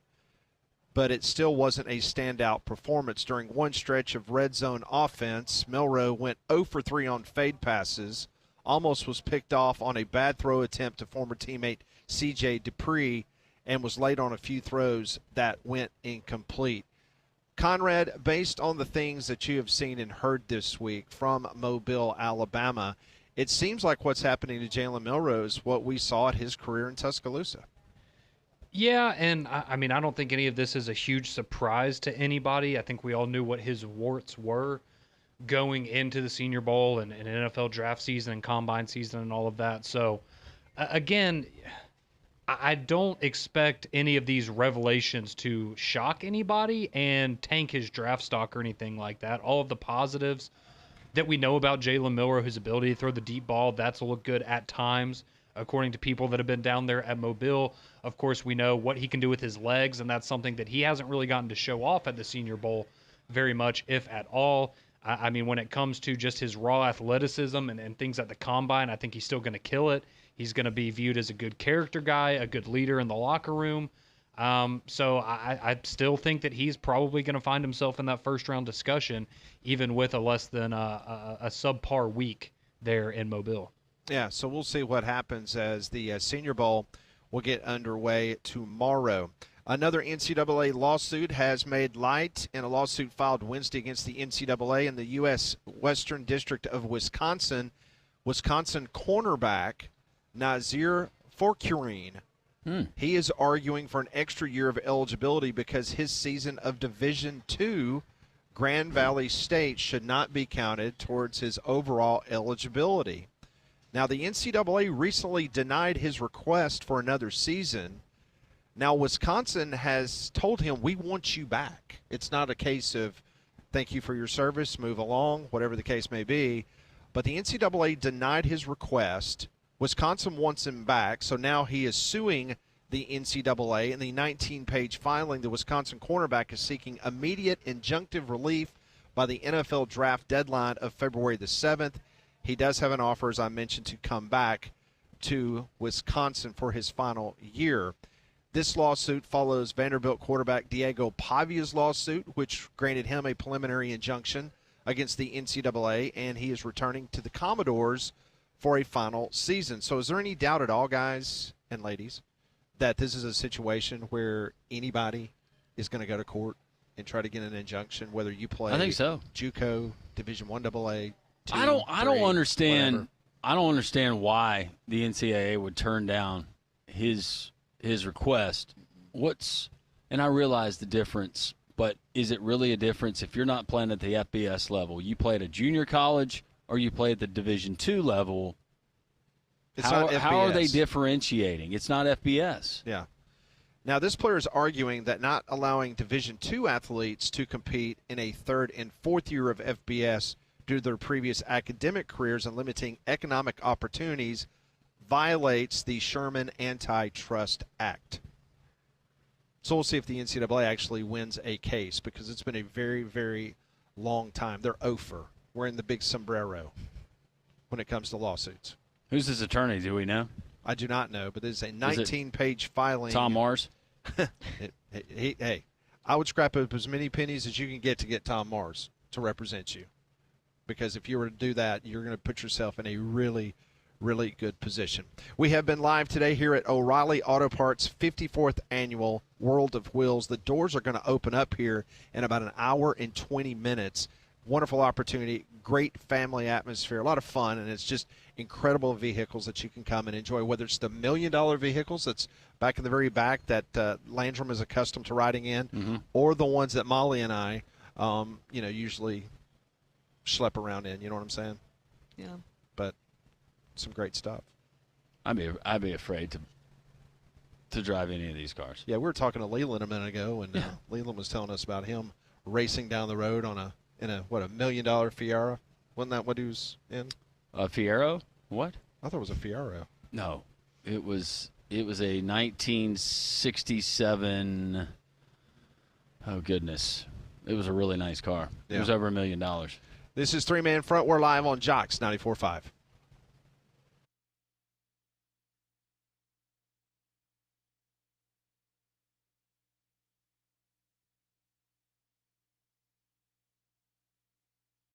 But it still wasn't a standout performance. During one stretch of red zone offense, Milroe went 0 for 3 on fade passes, almost was picked off on a bad throw attempt to former teammate C.J. Dupree, and was late on a few throws that went incomplete. Conrad, based on the things that you have seen and heard this week from Mobile, Alabama, it seems like what's happening to Jalen Milroe is what we saw at his career in Tuscaloosa. Yeah, and I mean, I don't think any of this is a huge surprise to anybody. I think we all knew what his warts were going into the Senior Bowl and NFL draft season and combine season and all of that. So, again, I don't expect any of these revelations to shock anybody and tank his draft stock or anything like that. All of the positives that we know about Jalen Milroe, his ability to throw the deep ball, that's looked good at times, according to people that have been down there at Mobile. Of course, we know what he can do with his legs, and that's something that he hasn't really gotten to show off at the Senior Bowl very much, if at all. I mean, when it comes to just his raw athleticism and things at the combine, I think he's still going to kill it. He's going to be viewed as a good character guy, a good leader in the locker room. So I still think that he's probably going to find himself in that first-round discussion, even with a less than a subpar week there in Mobile. Yeah, so we'll see what happens as the Senior Bowl will get underway tomorrow. Another NCAA lawsuit has made light in a lawsuit filed Wednesday against the NCAA in the U.S. Western District of Wisconsin. Wisconsin cornerback Nazir Forkurine. He is arguing for an extra year of eligibility because his season of Division II Grand Valley State should not be counted towards his overall eligibility. Now, the NCAA recently denied his request for another season. Now, Wisconsin has told him, we want you back. It's not a case of thank you for your service, move along, whatever the case may be. But the NCAA denied his request. Wisconsin wants him back, so now he is suing the NCAA. In the 19-page filing, the Wisconsin cornerback is seeking immediate injunctive relief by the NFL draft deadline of February the 7th. He does have an offer, as I mentioned, to come back to Wisconsin for his final year. This lawsuit follows Vanderbilt quarterback Diego Pavia's lawsuit, which granted him a preliminary injunction against the NCAA, and he is returning to the Commodores for a final season. So is there any doubt at all, guys and ladies, that this is a situation where anybody is going to go to court and try to get an injunction, whether you play I think so. JUCO, Division I AA, 2, I don't understand. whatever. I don't understand why the NCAA would turn down his request. And I realize the difference, but is it really a difference if you're not playing at the FBS level? You play at a junior college or you play at the Division II level. It's not FBS. How are they differentiating? It's not FBS. Yeah. Now, this player is arguing that not allowing Division II athletes to compete in a third and fourth year of FBS due to their previous academic careers and limiting economic opportunities violates the Sherman Antitrust Act. So we'll see if the NCAA actually wins a case, because it's been a very, very long time. They're over. We're in the big sombrero when it comes to lawsuits. Who's his attorney? Do we know? I do not know, but this is a 19-page filing. Tom Mars? Hey, I would scrap up as many pennies as you can get Tom Mars to represent you. Because if you were to do that, you're going to put yourself in a really, really good position. We have been live today here at O'Reilly Auto Parts 54th Annual World of Wheels. The doors are going to open up here in about an hour and 20 minutes. Wonderful opportunity, great family atmosphere, a lot of fun, and it's just incredible vehicles that you can come and enjoy, whether it's the $1 million vehicles that's back in the very back that Landrum is accustomed to riding in, or the ones that Molly and I, usually schlep around in. You know what I'm saying? Yeah. But some great stuff. I'd be afraid to drive any of these cars. Yeah, we were talking to Leland a minute ago, and Leland was telling us about him racing down the road in a $1 million Fiero. Wasn't that what he was in? A Fiero? What? I thought it was a Fiero. No, it was a 1967. Oh goodness, it was a really nice car. Yeah. It was over $1 million. This is Three Man Front. We're live on Jocks 94.5.